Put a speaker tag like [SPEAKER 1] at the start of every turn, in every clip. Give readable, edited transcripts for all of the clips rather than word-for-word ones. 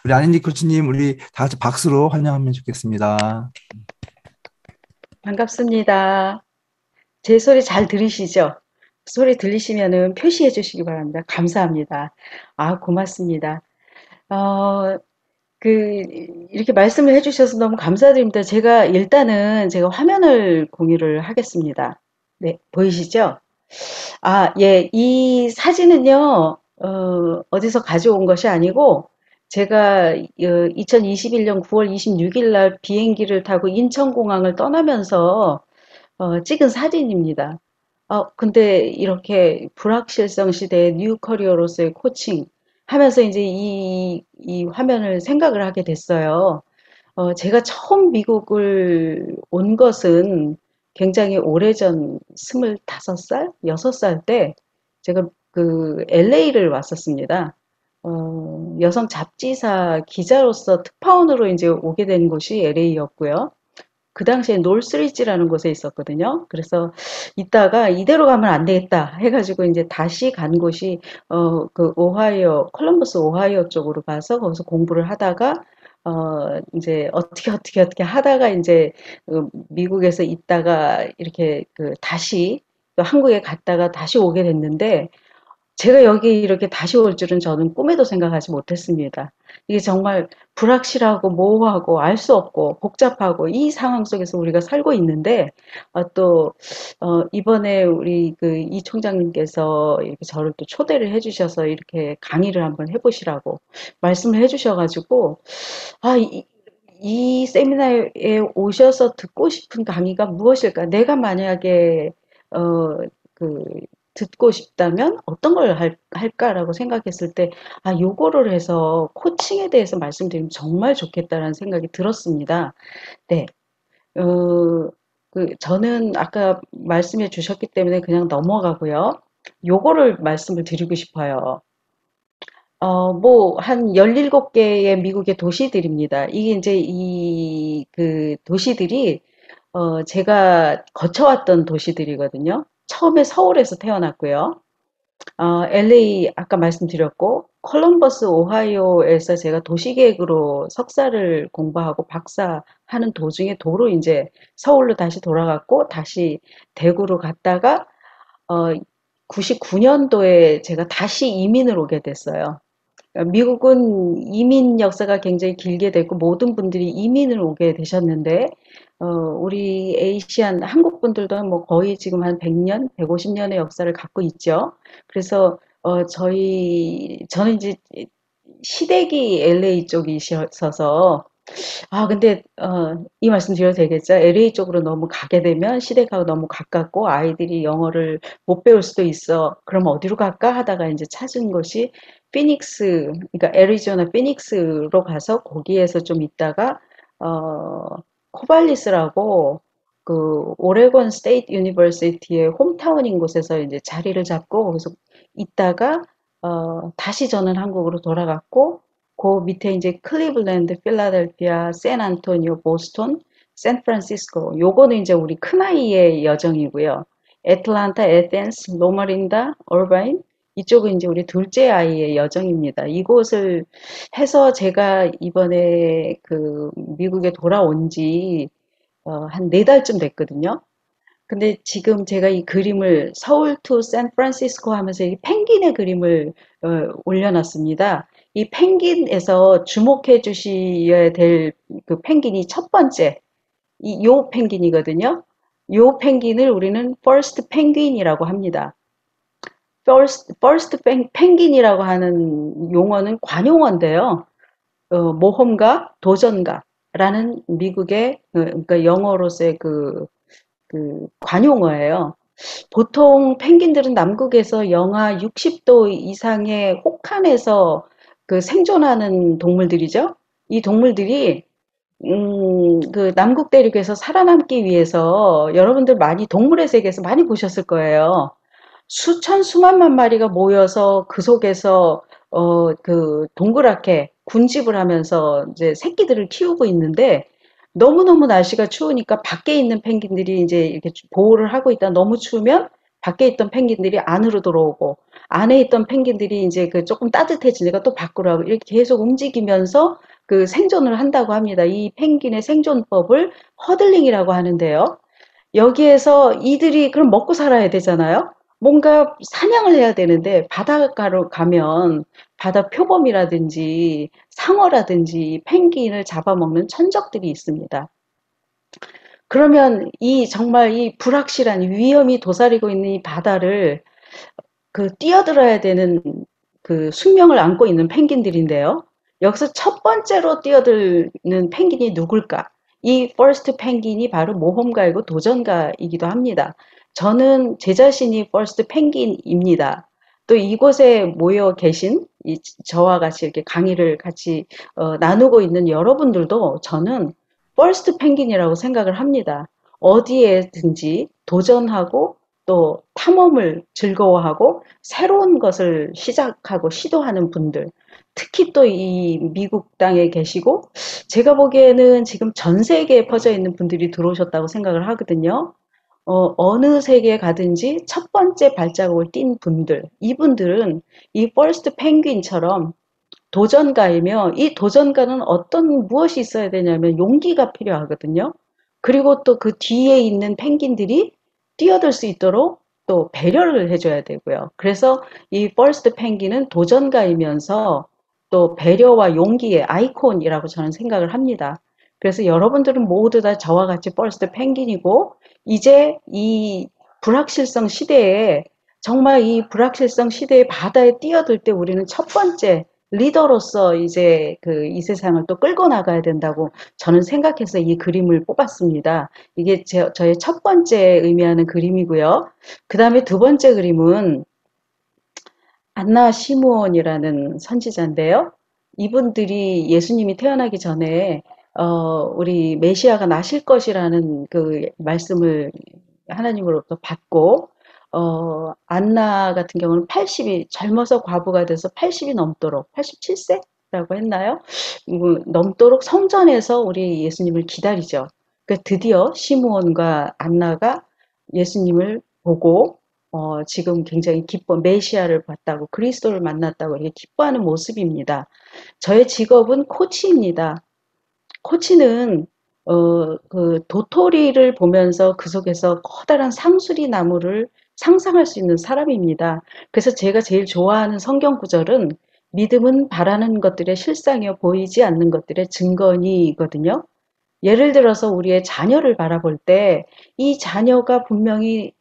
[SPEAKER 1] 우리 아니니 코치님, 우리 다 같이 박수로 환영하면 좋겠습니다.
[SPEAKER 2] 반갑습니다. 제 소리 잘 들으시죠? 소리 들리시면은 표시해 주시기 바랍니다. 감사합니다. 아, 고맙습니다. 어, 그, 이렇게 말씀을 해 주셔서 너무 감사드립니다. 제가 화면을 공유를 하겠습니다. 네, 보이시죠? 아, 예, 이 사진은요, 어디서 가져온 것이 아니고, 제가 2021년 9월 26일 날 비행기를 타고 인천공항을 떠나면서 찍은 사진입니다. 근데 이렇게 불확실성 시대의 뉴 커리어로서의 코칭 하면서 이제 이 화면을 생각을 하게 됐어요. 제가 처음 미국을 온 것은 굉장히 오래전 25살, 6살 때 제가 그 LA를 왔었습니다. 여성 잡지사 기자로서 특파원으로 이제 오게 된 곳이 LA였고요. 그 당시에 놀스리지라는 곳에 있었거든요. 그래서 이따가 이대로 가면 안 되겠다 해가지고 이제 다시 간 곳이 그 오하이오 콜럼버스 오하이오 쪽으로 가서 거기서 공부를 하다가 이제 어떻게 하다가 이제 미국에서 있다가 이렇게 그 다시 또 한국에 갔다가 다시 오게 됐는데 제가 여기 이렇게 다시 올 줄은 저는 꿈에도 생각하지 못했습니다. 이게 정말 불확실하고 모호하고 알 수 없고 복잡하고 이 상황 속에서 우리가 살고 있는데 또 이번에 우리 그 이 총장님께서 이렇게 저를 또 초대를 해주셔서 이렇게 강의를 한번 해보시라고 말씀을 해주셔가지고 이 세미나에 오셔서 듣고 싶은 강의가 무엇일까? 내가 만약에 어, 그 듣고 싶다면 어떤 걸 할까라고 생각했을 때, 요거를 해서 코칭에 대해서 말씀드리면 정말 좋겠다라는 생각이 들었습니다. 네. 어, 저는 아까 말씀해 주셨기 때문에 그냥 넘어가고요. 요거를 말씀을 드리고 싶어요. 한 17개의 미국의 도시들입니다. 이게 이제 그 도시들이, 제가 거쳐왔던 도시들이거든요. 처음에 서울에서 태어났고요. LA 아까 말씀드렸고, 콜럼버스 오하이오에서 제가 도시계획으로 석사를 공부하고 박사 하는 도중에 도로 이제 서울로 다시 돌아갔고, 다시 대구로 갔다가, 어, 99년도에 제가 다시 이민을 오게 됐어요. 미국은 이민 역사가 굉장히 길게 됐고 모든 분들이 이민을 오게 되셨는데 우리 에이시안 한국 분들도 뭐 거의 지금 한 100년, 150년의 역사를 갖고 있죠. 그래서 저는 이제 시댁이 LA 쪽이셔서 근데 이 말씀 드려도 되겠죠? LA 쪽으로 너무 가게 되면 시댁하고 너무 가깝고 아이들이 영어를 못 배울 수도 있어. 그럼 어디로 갈까 하다가 이제 찾은 곳이 피닉스, 그러니까 애리조나 피닉스로 가서 거기에서 좀 있다가 어, 코발리스라고 그 오레곤 스테이트 유니버시티의 홈타운인 곳에서 이제 자리를 잡고 거기서 있다가 다시 저는 한국으로 돌아갔고 그 밑에 이제 클리블랜드, 필라델피아, 샌안토니오, 보스턴, 샌프란시스코. 요거는 이제 우리 큰아이의 여정이고요. 애틀란타, 에덴스, 로마린다, 얼바인. 이쪽은 이제 우리 둘째 아이의 여정입니다. 이곳을 해서 제가 이번에 그 미국에 돌아온 지 한 4달쯤 됐거든요. 근데 지금 제가 이 그림을 서울 투 샌프란시스코 하면서 이 펭귄의 그림을 올려놨습니다. 이 펭귄에서 주목해 주셔야 될 그 펭귄이 첫 번째, 요 펭귄이거든요. 요 펭귄을 우리는 first penguin이라고 합니다. first 펭귄이라고 하는 용어는 관용어인데요. 모험가, 도전가라는 미국의 그러니까 영어로서의 그 관용어예요. 보통 펭귄들은 남극에서 영하 60도 이상의 혹한에서 그 생존하는 동물들이죠. 이 동물들이 그 남극 대륙에서 살아남기 위해서 여러분들 많이 동물의 세계에서 많이 보셨을 거예요. 수천 수만만 마리가 모여서 그 속에서 그 동그랗게 군집을 하면서 이제 새끼들을 키우고 있는데 너무너무 날씨가 추우니까 밖에 있는 펭귄들이 이제 이렇게 보호를 하고 있다. 너무 추우면 밖에 있던 펭귄들이 안으로 들어오고 안에 있던 펭귄들이 이제 그 조금 따뜻해지니까 또 밖으로 하고 이렇게 계속 움직이면서 그 생존을 한다고 합니다. 이 펭귄의 생존법을 허들링이라고 하는데요. 여기에서 이들이 그럼 먹고 살아야 되잖아요. 뭔가 사냥을 해야 되는데 바닷가로 가면 바다 표범이라든지 상어라든지 펭귄을 잡아먹는 천적들이 있습니다. 그러면 이 정말 이 불확실한 위험이 도사리고 있는 이 바다를 그 뛰어들어야 되는 그 숙명을 안고 있는 펭귄들인데요. 여기서 첫 번째로 뛰어드는 펭귄이 누굴까? 이 퍼스트 펭귄이 바로 모험가이고 도전가이기도 합니다. 저는 제 자신이 퍼스트 펭귄입니다. 또 이곳에 모여 계신 저와 같이 이렇게 강의를 같이 나누고 있는 여러분들도 저는 퍼스트 펭귄이라고 생각을 합니다. 어디에든지 도전하고 또 탐험을 즐거워하고 새로운 것을 시작하고 시도하는 분들, 특히 또 이 미국 땅에 계시고, 제가 보기에는 지금 전 세계에 퍼져 있는 분들이 들어오셨다고 생각을 하거든요. 어느 세계에 가든지 첫 번째 발자국을 띈 분들, 이분들은 이 퍼스트 펭귄처럼 도전가이며 이 도전가는 어떤 무엇이 있어야 되냐면 용기가 필요하거든요. 그리고 또 그 뒤에 있는 펭귄들이 뛰어들 수 있도록 또 배려를 해줘야 되고요. 그래서 이 퍼스트 펭귄은 도전가이면서 또 배려와 용기의 아이콘이라고 저는 생각을 합니다. 그래서 여러분들은 모두 다 저와 같이 퍼스트 펭귄이고 이제 이 불확실성 시대에 정말 이 불확실성 시대의 바다에 뛰어들 때 우리는 첫 번째 리더로서 이제 그 이 세상을 또 끌고 나가야 된다고 저는 생각해서 이 그림을 뽑았습니다. 이게 저의 첫 번째 의미하는 그림이고요. 그 다음에 두 번째 그림은 안나 시므온이라는 선지자인데요. 이분들이 예수님이 태어나기 전에 우리 메시아가 나실 것이라는 그 말씀을 하나님으로부터 받고 안나 같은 경우는 80이 젊어서 과부가 돼서 80이 넘도록 87세라고 했나요? 넘도록 성전에서 우리 예수님을 기다리죠. 그 드디어 시므온과 안나가 예수님을 보고 지금 굉장히 기뻐 메시아를 봤다고 그리스도를 만났다고 이렇게 기뻐하는 모습입니다. 저의 직업은 코치입니다. 코치는 그 도토리를 보면서 그 속에서 커다란 상수리 나무를 상상할 수 있는 사람입니다. 그래서 제가 제일 좋아하는 성경 구절은 믿음은 바라는 것들의 실상이요 보이지 않는 것들의 증거니거든요. 예를 들어서 우리의 자녀를 바라볼 때 이 자녀가 분명히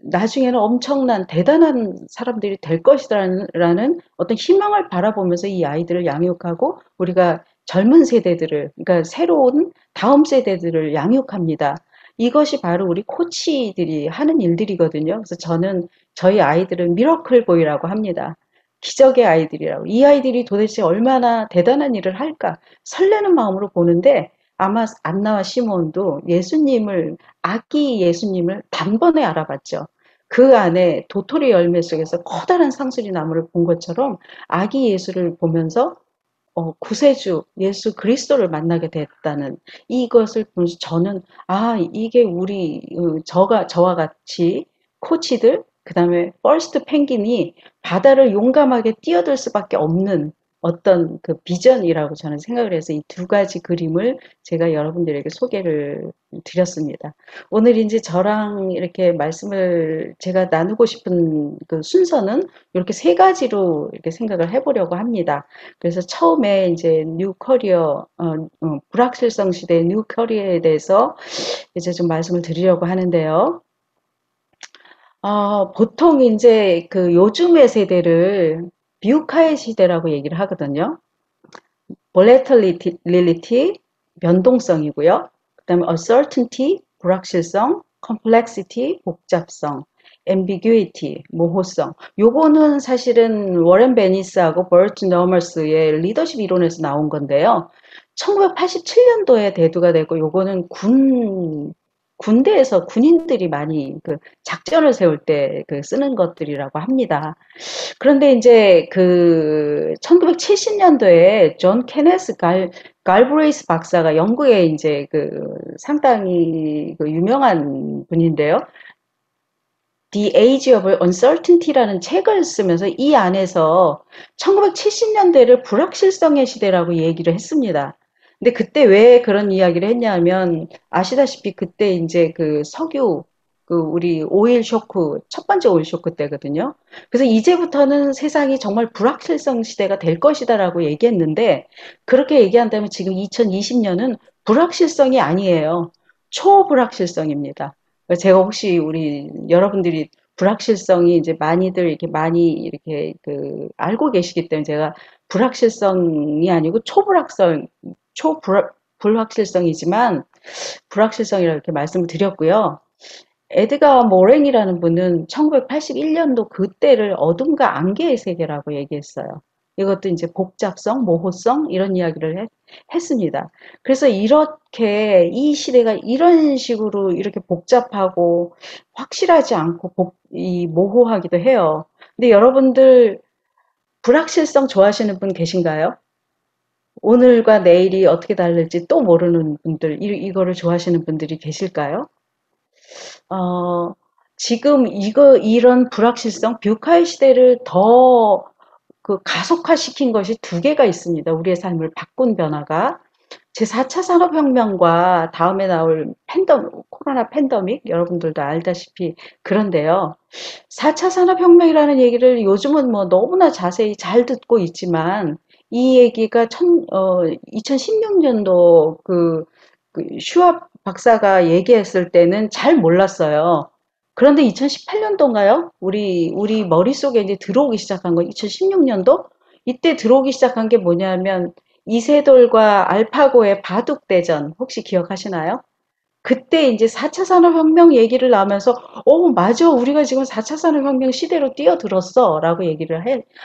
[SPEAKER 2] 나중에는 엄청난 대단한 사람들이 될 것이라는 어떤 희망을 바라보면서 이 아이들을 양육하고 우리가 젊은 세대들을 그러니까 새로운 다음 세대들을 양육합니다. 이것이 바로 우리 코치들이 하는 일들이거든요. 그래서 저는 저희 아이들은 미러클 보이라고 합니다. 기적의 아이들이라고. 이 아이들이 도대체 얼마나 대단한 일을 할까 설레는 마음으로 보는데 아마 안나와 시몬도 예수님을 아기 예수님을 단번에 알아봤죠. 그 안에 도토리 열매 속에서 커다란 상수리 나무를 본 것처럼 아기 예수를 보면서 구세주 예수 그리스도를 만나게 됐다는 이것을 보면서 저는 이게 우리 저와 같이 코치들 그다음에 퍼스트 펭귄이 바다를 용감하게 뛰어들 수밖에 없는 어떤 그 비전이라고 저는 생각을 해서 이 두 가지 그림을 제가 여러분들에게 소개를 드렸습니다. 오늘 이제 저랑 이렇게 말씀을 제가 나누고 싶은 그 순서는 이렇게 세 가지로 이렇게 생각을 해보려고 합니다. 그래서 처음에 이제 뉴 커리어, 불확실성 시대의 뉴 커리어에 대해서 이제 좀 말씀을 드리려고 하는데요. 보통 이제 그 요즘의 세대를 비우카의 시대라고 얘기를 하거든요. volatility, 변동성이고요. 그다음에 uncertainty, 불확실성, complexity, 복잡성, ambiguity, 모호성. 요거는 사실은 워렌 베니스하고 버트 너머스의 리더십 이론에서 나온 건데요. 1987년도에 대두가 되고 요거는 군대에서 군인들이 많이 그 작전을 세울 때 그 쓰는 것들이라고 합니다. 그런데 이제 그 1970년도에 존 케네스 갈브레이스 박사가 영국에 이제 그 상당히 그 유명한 분인데요. The Age of Uncertainty라는 책을 쓰면서 이 안에서 1970년대를 불확실성의 시대라고 얘기를 했습니다. 근데 그때 왜 그런 이야기를 했냐면 아시다시피 그때 이제 그 석유 그 우리 오일 쇼크 첫 번째 오일 쇼크 때거든요. 그래서 이제부터는 세상이 정말 불확실성 시대가 될 것이다라고 얘기했는데 그렇게 얘기한다면 지금 2020년은 불확실성이 아니에요. 초불확실성입니다. 제가 혹시 우리 여러분들이 불확실성이 이제 많이들 이렇게 많이 이렇게 그 알고 계시기 때문에 제가 불확실성이 아니고 불확실성이지만 불확실성이라고 이렇게 말씀을 드렸고요. 에드가 모랭이라는 분은 1981년도 그때를 어둠과 안개의 세계라고 얘기했어요. 이것도 이제 복잡성, 모호성 이런 이야기를 했습니다. 그래서 이렇게 이 시대가 이런 식으로 이렇게 복잡하고 확실하지 않고 이 모호하기도 해요. 근데 여러분들 불확실성 좋아하시는 분 계신가요? 오늘과 내일이 어떻게 다를지 또 모르는 분들, 이거를 좋아하시는 분들이 계실까요? 어, 지금 이런 불확실성, 뷰카의 시대를 더 그 가속화시킨 것이 두 개가 있습니다. 우리의 삶을 바꾼 변화가. 제4차 산업혁명과 다음에 나올 코로나 팬데믹, 여러분들도 알다시피 그런데요. 4차 산업혁명이라는 얘기를 요즘은 뭐 너무나 자세히 잘 듣고 있지만, 이 얘기가 2016년도 그 슈왑 박사가 얘기했을 때는 잘 몰랐어요. 그런데 2018년도인가요? 우리 머릿속에 이제 들어오기 시작한 건 2016년도? 이때 들어오기 시작한 게 뭐냐면, 이세돌과 알파고의 바둑대전, 혹시 기억하시나요? 그때 이제 4차 산업혁명 얘기를 나오면서, 맞아. 우리가 지금 4차 산업혁명 시대로 뛰어들었어. 라고 얘기를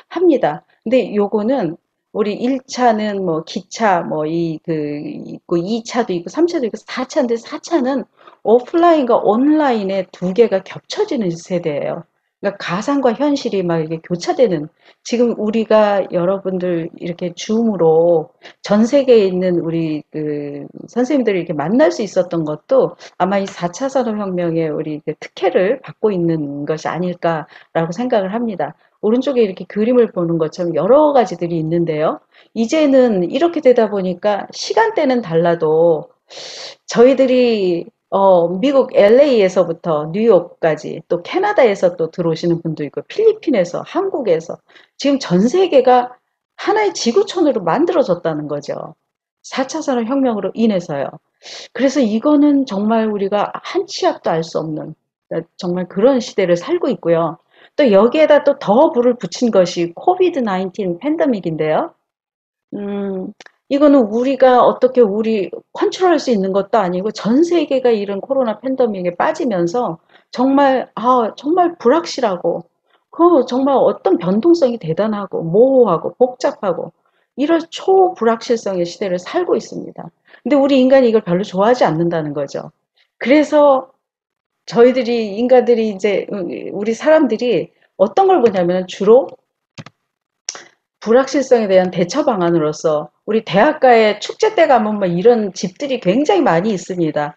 [SPEAKER 2] 합니다. 근데 요거는 우리 1차는 뭐 기차, 뭐 있고 2차도 있고 3차도 있고 4차인데 4차는 오프라인과 온라인의 두 개가 겹쳐지는 세대예요. 그러니까 가상과 현실이 막 이게 교차되는 지금 우리가 여러분들 이렇게 줌으로 전 세계에 있는 우리 그 선생님들을 이렇게 만날 수 있었던 것도 아마 이 4차 산업혁명의 우리 그 특혜를 받고 있는 것이 아닐까라고 생각을 합니다. 오른쪽에 이렇게 그림을 보는 것처럼 여러 가지들이 있는데요. 이제는 이렇게 되다 보니까 시간대는 달라도 저희들이 미국 LA에서부터 뉴욕까지 또 캐나다에서 또 들어오시는 분도 있고 필리핀에서 한국에서 지금 전 세계가 하나의 지구촌으로 만들어졌다는 거죠. 4차 산업혁명으로 인해서요. 그래서 이거는 정말 우리가 한 치 앞도 알 수 없는 정말 그런 시대를 살고 있고요. 또 여기에다 또 더 불을 붙인 것이 코비드 19 팬데믹인데요. 음, 이거는 우리가 어떻게 우리 컨트롤할 수 있는 것도 아니고 전 세계가 이런 코로나 팬데믹에 빠지면서 정말 불확실하고 정말 어떤 변동성이 대단하고 모호하고 복잡하고 이런 초불확실성의 시대를 살고 있습니다. 근데 우리 인간이 이걸 별로 좋아하지 않는다는 거죠. 그래서 인간들이 이제 우리 사람들이 어떤 걸 보냐면 주로 불확실성에 대한 대처 방안으로서 우리 대학가에 축제 때 가면 뭐 이런 집들이 굉장히 많이 있습니다.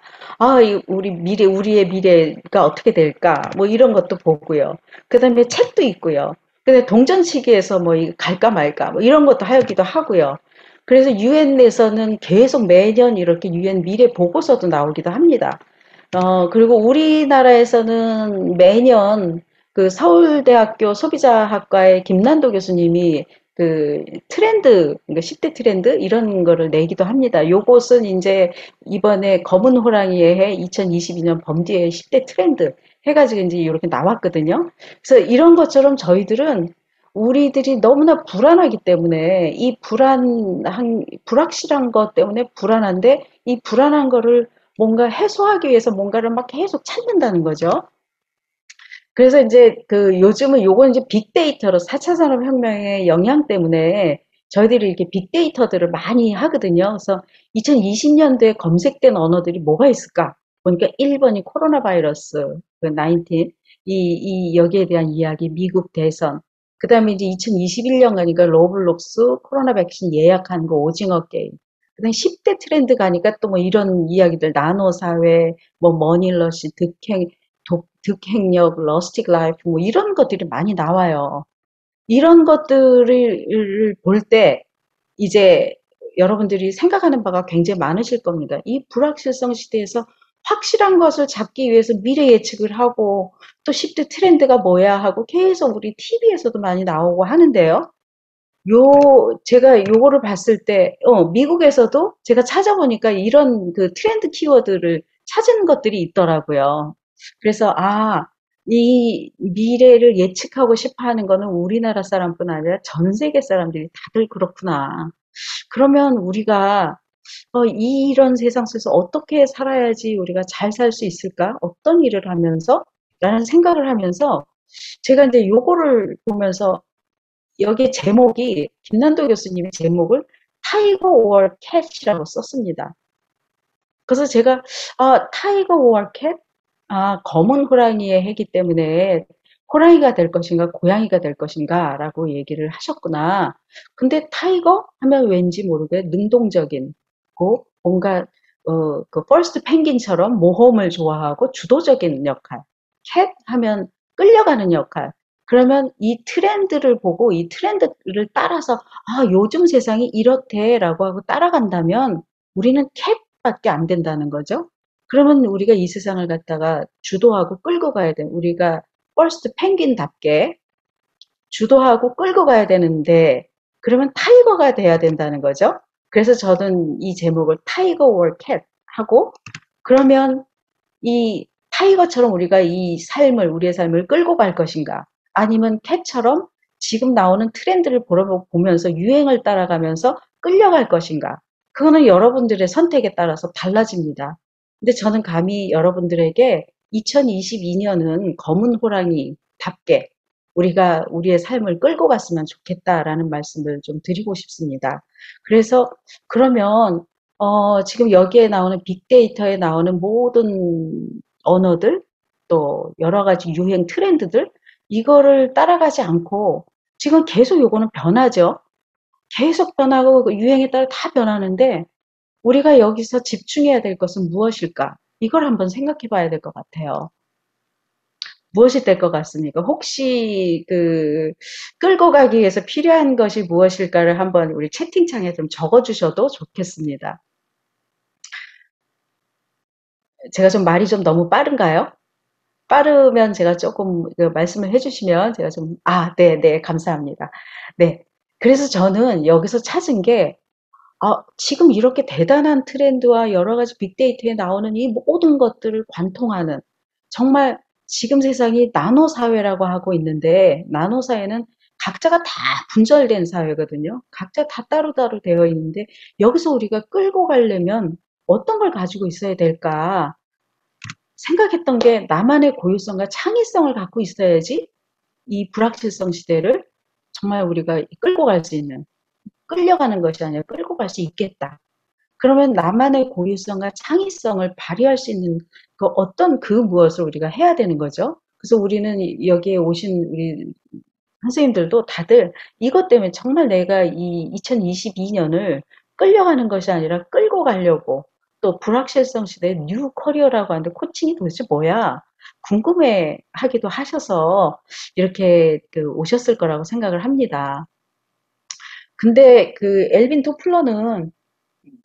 [SPEAKER 2] 우리의 미래가 어떻게 될까? 뭐 이런 것도 보고요. 그 다음에 책도 있고요. 근데 동전치기에서 뭐 갈까 말까? 뭐 이런 것도 하기도 하고요. 그래서 유엔에서는 계속 매년 이렇게 유엔 미래 보고서도 나오기도 합니다. 그리고 우리나라에서는 매년 그 서울대학교 소비자학과의 김난도 교수님이 그 그러니까 10대 트렌드 이런 거를 내기도 합니다. 요것은 이제 이번에 검은 호랑이의 해 2022년 범죄의 10대 트렌드 해가지고 이제 이렇게 나왔거든요. 그래서 이런 것처럼 저희들은 우리들이 너무나 불안하기 때문에 불확실한 것 때문에 불안한데 이 불안한 거를 뭔가 해소하기 위해서 뭔가를 막 계속 찾는다는 거죠. 그래서 이제 요즘은 요건 이제 빅데이터로 4차 산업혁명의 영향 때문에 저희들이 이렇게 빅데이터들을 많이 하거든요. 그래서 2020년도에 검색된 언어들이 뭐가 있을까? 보니까 1번이 코로나 바이러스, 19, 여기에 대한 이야기, 미국 대선. 그 다음에 이제 2021년 가니까 로블록스, 코로나 백신 예약한 거, 오징어 게임. 그 다음에 10대 트렌드 가니까 또 뭐 이런 이야기들, 나노 사회, 뭐 머니러시, 득행, 득행력, 러스틱 라이프 뭐 이런 것들이 많이 나와요. 이런 것들을 볼 때 이제 여러분들이 생각하는 바가 굉장히 많으실 겁니다. 이 불확실성 시대에서 확실한 것을 잡기 위해서 미래 예측을 하고 또 10대 트렌드가 뭐야 하고 계속 우리 TV에서도 많이 나오고 하는데요. 제가 요거를 봤을 때, 미국에서도 제가 찾아보니까 이런 그 트렌드 키워드를 찾은 것들이 있더라고요. 그래서, 이 미래를 예측하고 싶어 하는 거는 우리나라 사람뿐 아니라 전 세계 사람들이 다들 그렇구나. 그러면 우리가, 이런 세상 속에서 어떻게 살아야지 우리가 잘 살 수 있을까? 어떤 일을 하면서? 라는 생각을 하면서 제가 이제 요거를 보면서 여기 제목이 김난도 교수님의 제목을 타이거 오어 캣이라고 썼습니다. 그래서 제가 타이거 오어 캣? 검은 호랑이의 해기 때문에 호랑이가 될 것인가 고양이가 될 것인가라고 얘기를 하셨구나. 근데 타이거 하면 왠지 모르게 능동적인 뭔가 그 퍼스트 펭귄처럼 모험을 좋아하고 주도적인 역할. 캣 하면 끌려가는 역할. 그러면 이 트렌드를 보고 이 트렌드를 따라서 요즘 세상이 이렇대라고 하고 따라간다면 우리는 캣밖에 안 된다는 거죠. 그러면 우리가 이 세상을 갖다가 주도하고 끌고 가야 돼. 우리가 퍼스트 펭귄답게 주도하고 끌고 가야 되는데 그러면 타이거가 돼야 된다는 거죠. 그래서 저는 이 제목을 타이거 월 캣 하고 그러면 이 타이거처럼 우리가 우리의 삶을 끌고 갈 것인가? 아니면 캣처럼 지금 나오는 트렌드를 보면서 유행을 따라가면서 끌려갈 것인가? 그거는 여러분들의 선택에 따라서 달라집니다. 근데 저는 감히 여러분들에게 2022년은 검은 호랑이답게 우리가 우리의 삶을 끌고 갔으면 좋겠다라는 말씀을 좀 드리고 싶습니다. 그래서 그러면 지금 여기에 나오는 빅데이터에 나오는 모든 언어들, 또 여러 가지 유행 트렌드들, 이거를 따라가지 않고 지금 계속 요거는 변하죠. 계속 변하고 그 유행에 따라 다 변하는데 우리가 여기서 집중해야 될 것은 무엇일까? 이걸 한번 생각해 봐야 될 것 같아요. 무엇이 될 것 같습니까? 혹시 끌고 가기 위해서 필요한 것이 무엇일까를 한번 우리 채팅창에 좀 적어 주셔도 좋겠습니다. 제가 좀 말이 좀 너무 빠른가요? 빠르면 제가 조금 말씀을 해주시면 제가 네, 감사합니다. 네. 그래서 저는 여기서 찾은 게, 지금 이렇게 대단한 트렌드와 여러 가지 빅데이터에 나오는 이 모든 것들을 관통하는, 정말 지금 세상이 나노 사회라고 하고 있는데, 나노 사회는 각자가 다 분절된 사회거든요. 각자 다 따로따로 되어 있는데, 여기서 우리가 끌고 가려면 어떤 걸 가지고 있어야 될까? 생각했던 게 나만의 고유성과 창의성을 갖고 있어야지 이 불확실성 시대를 정말 우리가 끌고 갈 수 있는, 끌려가는 것이 아니라 끌고 갈 수 있겠다. 그러면 나만의 고유성과 창의성을 발휘할 수 있는 어떤 무엇을 우리가 해야 되는 거죠. 그래서 우리는 여기에 오신 우리 선생님들도 다들 이것 때문에 정말 내가 이 2022년을 끌려가는 것이 아니라 끌고 가려고 또 불확실성 시대에 뉴 커리어라고 하는데 코칭이 도대체 뭐야? 궁금해 하기도 하셔서 이렇게 오셨을 거라고 생각을 합니다. 근데 엘빈 토플러는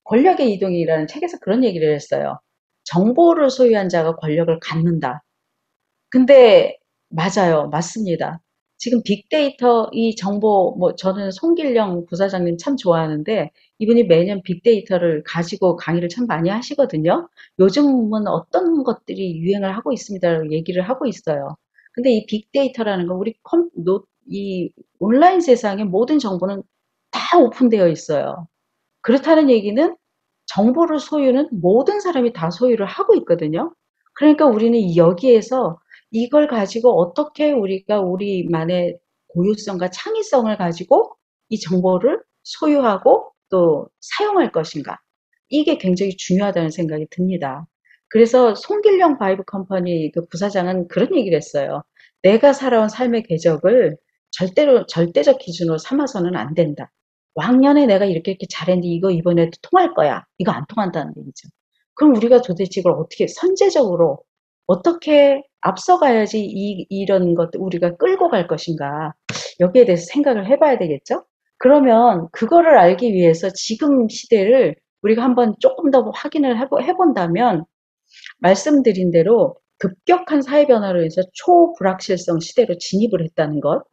[SPEAKER 2] 권력의 이동이라는 책에서 그런 얘기를 했어요. 정보를 소유한 자가 권력을 갖는다. 근데 맞아요. 맞습니다. 지금 빅데이터 이 정보 저는 송길령 부사장님 참 좋아하는데 이분이 매년 빅데이터를 가지고 강의를 참 많이 하시거든요. 요즘은 어떤 것들이 유행을 하고 있습니다라고 얘기를 하고 있어요. 근데 이 빅데이터라는 건 이 온라인 세상의 모든 정보는 다 오픈되어 있어요. 그렇다는 얘기는 정보를 소유는 모든 사람이 다 소유를 하고 있거든요. 그러니까 우리는 여기에서 이걸 가지고 어떻게 우리가 우리만의 고유성과 창의성을 가지고 이 정보를 소유하고 또 사용할 것인가. 이게 굉장히 중요하다는 생각이 듭니다. 그래서 송길령 바이브 컴퍼니 부사장은 그런 얘기를 했어요. 내가 살아온 삶의 궤적을 절대적 기준으로 삼아서는 안 된다. 왕년에 내가 이렇게 잘했는데 이거 이번에도 통할 거야. 이거 안 통한다는 얘기죠. 그럼 우리가 도대체 이걸 어떻게 선제적으로 어떻게 앞서가야지 이런 것들 우리가 끌고 갈 것인가. 여기에 대해서 생각을 해봐야 되겠죠? 그러면 그거를 알기 위해서 지금 시대를 우리가 한번 조금 더 확인을 해본다면 말씀드린 대로 급격한 사회 변화로 인해서 초불확실성 시대로 진입을 했다는 것.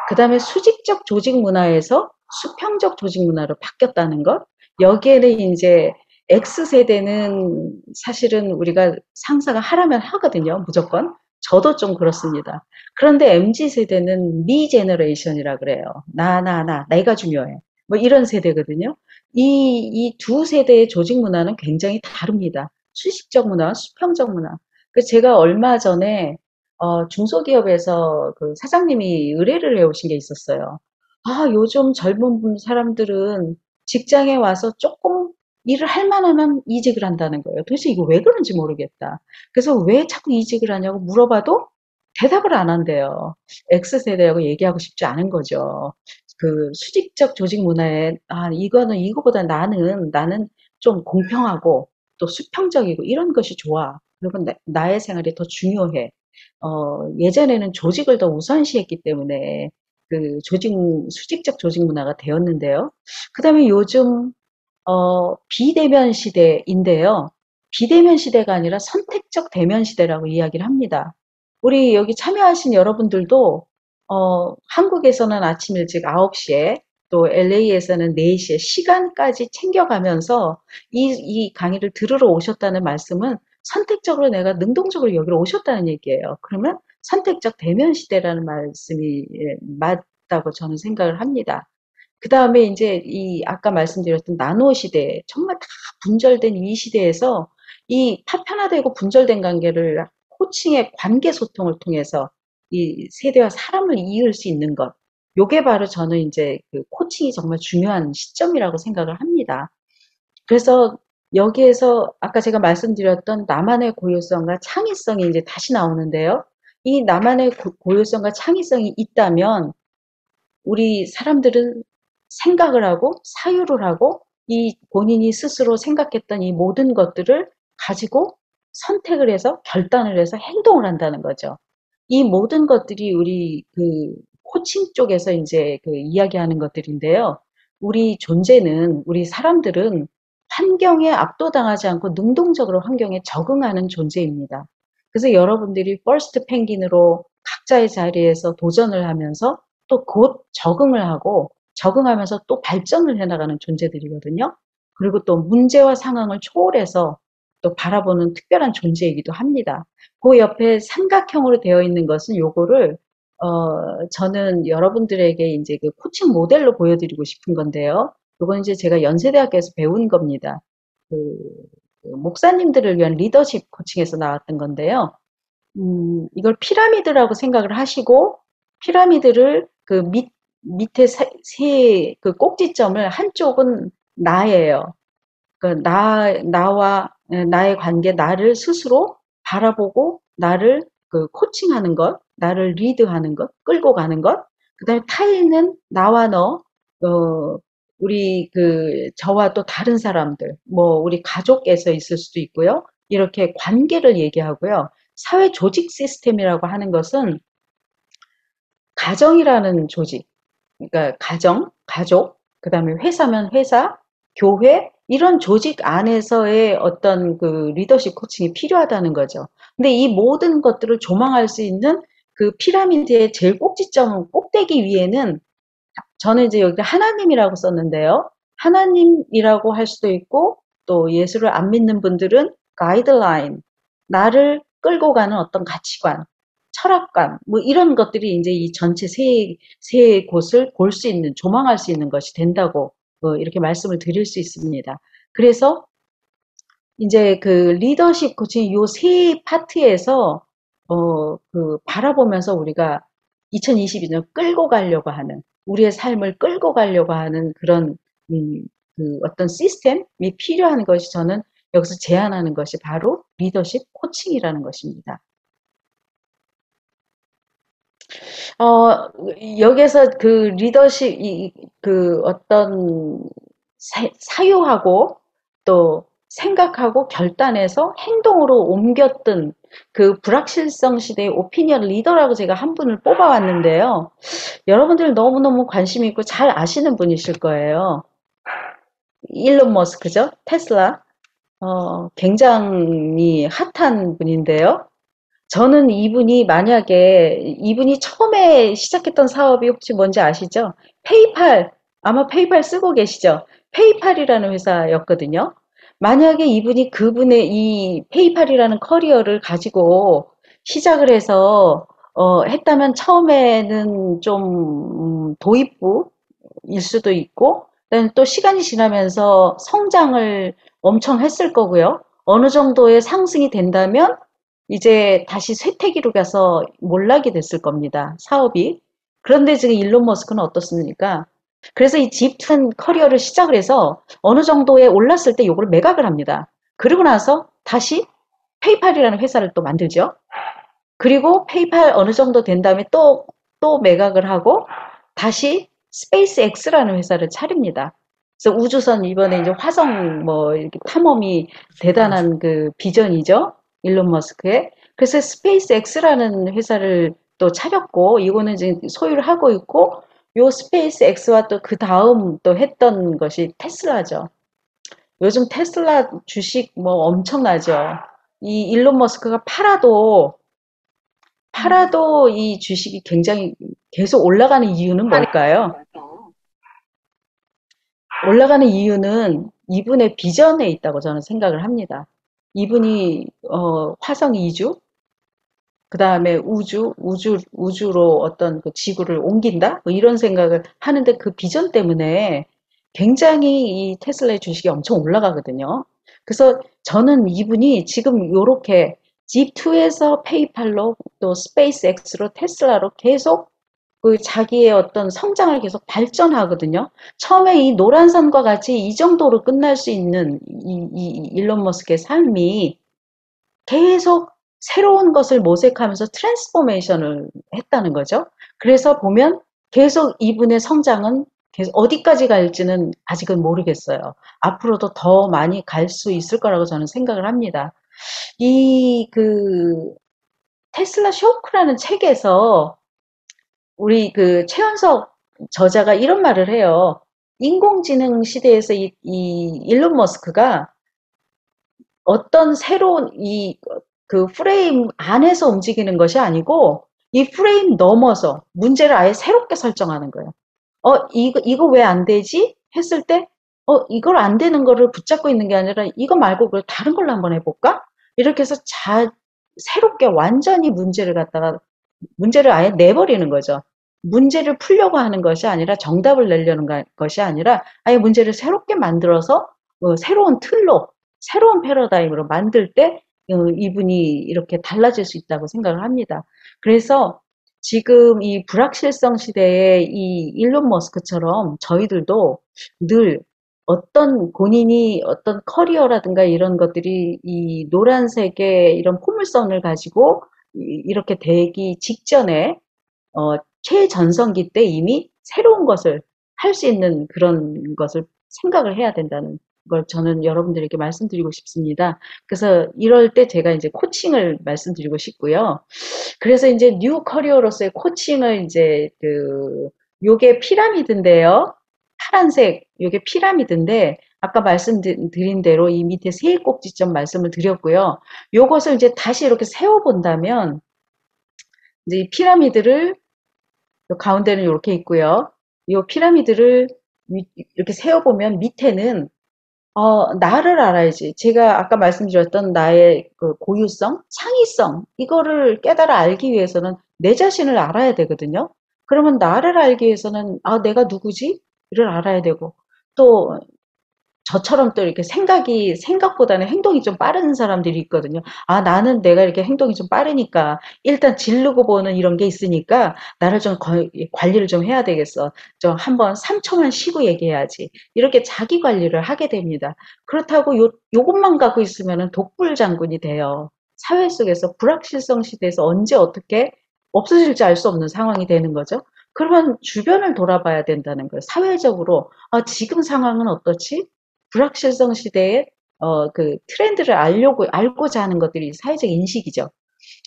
[SPEAKER 2] 그 다음에 수직적 조직 문화에서 수평적 조직 문화로 바뀌었다는 것. 여기에는 이제 X세대는 사실은 우리가 상사가 하라면 하거든요. 무조건. 저도 좀 그렇습니다. 그런데 MZ세대는 미 제너레이션이라 그래요. 내가 중요해. 뭐 이런 세대거든요. 이 두 세대의 조직 문화는 굉장히 다릅니다. 수직적 문화, 수평적 문화. 그 제가 얼마 전에 중소기업에서 그 사장님이 의뢰를 해오신 게 있었어요. 아, 요즘 젊은 사람들은 직장에 와서 조금 일을 할 만하면 이직을 한다는 거예요. 도대체 이거 왜 그런지 모르겠다. 그래서 왜 자꾸 이직을 하냐고 물어봐도 대답을 안 한대요. X세대하고 얘기하고 싶지 않은 거죠. 그 수직적 조직 문화에, 아, 이거보다 나는 좀 공평하고 또 수평적이고 이런 것이 좋아. 그리고 나의 생활이 더 중요해. 예전에는 조직을 더 우선시했기 때문에 수직적 조직 문화가 되었는데요. 그 다음에 요즘, 비대면 시대인데요. 비대면 시대가 아니라 선택적 대면 시대라고 이야기를 합니다. 우리 여기 참여하신 여러분들도, 한국에서는 아침 일찍 9시에, 또 LA에서는 4시에 시간까지 챙겨가면서 이 강의를 들으러 오셨다는 말씀은 선택적으로 내가 능동적으로 여기로 오셨다는 얘기예요. 그러면 선택적 대면 시대라는 말씀이 맞다고 저는 생각을 합니다. 그 다음에 이제 아까 말씀드렸던 나노 시대, 정말 다 분절된 이 시대에서 이 파편화되고 분절된 관계를 호칭의 관계 소통을 통해서 이 세대와 사람을 이을 수 있는 것. 요게 바로 저는 이제 그 코칭이 정말 중요한 시점이라고 생각을 합니다. 그래서 여기에서 아까 제가 말씀드렸던 나만의 고유성과 창의성이 이제 다시 나오는데요. 이 나만의 고유성과 창의성이 있다면 우리 사람들은 생각을 하고 사유를 하고 이 본인이 스스로 생각했던 이 모든 것들을 가지고 선택을 해서 결단을 해서 행동을 한다는 거죠. 이 모든 것들이 우리 그 코칭 쪽에서 이제 그 이야기하는 것들인데요. 우리 사람들은 환경에 압도당하지 않고 능동적으로 환경에 적응하는 존재입니다. 그래서 여러분들이 퍼스트 펭귄으로 각자의 자리에서 도전을 하면서 또 곧 적응을 하고 적응하면서 또 발전을 해나가는 존재들이거든요. 그리고 또 문제와 상황을 초월해서 또 바라보는 특별한 존재이기도 합니다. 그 옆에 삼각형으로 되어 있는 것은 요거를 저는 여러분들에게 이제 그 코칭 모델로 보여드리고 싶은 건데요. 요건 이제 제가 연세대학교에서 배운 겁니다. 그, 그 목사님들을 위한 리더십 코칭에서 나왔던 건데요. 이걸 피라미드라고 생각을 하시고 피라미드를 그 밑에 그 꼭지점을 한쪽은 나예요. 그 나와 나의 관계, 나를 스스로 바라보고 나를 그 코칭하는 것, 나를 리드하는 것, 끌고 가는 것. 그다음에 타인은 나와 너, 우리 저와 또 다른 사람들, 뭐 우리 가족에서 있을 수도 있고요. 이렇게 관계를 얘기하고요. 사회 조직 시스템이라고 하는 것은 가정이라는 조직, 그러니까 가족, 그다음에 회사면 회사, 교회 이런 조직 안에서의 어떤 그 리더십 코칭이 필요하다는 거죠. 근데 이 모든 것들을 조망할 수 있는 그 피라미드의 제일 꼭지점 꼭대기 위에는 저는 이제 여기 하나님이라고 썼는데요. 하나님이라고 할 수도 있고 또 예수를 안 믿는 분들은 가이드라인, 나를 끌고 가는 어떤 가치관, 철학관, 뭐 이런 것들이 이제 이 전체 세 곳을 볼 수 있는, 조망할 수 있는 것이 된다고 이렇게 말씀을 드릴 수 있습니다. 그래서 이제 그 리더십 코칭 요 세 파트에서 바라보면서 우리가 2022년 끌고 가려고 하는 우리의 삶을 끌고 가려고 하는 그런 어떤 시스템이 필요한 것이 저는 여기서 제안하는 것이 바로 리더십 코칭이라는 것입니다. 여기서 그 리더십 그 어떤 사유하고 또 생각하고 결단해서 행동으로 옮겼던 그 불확실성 시대의 오피니언 리더라고 제가 한 분을 뽑아왔는데요. 여러분들 너무너무 관심 있고 잘 아시는 분이실 거예요. 일론 머스크죠. 테슬라. 굉장히 핫한 분인데요. 저는 이분이 처음에 시작했던 사업이 혹시 뭔지 아시죠? 페이팔, 아마 페이팔 쓰고 계시죠? 페이팔이라는 회사였거든요. 만약에 이분이 그분의 이 페이팔이라는 커리어를 가지고 시작을 해서, 했다면 처음에는 좀, 도입부일 수도 있고, 그다음에 또 시간이 지나면서 성장을 엄청 했을 거고요. 어느 정도의 상승이 된다면 이제 다시 쇠퇴기로 가서 몰락이 됐을 겁니다. 사업이. 그런데 지금 일론 머스크는 어떻습니까? 그래서 이 집투 커리어를 시작을 해서 어느 정도에 올랐을 때 이걸 매각을 합니다. 그리고 나서 다시 페이팔이라는 회사를 또 만들죠. 그리고 페이팔 어느 정도 된 다음에 또 매각을 하고 다시 스페이스 X라는 회사를 차립니다. 그래서 우주선 이번에 이제 화성 뭐 이렇게 탐험이 대단한 그 비전이죠. 일론 머스크의. 그래서 스페이스 X라는 회사를 또 차렸고 이거는 지금 소유를 하고 있고 요 스페이스 X와 또 그 다음 또 했던 것이 테슬라죠. 요즘 테슬라 주식 뭐 엄청나죠. 이 일론 머스크가 팔아도 이 주식이 굉장히 계속 올라가는 이유는 뭘까요? 올라가는 이유는 이분의 비전에 있다고 저는 생각을 합니다. 이분이 화성 이주, 그 다음에 우주로 어떤 그 지구를 옮긴다? 뭐 이런 생각을 하는데 그 비전 때문에 굉장히 이 테슬라의 주식이 엄청 올라가거든요. 그래서 저는 이분이 지금 요렇게 G2에서 페이팔로 또 스페이스X로 테슬라로 계속 그 자기의 어떤 성장을 계속 발전하거든요. 처음에 이 노란선과 같이 이 정도로 끝날 수 있는 이 일론 머스크의 삶이 계속 새로운 것을 모색하면서 트랜스포메이션을 했다는 거죠. 그래서 보면 계속 이분의 성장은 계속 어디까지 갈지는 아직은 모르겠어요. 앞으로도 더 많이 갈 수 있을 거라고 저는 생각을 합니다. 이 그 테슬라 쇼크라는 책에서 우리 그 최연석 저자가 이런 말을 해요. 인공지능 시대에서 이 일론 머스크가 어떤 새로운 그 프레임 안에서 움직이는 것이 아니고 이 프레임 넘어서 문제를 아예 새롭게 설정하는 거예요. 이거 왜 안 되지? 했을 때, 이걸 안 되는 거를 붙잡고 있는 게 아니라 이거 말고 그걸 다른 걸로 한번 해볼까? 이렇게 해서 새롭게 완전히 문제를 아예 내버리는 거죠. 문제를 풀려고 하는 것이 아니라 정답을 내려는 것이 아니라 아예 문제를 새롭게 만들어서 새로운 틀로, 새로운 패러다임으로 만들 때 이분이 이렇게 달라질 수 있다고 생각을 합니다. 그래서 지금 이 불확실성 시대에 이 일론 머스크처럼 저희들도 늘 어떤 본인이 어떤 커리어라든가 이런 것들이 이 노란색의 이런 포물선을 가지고 이렇게 되기 직전에 최전성기 때 이미 새로운 것을 할 수 있는 그런 것을 생각을 해야 된다는 걸 저는 여러분들에게 말씀드리고 싶습니다. 그래서 이럴 때 제가 이제 코칭을 말씀드리고 싶고요. 그래서 이제 뉴 커리어로서의 코칭을 이제 요게 피라미드인데요. 파란색, 요게 피라미드인데, 아까 말씀드린 대로 이 밑에 세 꼭지점 말씀을 드렸고요. 요것을 이제 다시 이렇게 세워본다면, 이제 이 피라미드를, 요 가운데는 이렇게 있고요. 이 피라미드를 이렇게 세워보면 밑에는 나를 알아야지. 제가 아까 말씀드렸던 나의 그 고유성, 창의성, 이거를 깨달아 알기 위해서는 내 자신을 알아야 되거든요. 그러면 나를 알기 위해서는, 내가 누구지? 를 알아야 되고, 또 저처럼 또 이렇게 생각보다는 행동이 좀 빠른 사람들이 있거든요. 나는 내가 이렇게 행동이 좀 빠르니까, 일단 지르고 보는 이런 게 있으니까, 나를 좀 관리를 좀 해야 되겠어. 좀 한번 3초만 쉬고 얘기해야지. 이렇게 자기 관리를 하게 됩니다. 그렇다고 요것만 갖고 있으면 독불장군이 돼요. 사회 속에서 불확실성 시대에서 언제 어떻게 없어질지 알 수 없는 상황이 되는 거죠. 그러면 주변을 돌아봐야 된다는 거예요. 사회적으로, 지금 상황은 어떻지? 불확실성 시대에 그 트렌드를 알고자 하는 것들이 사회적 인식이죠.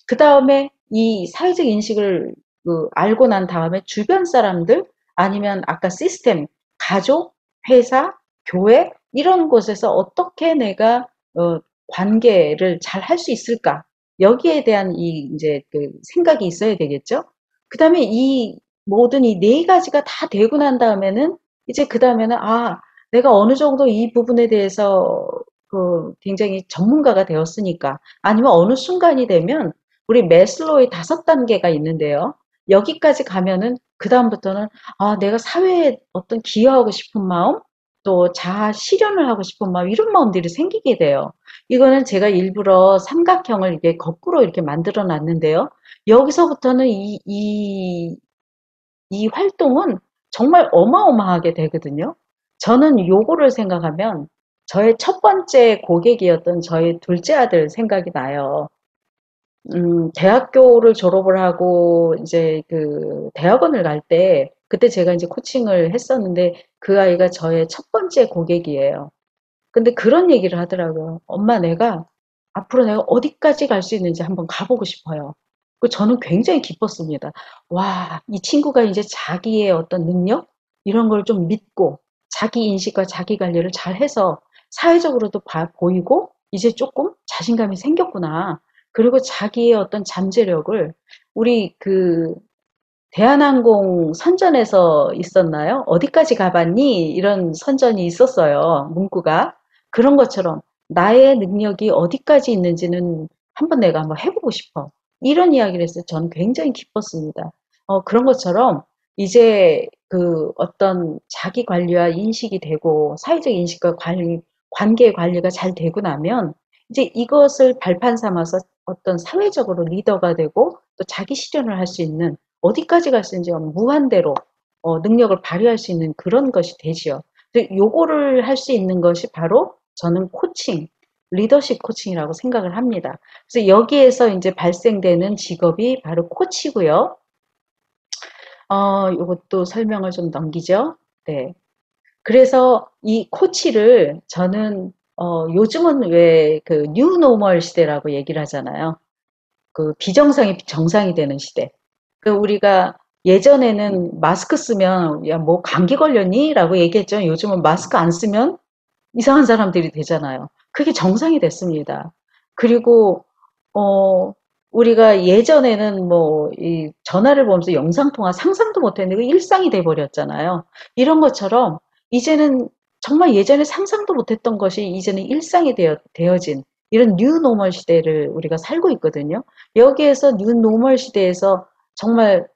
[SPEAKER 2] 그 다음에 이 사회적 인식을 알고 난 다음에 주변 사람들 아니면 아까 시스템, 가족, 회사, 교회 이런 곳에서 어떻게 내가 관계를 잘 할 수 있을까? 여기에 대한 이 이제 그 생각이 있어야 되겠죠. 그 다음에 이 모든 이 네 가지가 다 되고 난 다음에는 이제 그 다음에는 내가 어느 정도 이 부분에 대해서 굉장히 전문가가 되었으니까 아니면 어느 순간이 되면 우리 매슬로우의 5단계가 있는데요. 여기까지 가면은 그다음부터는 내가 사회에 어떤 기여하고 싶은 마음, 또 자아 실현을 하고 싶은 마음, 이런 마음들이 생기게 돼요. 이거는 제가 일부러 삼각형을 이게 거꾸로 이렇게 만들어 놨는데요. 여기서부터는 이 활동은 정말 어마어마하게 되거든요. 저는 요거를 생각하면 저의 첫 번째 고객이었던 저의 둘째 아들 생각이 나요. 대학교를 졸업을 하고 이제 그 대학원을 갈 때 그때 제가 이제 코칭을 했었는데 그 아이가 저의 첫 번째 고객이에요. 근데 그런 얘기를 하더라고요. 엄마, 앞으로 내가 어디까지 갈 수 있는지 한번 가보고 싶어요. 저는 굉장히 기뻤습니다. 와, 이 친구가 이제 자기의 어떤 능력? 이런 걸 좀 믿고 자기 인식과 자기 관리를 잘 해서 사회적으로도 보이고 이제 조금 자신감이 생겼구나. 그리고 자기의 어떤 잠재력을 우리 대한항공 선전에서 있었나요? 어디까지 가봤니? 이런 선전이 있었어요. 문구가. 그런 것처럼 나의 능력이 어디까지 있는지는 내가 한번 해보고 싶어. 이런 이야기를 했어요. 저는 굉장히 기뻤습니다. 그런 것처럼 이제 어떤 자기 관리와 인식이 되고 사회적 인식과 관계 관리가 잘 되고 나면 이제 이것을 발판 삼아서 어떤 사회적으로 리더가 되고 또 자기 실현을 할 수 있는 어디까지 갈 수 있는지 무한대로 능력을 발휘할 수 있는 그런 것이 되지요. 요거를 할 수 있는 것이 바로 저는 코칭, 리더십 코칭이라고 생각을 합니다. 그래서 여기에서 이제 발생되는 직업이 바로 코치고요. 요것도 설명을 좀 넘기죠. 네. 그래서 이 코치를 저는 요즘은 왜 뉴 노멀 시대라고 얘기를 하잖아요. 비정상이 정상이 되는 시대. 우리가 예전에는 마스크 쓰면 야, 뭐 감기 걸렸니? 라고 얘기했죠. 요즘은 마스크 안 쓰면 이상한 사람들이 되잖아요. 그게 정상이 됐습니다. 그리고 우리가 예전에는 뭐 이 전화를 보면서 영상통화 상상도 못했는데 그 일상이 돼 버렸잖아요. 이런 것처럼 이제는 정말 예전에 상상도 못했던 것이 이제는 일상이 되어진 이런 뉴 노멀 시대를 우리가 살고 있거든요. 여기에서 뉴 노멀 시대에서 정말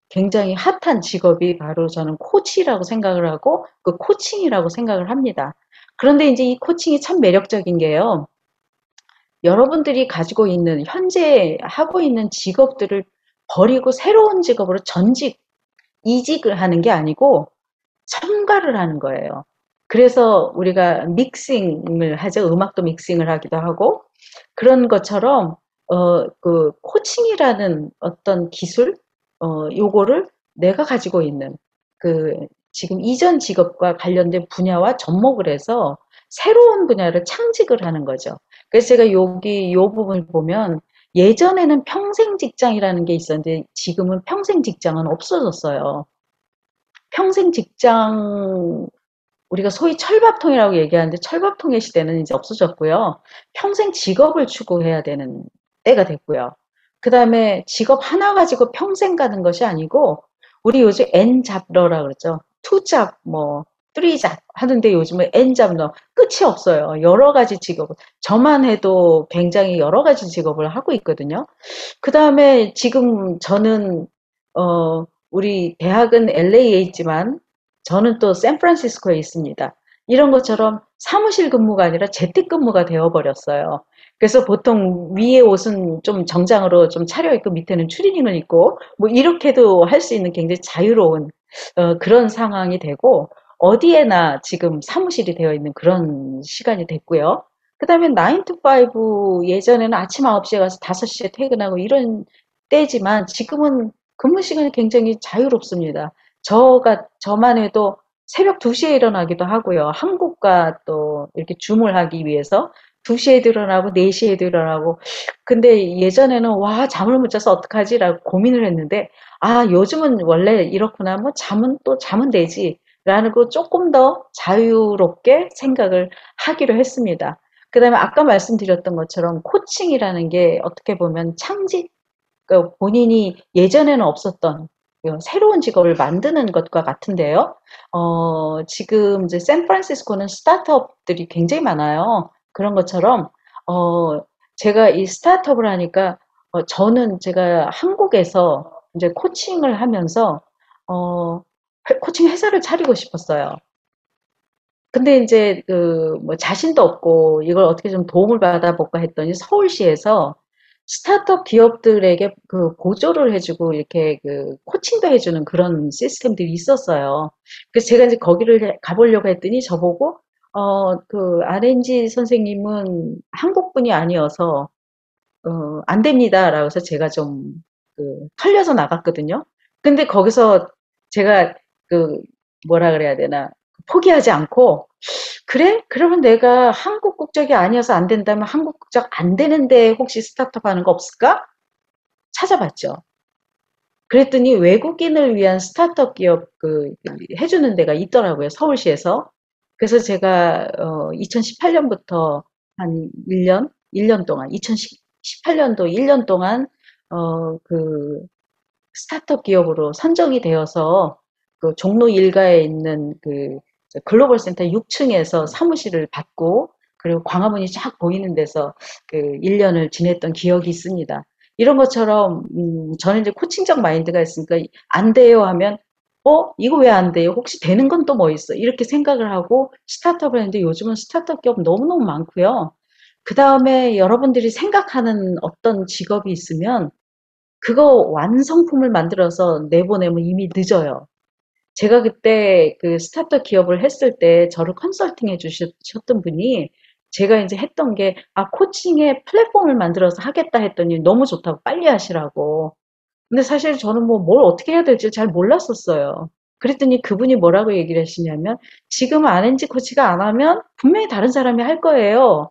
[SPEAKER 2] 굉장히 핫한 직업이 바로 저는 코치라고 생각을 하고 코칭이라고 생각을 합니다. 그런데 이제 이 코칭이 참 매력적인 게요. 여러분들이 가지고 있는 현재 하고 있는 직업들을 버리고 새로운 직업으로 이직을 하는 게 아니고 첨가를 하는 거예요. 그래서 우리가 믹싱을 하죠. 음악도 믹싱을 하기도 하고 그런 것처럼 코칭이라는 어떤 기술 요거를 내가 가지고 있는 그 지금 이전 직업과 관련된 분야와 접목을 해서 새로운 분야를 창직을 하는 거죠. 그래서 제가 여기 요 부분을 보면 예전에는 평생 직장이라는 게 있었는데 지금은 평생 직장은 없어졌어요. 평생 직장 우리가 소위 철밥통이라고 얘기하는데 철밥통의 시대는 이제 없어졌고요. 평생 직업을 추구해야 되는 때가 됐고요. 그 다음에 직업 하나 가지고 평생 가는 것이 아니고 우리 요즘 N잡러라 그러죠. 투잡, 뭐 쓰리잡 하는데 요즘은 N잡러 끝이 없어요. 여러 가지 직업을 저만 해도 굉장히 여러 가지 직업을 하고 있거든요. 그 다음에 지금 저는 우리 대학은 LA에 있지만 저는 또 샌프란시스코에 있습니다. 이런 것처럼 사무실 근무가 아니라 재택근무가 되어버렸어요. 그래서 보통 위에 옷은 좀 정장으로 좀 차려입고 밑에는 추리닝을 입고 뭐 이렇게도 할 수 있는 굉장히 자유로운 그런 상황이 되고 어디에나 지금 사무실이 되어 있는 그런 시간이 됐고요. 그 다음에 9 to 5 예전에는 아침 9시에 가서 5시에 퇴근하고 이런 때지만 지금은 근무 시간이 굉장히 자유롭습니다. 저만 해도 새벽 2시에 일어나기도 하고요. 한국과 또 이렇게 줌을 하기 위해서 2시에도 일어나고 4시에도 일어나고 근데 예전에는 와 잠을 못 자서 어떡하지라고 고민을 했는데 아 요즘은 원래 이렇구나 뭐 잠은 또 자면 되지 라는 거 조금 더 자유롭게 생각을 하기로 했습니다. 그다음에 아까 말씀드렸던 것처럼 코칭이라는 게 어떻게 보면 창직 그러니까 본인이 예전에는 없었던 새로운 직업을 만드는 것과 같은데요. 지금 이제 샌프란시스코는 스타트업들이 굉장히 많아요. 그런 것처럼, 어, 제가 이 스타트업을 하니까, 저는 제가 한국에서 이제 코칭을 하면서, 코칭 회사를 차리고 싶었어요. 근데 이제 뭐 자신도 없고 이걸 어떻게 좀 도움을 받아볼까 했더니 서울시에서 스타트업 기업들에게 그 보조를 해주고 이렇게 그 코칭도 해주는 그런 시스템들이 있었어요. 그래서 제가 이제 거기를 가보려고 했더니 저보고 그 RNG 선생님은 한국 분이 아니어서 안 됩니다라고 해서 제가 좀 털려서 나갔거든요. 근데 거기서 제가 그 뭐라 그래야 되나 포기하지 않고 그래? 그러면 내가 한국 국적이 아니어서 안 된다면 한국 국적 안 되는데 혹시 스타트업 하는 거 없을까? 찾아봤죠. 그랬더니 외국인을 위한 스타트업 기업 해주는 데가 있더라고요. 서울시에서. 그래서 제가 2018년부터 한 1년 동안 2018년도 1년 동안 스타트업 기업으로 선정이 되어서 그 종로 일가에 있는 글로벌 센터 6층에서 사무실을 받고 그리고 광화문이 쫙 보이는 데서 1년을 지냈던 기억이 있습니다. 이런 것처럼 저는 이제 코칭적 마인드가 있으니까 안 돼요 하면 이거 왜 안 돼요? 혹시 되는 건 또 뭐 있어? 이렇게 생각을 하고 스타트업을 했는데 요즘은 스타트업 기업 너무너무 많고요. 그 다음에 여러분들이 생각하는 어떤 직업이 있으면 그거 완성품을 만들어서 내보내면 이미 늦어요. 제가 그때 그 스타트업 기업을 했을 때 저를 컨설팅해 주셨던 분이 제가 이제 했던 게, 코칭의 플랫폼을 만들어서 하겠다 했더니 너무 좋다고 빨리 하시라고. 근데 사실 저는 뭐 뭘 어떻게 해야 될지 잘 몰랐었어요. 그랬더니 그분이 뭐라고 얘기를 하시냐면, 지금 RNG 코치가 안 하면 분명히 다른 사람이 할 거예요.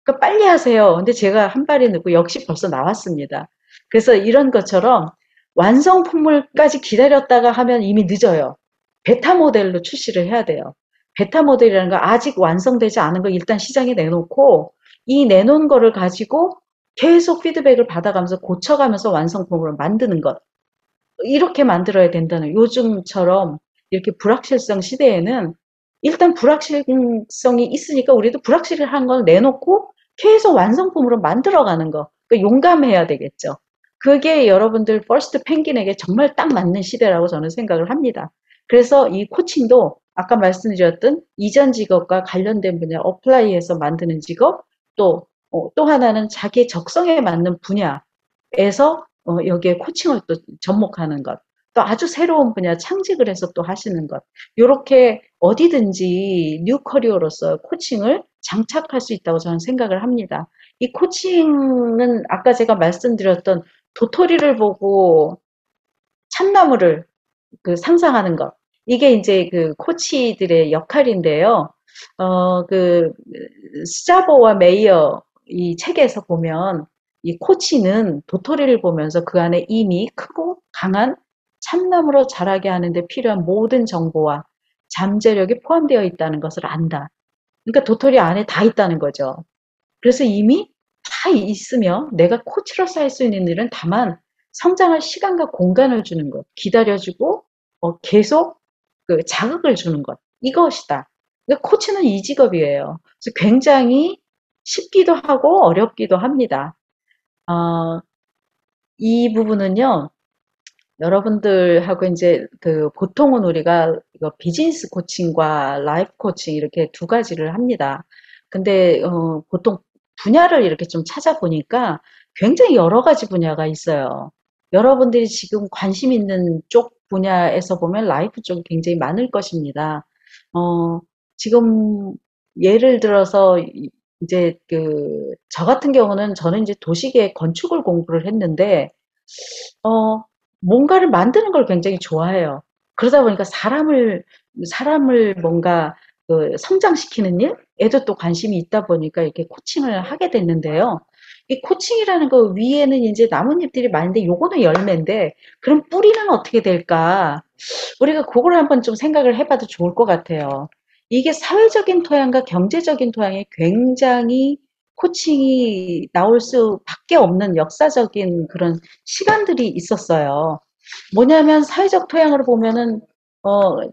[SPEAKER 2] 그러니까 빨리 하세요. 근데 제가 한 발이 늦고 역시 벌써 나왔습니다. 그래서 이런 것처럼 완성품을까지 기다렸다가 하면 이미 늦어요. 베타 모델로 출시를 해야 돼요. 베타 모델이라는 거 아직 완성되지 않은 거 일단 시장에 내놓고 이 내놓은 거를 가지고 계속 피드백을 받아가면서 고쳐가면서 완성품으로 만드는 것. 이렇게 만들어야 된다는 요즘처럼 이렇게 불확실성 시대에는 일단 불확실성이 있으니까 우리도 불확실한 걸 내놓고 계속 완성품으로 만들어가는 거. 그러니까 용감해야 되겠죠. 그게 여러분들 퍼스트 펭귄에게 정말 딱 맞는 시대라고 저는 생각을 합니다. 그래서 이 코칭도 아까 말씀드렸던 이전 직업과 관련된 분야, 어플라이해서 만드는 직업, 또 하나는 자기 적성에 맞는 분야에서 여기에 코칭을 또 접목하는 것. 또 아주 새로운 분야 창직을 해서 또 하시는 것. 요렇게 어디든지 뉴 커리어로서 코칭을 장착할 수 있다고 저는 생각을 합니다. 이 코칭은 아까 제가 말씀드렸던 도토리를 보고 참나무를 상상하는 것. 이게 이제 그 코치들의 역할인데요. 스자보와 메이어 이 책에서 보면 이 코치는 도토리를 보면서 그 안에 이미 크고 강한 참나무로 자라게 하는데 필요한 모든 정보와 잠재력이 포함되어 있다는 것을 안다. 그러니까 도토리 안에 다 있다는 거죠. 그래서 이미 다 있으며 내가 코치로서 할 수 있는 일은 다만 성장할 시간과 공간을 주는 것, 기다려주고 계속 자극을 주는 것, 이것이다. 그러니까 코치는 이 직업이에요. 그래서 굉장히 쉽기도 하고 어렵기도 합니다. 어, 이 부분은요, 여러분들하고 이제 보통은 우리가 이거 비즈니스 코칭과 라이프 코칭 이렇게 두 가지를 합니다. 근데 보통 분야를 이렇게 좀 찾아보니까 굉장히 여러 가지 분야가 있어요. 여러분들이 지금 관심 있는 쪽 분야에서 보면 라이프 쪽이 굉장히 많을 것입니다. 어, 지금 예를 들어서 이제 저 같은 경우는 저는 이제 도시계획 건축을 공부를 했는데 어, 뭔가를 만드는 걸 굉장히 좋아해요. 그러다 보니까 사람을 뭔가 그 성장시키는 일? 에도 또 관심이 있다 보니까 이렇게 코칭을 하게 됐는데요. 이 코칭이라는 거 위에는 이제 나뭇잎들이 많은데 요거는 열매인데 그럼 뿌리는 어떻게 될까? 우리가 그걸 한번 좀 생각을 해봐도 좋을 것 같아요. 이게 사회적인 토양과 경제적인 토양에 굉장히 코칭이 나올 수밖에 없는 역사적인 그런 시간들이 있었어요. 뭐냐면 사회적 토양으로 보면은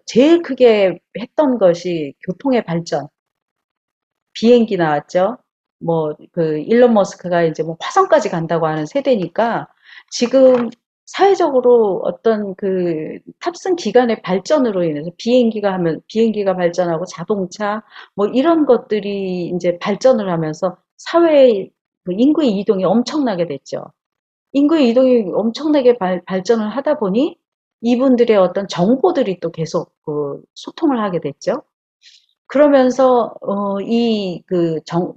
[SPEAKER 2] 제일 크게 했던 것이 교통의 발전. 비행기 나왔죠. 뭐 그 일론 머스크가 이제 뭐 화성까지 간다고 하는 세대니까 지금 사회적으로 어떤 그 탑승 기관의 발전으로 인해서 비행기가 발전하고 자동차 뭐 이런 것들이 이제 발전을 하면서 사회의 그 인구의 이동이 엄청나게 됐죠. 인구의 이동이 엄청나게 발전을 하다 보니 이분들의 어떤 정보들이 또 계속 그 소통을 하게 됐죠. 그러면서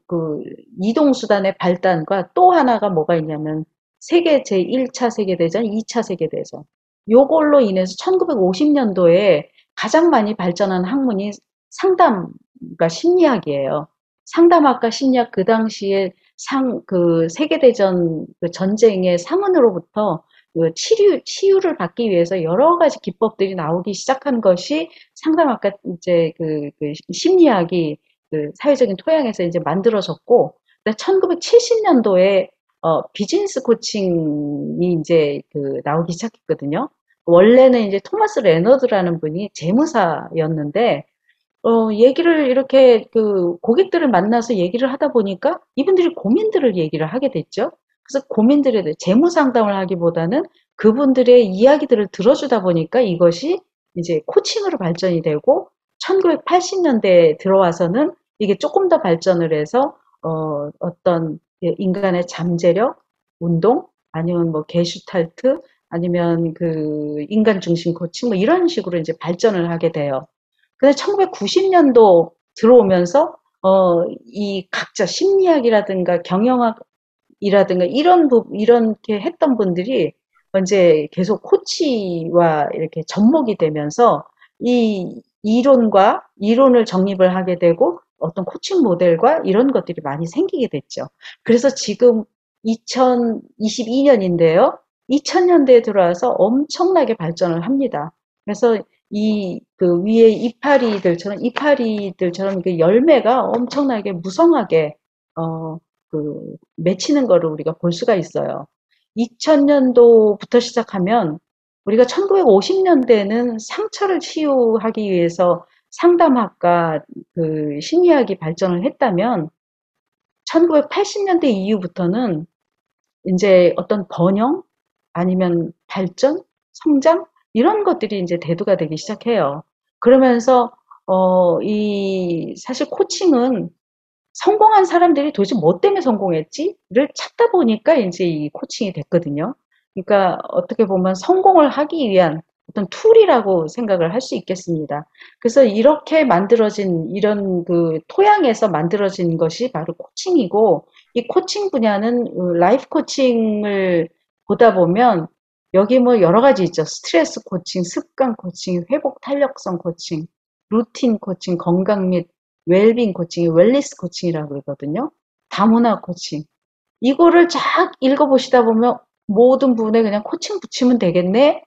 [SPEAKER 2] 그 이동 수단의 발달과 또 하나가 뭐가 있냐면 제1차 세계대전, 2차 세계대전. 요걸로 인해서 1950년도에 가장 많이 발전한 학문이 상담과 심리학이에요. 상담학과 심리학 그 당시에 그 세계대전 그 전쟁의 상흔으로부터 그 치유를 받기 위해서 여러 가지 기법들이 나오기 시작한 것이 상담학과 이제 그 심리학이 그 사회적인 토양에서 이제 만들어졌고, 1970년도에 비즈니스 코칭이 이제 그 나오기 시작했거든요. 원래는 이제 토마스 레너드라는 분이 재무사였는데, 얘기를 이렇게 그 고객들을 만나서 얘기를 하다 보니까 이분들이 고민들을 얘기를 하게 됐죠. 그래서 고민들에 대해 재무 상담을 하기보다는 그분들의 이야기들을 들어주다 보니까 이것이 이제 코칭으로 발전이 되고 1980년대에 들어와서는 이게 조금 더 발전을 해서 어떤 인간의 잠재력, 운동, 아니면 뭐 게슈탈트, 아니면 그 인간 중심 코칭 뭐 이런 식으로 이제 발전을 하게 돼요. 근데 1990년도 들어오면서 이 각자 심리학이라든가 경영학이라든가 이렇게 했던 분들이 이제 계속 코치와 이렇게 접목이 되면서 이 이론을 정립을 하게 되고 어떤 코칭 모델과 이런 것들이 많이 생기게 됐죠. 그래서 지금 2022년인데요. 2000년대에 들어와서 엄청나게 발전을 합니다. 그래서 그 위에 이파리들처럼 그 열매가 엄청나게 무성하게, 맺히는 거를 우리가 볼 수가 있어요. 2000년도부터 시작하면 우리가 1950년대에는 상처를 치유하기 위해서 상담학과 그 심리학이 발전을 했다면 1980년대 이후부터는 이제 어떤 번영 아니면 발전, 성장 이런 것들이 이제 대두가 되기 시작해요. 그러면서 사실 코칭은 성공한 사람들이 도대체 뭐 때문에 성공했지를 찾다 보니까 이제 이 코칭이 됐거든요. 그러니까 어떻게 보면 성공을 하기 위한 어떤 툴이라고 생각을 할 수 있겠습니다. 그래서 이렇게 만들어진 이런 그 토양에서 만들어진 것이 바로 코칭이고 이 코칭 분야는 라이프 코칭을 보다 보면 여기 뭐 여러 가지 있죠. 스트레스 코칭, 습관 코칭, 회복 탄력성 코칭, 루틴 코칭, 건강 및 웰빙 코칭이 웰리스 코칭이라고 그러거든요. 다문화 코칭. 이거를 쫙 읽어보시다 보면 모든 부분에 그냥 코칭 붙이면 되겠네?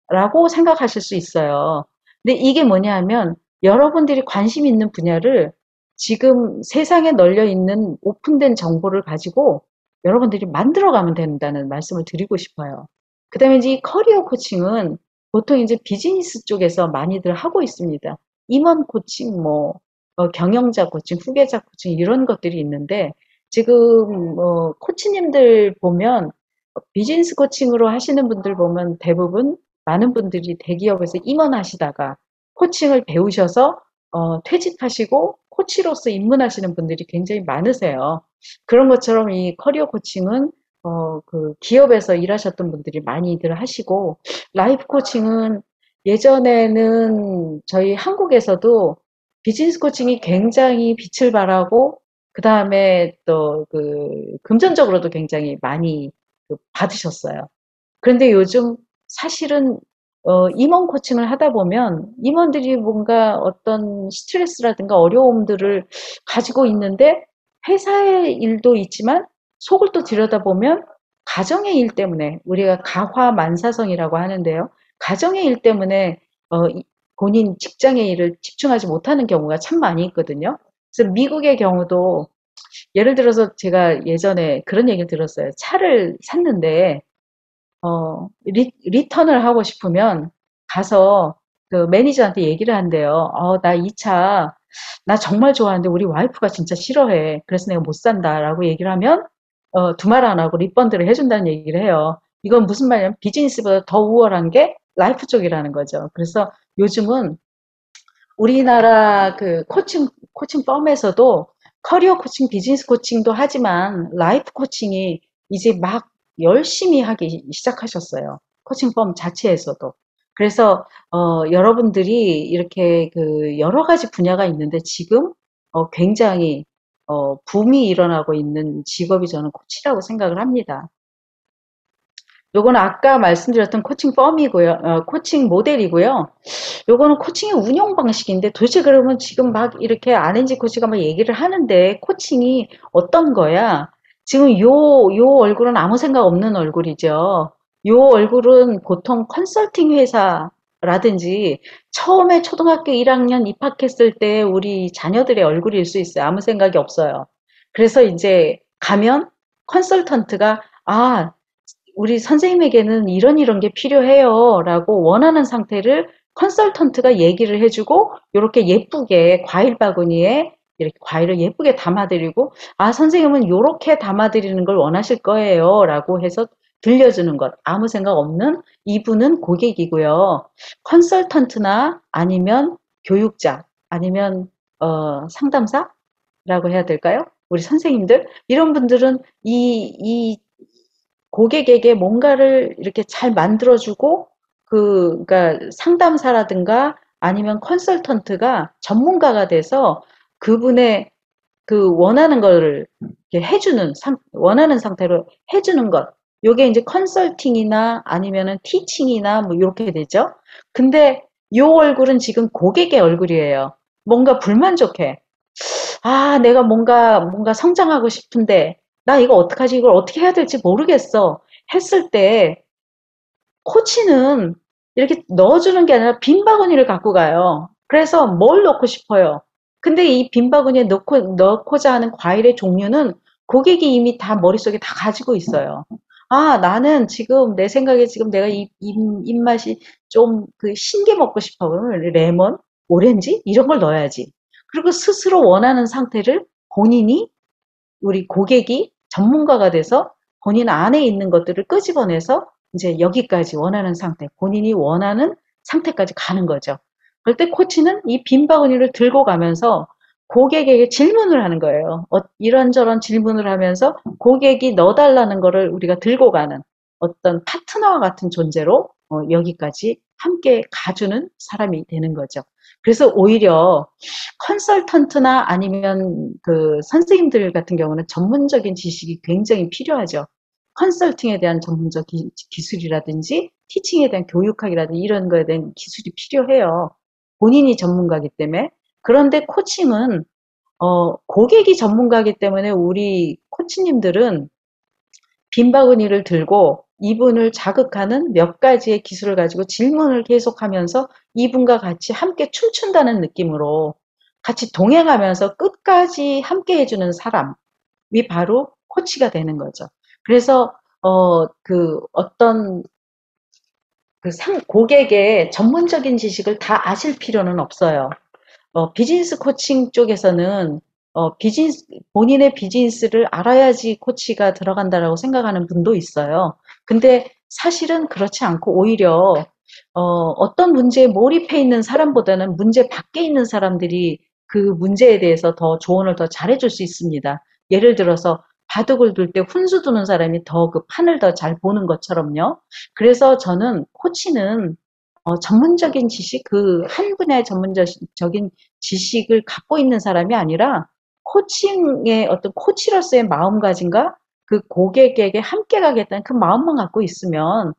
[SPEAKER 2] 라고 생각하실 수 있어요. 근데 이게 뭐냐 하면 여러분들이 관심 있는 분야를 지금 세상에 널려 있는 오픈된 정보를 가지고 여러분들이 만들어가면 된다는 말씀을 드리고 싶어요. 그 다음에 이제 이 커리어 코칭은 보통 이제 비즈니스 쪽에서 많이들 하고 있습니다. 임원 코칭, 뭐, 경영자 코칭, 후계자 코칭 이런 것들이 있는데 지금 코치님들 보면 비즈니스 코칭으로 하시는 분들 보면 대부분 많은 분들이 대기업에서 임원하시다가 코칭을 배우셔서 퇴직하시고 코치로서 입문하시는 분들이 굉장히 많으세요. 그런 것처럼 이 커리어 코칭은 그 기업에서 일하셨던 분들이 많이들 하시고 라이프 코칭은 예전에는 저희 한국에서도 비즈니스 코칭이 굉장히 빛을 발하고 그다음에 또 그 금전적으로도 굉장히 많이 그 받으셨어요. 그런데 요즘 사실은 임원 코칭을 하다 보면 임원들이 뭔가 어떤 스트레스라든가 어려움들을 가지고 있는데 회사의 일도 있지만 속을 또 들여다보면 가정의 일 때문에 우리가 가화만사성이라고 하는데요. 가정의 일 때문에 본인 직장의 일을 집중하지 못하는 경우가 참 많이 있거든요. 그래서 미국의 경우도 예를 들어서 제가 예전에 그런 얘기를 들었어요. 차를 샀는데 리턴을 하고 싶으면 가서 그 매니저한테 얘기를 한대요. 나 이 차, 나 정말 좋아하는데 우리 와이프가 진짜 싫어해. 그래서 내가 못 산다라고 얘기를 하면, 두말 안 하고 리펀드를 해준다는 얘기를 해요. 이건 무슨 말이냐면 비즈니스보다 더 우월한 게 라이프 쪽이라는 거죠. 그래서 요즘은 우리나라 그 코칭 펌에서도 커리어 코칭, 비즈니스 코칭도 하지만 라이프 코칭이 이제 막 열심히 하기 시작하셨어요. 코칭 펌 자체에서도. 그래서 여러분들이 이렇게 그 여러 가지 분야가 있는데 지금 굉장히 붐이 일어나고 있는 직업이 저는 코치라고 생각을 합니다. 요거는 아까 말씀드렸던 코칭 펌이고요. 코칭 모델이고요. 요거는 코칭의 운영 방식인데 도대체 그러면 지금 막 이렇게 RNG 코치가 막 얘기를 하는데 코칭이 어떤 거야? 지금 요 얼굴은 아무 생각 없는 얼굴이죠. 요 얼굴은 보통 컨설팅 회사라든지 처음에 초등학교 1학년 입학했을 때 우리 자녀들의 얼굴일 수 있어요. 아무 생각이 없어요. 그래서 이제 가면 컨설턴트가 우리 선생님에게는 이런 게 필요해요. 라고 원하는 상태를 컨설턴트가 얘기를 해주고, 이렇게 예쁘게 과일 바구니에 이렇게 과일을 예쁘게 담아드리고, 선생님은 이렇게 담아드리는 걸 원하실 거예요. 라고 해서 들려주는 것. 아무 생각 없는 이분은 고객이고요. 컨설턴트나 아니면 교육자, 아니면, 상담사라고 해야 될까요? 우리 선생님들? 이런 분들은 이 고객에게 뭔가를 이렇게 잘 만들어주고, 그러니까 상담사라든가 아니면 컨설턴트가 전문가가 돼서 그분의 그 원하는 거를 이렇게 원하는 상태로 해주는 것. 요게 이제 컨설팅이나 아니면은 티칭이나 뭐 이렇게 되죠. 근데 요 얼굴은 지금 고객의 얼굴이에요. 뭔가 불만족해. 내가 뭔가 성장하고 싶은데, 나 이거 어떡하지? 이걸 어떻게 해야 될지 모르겠어. 했을 때, 코치는 이렇게 넣어주는 게 아니라 빈 바구니를 갖고 가요. 그래서 뭘 넣고 싶어요? 근데 이 빈 바구니에 넣고자 하는 과일의 종류는 고객이 이미 다 머릿속에 다 가지고 있어요. 나는 지금 내 생각에 지금 내가 입맛이 좀 그 신게 먹고 싶어. 그러면 레몬, 오렌지? 이런 걸 넣어야지. 그리고 스스로 원하는 상태를 본인이 우리 고객이 전문가가 돼서 본인 안에 있는 것들을 끄집어내서 이제 여기까지 원하는 상태, 본인이 원하는 상태까지 가는 거죠. 그럴 때 코치는 이 빈 바구니를 들고 가면서 고객에게 질문을 하는 거예요. 이런저런 질문을 하면서 고객이 넣어달라는 거를 우리가 들고 가는 어떤 파트너와 같은 존재로 여기까지 함께 가주는 사람이 되는 거죠. 그래서 오히려 컨설턴트나 아니면 그 선생님들 같은 경우는 전문적인 지식이 굉장히 필요하죠. 컨설팅에 대한 전문적 기술이라든지 티칭에 대한 교육학이라든지 이런 거에 대한 기술이 필요해요. 본인이 전문가이기 때문에. 그런데 코칭은 고객이 전문가이기 때문에 우리 코치님들은 빈 바구니를 들고 이분을 자극하는 몇 가지의 기술을 가지고 질문을 계속하면서 이분과 같이 함께 춤춘다는 느낌으로 같이 동행하면서 끝까지 함께 해주는 사람이 바로 코치가 되는 거죠. 그래서 어떤 고객의 전문적인 지식을 다 아실 필요는 없어요. 비즈니스 코칭 쪽에서는 본인의 비즈니스를 알아야지 코치가 들어간다라고 생각하는 분도 있어요. 근데 사실은 그렇지 않고 오히려, 어떤 문제에 몰입해 있는 사람보다는 문제 밖에 있는 사람들이 그 문제에 대해서 더 조언을 더 잘해줄 수 있습니다. 예를 들어서 바둑을 둘 때 훈수 두는 사람이 더 그 판을 더 잘 보는 것처럼요. 그래서 저는 코치는 전문적인 지식, 그 한 분야의 전문적인 지식을 갖고 있는 사람이 아니라 코칭의 어떤 코치로서의 마음가짐과 그 고객에게 함께 가겠다는 그 마음만 갖고 있으면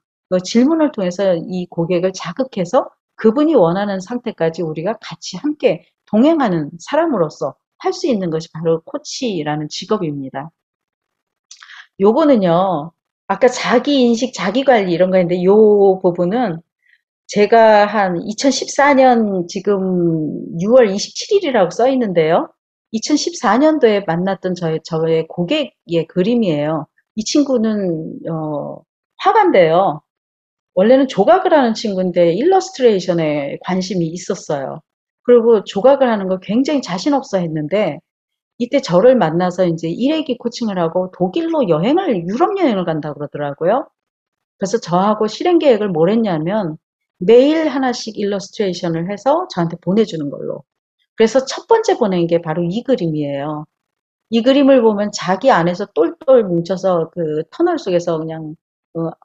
[SPEAKER 2] 질문을 통해서 이 고객을 자극해서 그분이 원하는 상태까지 우리가 같이 함께 동행하는 사람으로서 할 수 있는 것이 바로 코치라는 직업입니다. 요거는요, 아까 자기 인식, 자기 관리 이런 거 했는데 요 부분은 제가 한 2014년 지금 6월 27일이라고 써 있는데요. 2014년도에 만났던 저의 고객의 그림이에요. 이 친구는, 화가인데요. 원래는 조각을 하는 친구인데 일러스트레이션에 관심이 있었어요. 그리고 조각을 하는 걸 굉장히 자신 없어 했는데 이때 저를 만나서 이제 일회기 코칭을 하고 독일로 유럽 여행을 간다 그러더라고요. 그래서 저하고 실행 계획을 뭘 했냐면 매일 하나씩 일러스트레이션을 해서 저한테 보내주는 걸로. 그래서 첫 번째 보낸 게 바로 이 그림이에요. 이 그림을 보면 자기 안에서 똘똘 뭉쳐서 그 터널 속에서 그냥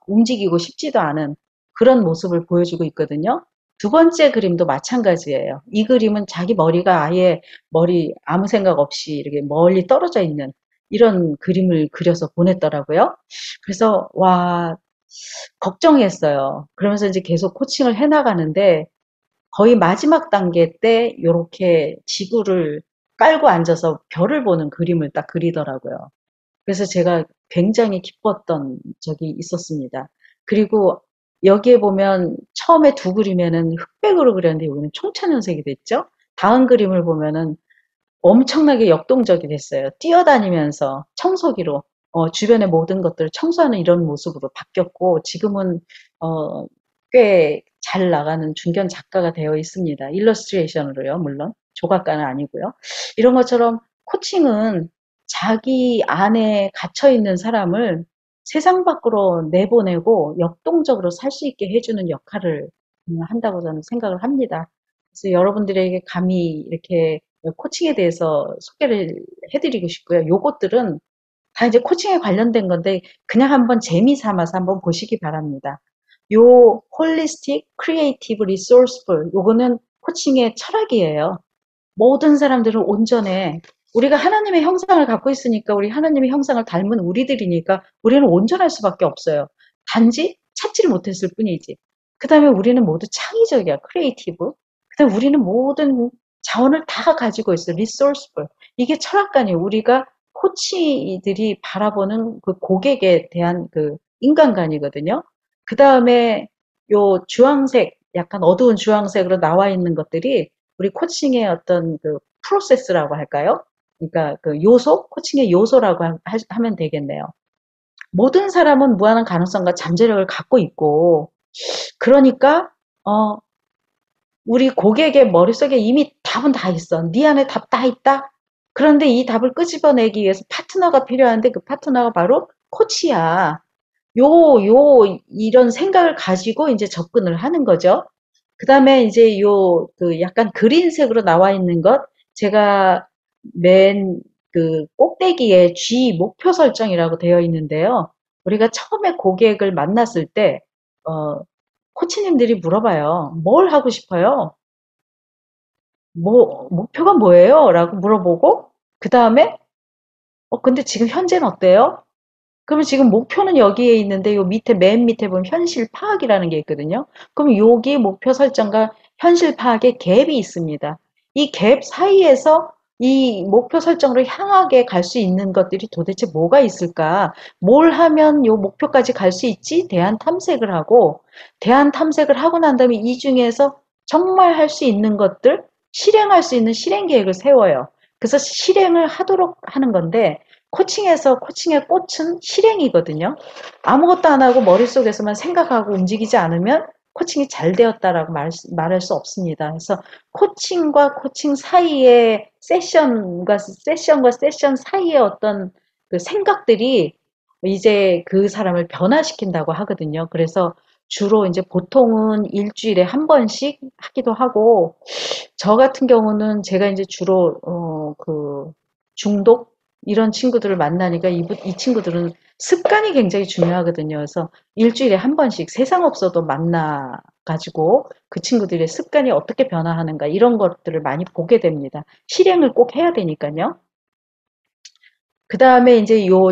[SPEAKER 2] 움직이고 싶지도 않은 그런 모습을 보여주고 있거든요. 두 번째 그림도 마찬가지예요. 이 그림은 자기 머리가 아예 머리 아무 생각 없이 이렇게 멀리 떨어져 있는 이런 그림을 그려서 보냈더라고요. 그래서 와, 걱정했어요. 그러면서 이제 계속 코칭을 해나가는데 거의 마지막 단계 때 이렇게 지구를 깔고 앉아서 별을 보는 그림을 딱 그리더라고요. 그래서 제가 굉장히 기뻤던 적이 있었습니다. 그리고 여기에 보면 처음에 두 그림에는 흑백으로 그렸는데 여기는 총천연색이 됐죠. 다음 그림을 보면은 엄청나게 역동적이 됐어요. 뛰어다니면서 청소기로 주변의 모든 것들을 청소하는 이런 모습으로 바뀌었고 지금은 어, 꽤 잘 나가는 중견 작가가 되어 있습니다. 일러스트레이션으로요, 물론 조각가는 아니고요. 이런 것처럼 코칭은 자기 안에 갇혀 있는 사람을 세상 밖으로 내보내고 역동적으로 살 수 있게 해주는 역할을 한다고 저는 생각을 합니다. 그래서 여러분들에게 감히 이렇게 코칭에 대해서 소개를 해드리고 싶고요. 요것들은 다 이제 코칭에 관련된 건데 그냥 한번 재미 삼아서 한번 보시기 바랍니다. 요 홀리스틱, 크리에이티브, 리소스풀 요거는 코칭의 철학이에요. 모든 사람들은 온전해. 우리가 하나님의 형상을 갖고 있으니까 우리 하나님의 형상을 닮은 우리들이니까 우리는 온전할 수밖에 없어요. 단지 찾지를 못했을 뿐이지. 그 다음에 우리는 모두 창의적이야. 크리에이티브. 그 다음에 우리는 모든 자원을 다 가지고 있어. 리소스풀. 이게 철학관이에요. 우리가 코치들이 바라보는 그 고객에 대한 그 인간관이거든요. 그 다음에 요 주황색, 약간 어두운 주황색으로 나와 있는 것들이 우리 코칭의 어떤 그 프로세스라고 할까요? 그러니까 그 요소, 코칭의 요소라고 하면 되겠네요. 모든 사람은 무한한 가능성과 잠재력을 갖고 있고, 그러니까, 우리 고객의 머릿속에 이미 답은 다 있어. 네 안에 답 다 있다? 그런데 이 답을 끄집어내기 위해서 파트너가 필요한데 그 파트너가 바로 코치야. 이런 생각을 가지고 이제 접근을 하는 거죠. 그 다음에 이제 그 약간 그린색으로 나와 있는 것, 제가 맨 그 꼭대기에 G 목표 설정이라고 되어 있는데요. 우리가 처음에 고객을 만났을 때, 코치님들이 물어봐요. 뭘 하고 싶어요? 목표가 뭐예요? 라고 물어보고, 그 다음에, 근데 지금 현재는 어때요? 그러면 지금 목표는 여기에 있는데 요 밑에 맨 밑에 보면 현실 파악이라는 게 있거든요. 그럼 여기 목표 설정과 현실 파악의 갭이 있습니다. 이 갭 사이에서 이 목표 설정으로 향하게 갈 수 있는 것들이 도대체 뭐가 있을까? 뭘 하면 요 목표까지 갈 수 있지? 대한 탐색을 하고 대한 탐색을 하고 난 다음에 이 중에서 정말 할 수 있는 것들, 실행할 수 있는 실행 계획을 세워요. 그래서 실행을 하도록 하는 건데 코칭에서 코칭의 꽃은 실행이거든요. 아무것도 안 하고 머릿속에서만 생각하고 움직이지 않으면 코칭이 잘 되었다라고 말할 수 없습니다. 그래서 코칭과 코칭 사이의 세션과 세션 사이의 어떤 그 생각들이 이제 그 사람을 변화시킨다고 하거든요. 그래서 주로 이제 보통은 일주일에 한 번씩 하기도 하고, 저 같은 경우는 제가 이제 주로, 그 중독? 이런 친구들을 만나니까 이 친구들은 습관이 굉장히 중요하거든요. 그래서 일주일에 한 번씩 세상 없어도 만나가지고 그 친구들의 습관이 어떻게 변화하는가 이런 것들을 많이 보게 됩니다. 실행을 꼭 해야 되니까요. 그 다음에 이제 요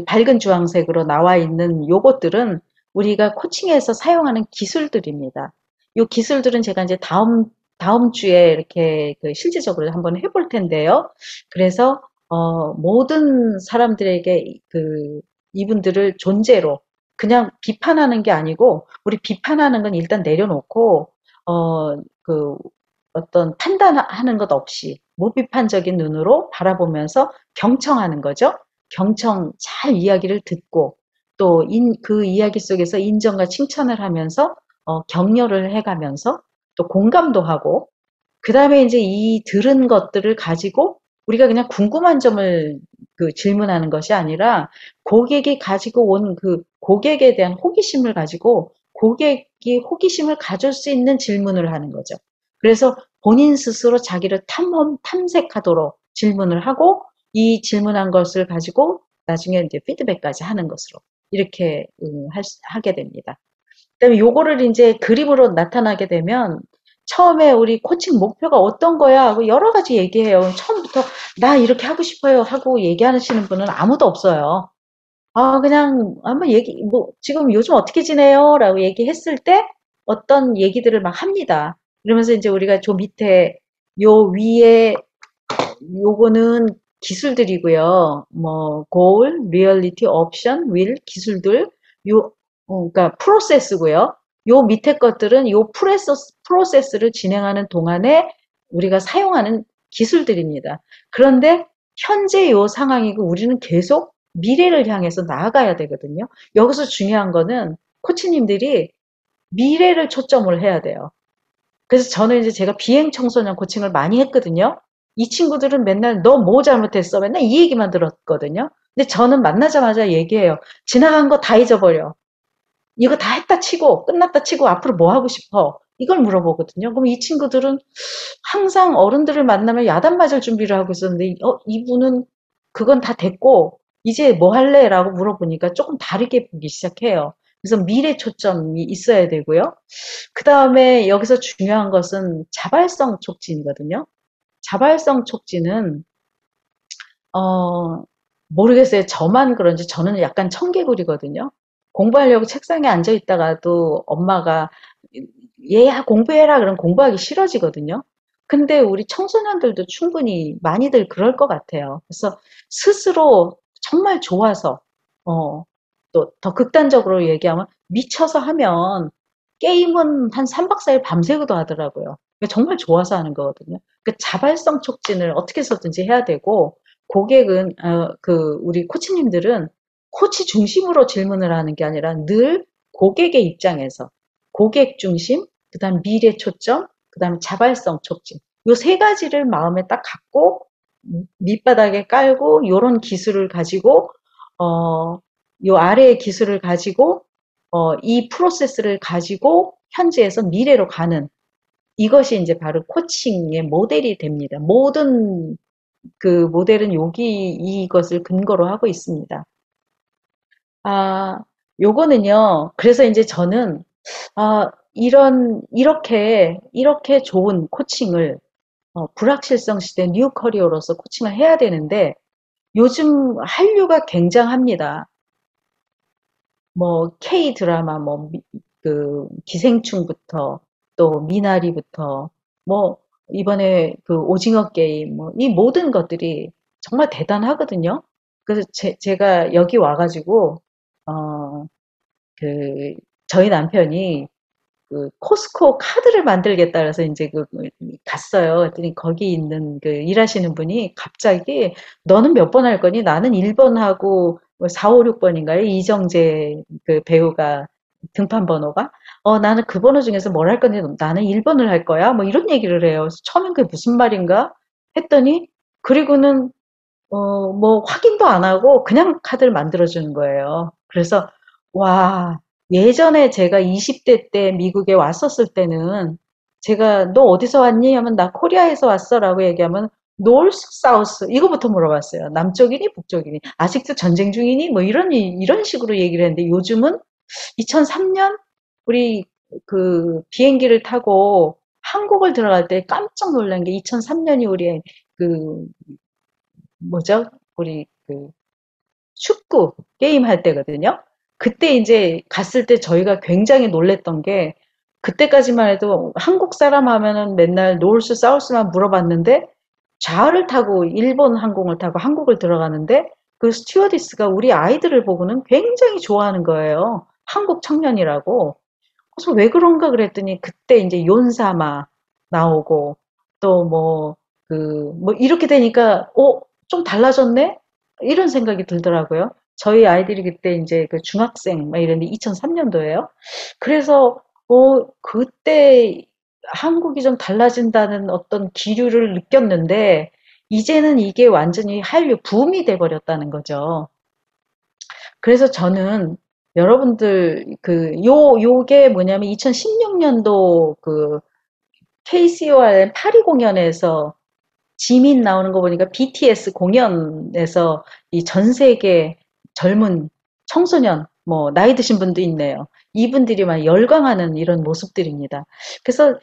[SPEAKER 2] 밝은 주황색으로 나와 있는 요것들은 우리가 코칭에서 사용하는 기술들입니다. 이 기술들은 제가 이제 다음 주에 이렇게 그 실질적으로 한번 해볼 텐데요. 그래서, 모든 사람들에게 이분들을 존재로 그냥 비판하는 게 아니고, 우리 비판하는 건 일단 내려놓고, 어, 그, 어떤 판단하는 것 없이 무비판적인 눈으로 바라보면서 경청하는 거죠. 경청 잘 이야기를 듣고 또 그 이야기 속에서 인정과 칭찬을 하면서 격려를 해가면서 또 공감도 하고 그 다음에 이제 이 들은 것들을 가지고 우리가 그냥 궁금한 점을 그 질문하는 것이 아니라 고객이 가지고 온 그 고객에 대한 호기심을 가지고 고객이 호기심을 가질 수 있는 질문을 하는 거죠. 그래서 본인 스스로 자기를 탐색하도록 질문을 하고 이 질문한 것을 가지고 나중에 이제 피드백까지 하는 것으로 이렇게 하게 됩니다. 그다음에 요거를 이제 그림으로 나타나게 되면 처음에 우리 코칭 목표가 어떤 거야 하고 여러 가지 얘기해요. 처음부터 나 이렇게 하고 싶어요 하고 얘기하시는 분은 아무도 없어요. 그냥 한번 지금 요즘 어떻게 지내요? 라고 얘기했을 때 어떤 얘기들을 막 합니다. 그러면서 이제 우리가 저 밑에 요 위에 요거는 기술들이고요. 뭐 goal, reality, option, will 기술들 요 그러니까 프로세스고요. 요 밑에 것들은 요 프로세스를 진행하는 동안에 우리가 사용하는 기술들입니다. 그런데 현재 요 상황이고 우리는 계속 미래를 향해서 나아가야 되거든요. 여기서 중요한 거는 코치님들이 미래를 초점을 해야 돼요. 그래서 저는 이제 제가 비행 청소년 코칭을 많이 했거든요. 이 친구들은 맨날 너 뭐 잘못했어? 맨날 이 얘기만 들었거든요. 근데 저는 만나자마자 얘기해요. 지나간 거 다 잊어버려. 이거 다 했다 치고 끝났다 치고 앞으로 뭐 하고 싶어? 이걸 물어보거든요. 그럼 이 친구들은 항상 어른들을 만나면 야단 맞을 준비를 하고 있었는데 이분은 그건 다 됐고 이제 뭐 할래? 라고 물어보니까 조금 다르게 보기 시작해요. 그래서 미래 초점이 있어야 되고요. 그 다음에 여기서 중요한 것은 자발성 촉진이거든요. 자발성 촉진은 어, 모르겠어요. 저만 그런지 저는 약간 청개구리거든요. 공부하려고 책상에 앉아 있다가도 엄마가 얘야 공부해라 그러면 공부하기 싫어지거든요. 근데 우리 청소년들도 충분히 많이들 그럴 것 같아요. 그래서 스스로 정말 좋아서 또 더 극단적으로 얘기하면 미쳐서 하면 게임은 한 3박 4일 밤새고도 하더라고요. 정말 좋아서 하는 거거든요. 그 자발성 촉진을 어떻게 해서든지 해야 되고 고객은 우리 코치님들은 코치 중심으로 질문을 하는 게 아니라 늘 고객의 입장에서 고객 중심, 그다음 미래 초점, 그다음 자발성 촉진. 요 세 가지를 마음에 딱 갖고 밑바닥에 깔고 요런 기술을 가지고 요 아래의 기술을 가지고 이 프로세스를 가지고 현재에서 미래로 가는 이것이 이제 바로 코칭의 모델이 됩니다. 모든 그 모델은 여기 이것을 근거로 하고 있습니다. 아, 요거는요. 그래서 이제 저는 이렇게 좋은 코칭을 불확실성 시대 뉴 커리어로서 코칭을 해야 되는데 요즘 한류가 굉장합니다. 뭐 K 드라마 그 기생충부터 또 미나리부터 뭐 이번에 그 오징어 게임 뭐 이 모든 것들이 정말 대단하거든요. 그래서 제가 여기 와가지고 어 그 저희 남편이 그 코스코 카드를 만들겠다 그래서 이제 갔어요. 그랬더니 거기 있는 그 일하시는 분이 갑자기 너는 몇 번 할 거니? 나는 1번 하고 4, 5, 6번인가요? 이정재 그 배우가 등판 번호가 나는 그 번호 중에서 뭘 할 건데 나는 1번을 할 거야. 뭐 이런 얘기를 해요. 그래서 처음엔 그게 무슨 말인가 했더니 그리고는 뭐 확인도 안 하고 그냥 카드를 만들어주는 거예요. 그래서 와, 예전에 제가 20대 때 미국에 왔었을 때는 제가 너 어디서 왔니? 하면 나 코리아에서 왔어 라고 얘기하면 노스, 사우스 이거부터 물어봤어요. 남쪽이니 북쪽이니 아직도 전쟁 중이니? 뭐 이런 식으로 얘기를 했는데 요즘은 2003년 우리 그 비행기를 타고 한국을 들어갈 때 깜짝 놀란 게 2003년이 우리 그 뭐죠? 우리 그 축구 게임 할 때거든요. 그때 이제 갔을 때 저희가 굉장히 놀랬던 게 그때까지만 해도 한국 사람 하면은 맨날 노을스 사우스만 물어봤는데 좌를 타고 일본 항공을 타고 한국을 들어가는데 그 스튜어디스가 우리 아이들을 보고는 굉장히 좋아하는 거예요. 한국 청년이라고. 그래서 왜 그런가 그랬더니 그때 이제 윤사마 나오고 또 뭐 뭐 이렇게 되니까 좀 달라졌네? 이런 생각이 들더라고요. 저희 아이들이 그때 이제 그 중학생 막 이랬는데 2003년도예요. 그래서 그때 한국이 좀 달라진다는 어떤 기류를 느꼈는데 이제는 이게 완전히 한류 붐이 돼 버렸다는 거죠. 그래서 저는 여러분들 요게 뭐냐면 2016년도 그 KCOR 파리 공연에서 지민 나오는 거 보니까 BTS 공연에서 이 전 세계 젊은 청소년, 뭐 나이 드신 분도 있네요. 이분들이 막 열광하는 이런 모습들입니다. 그래서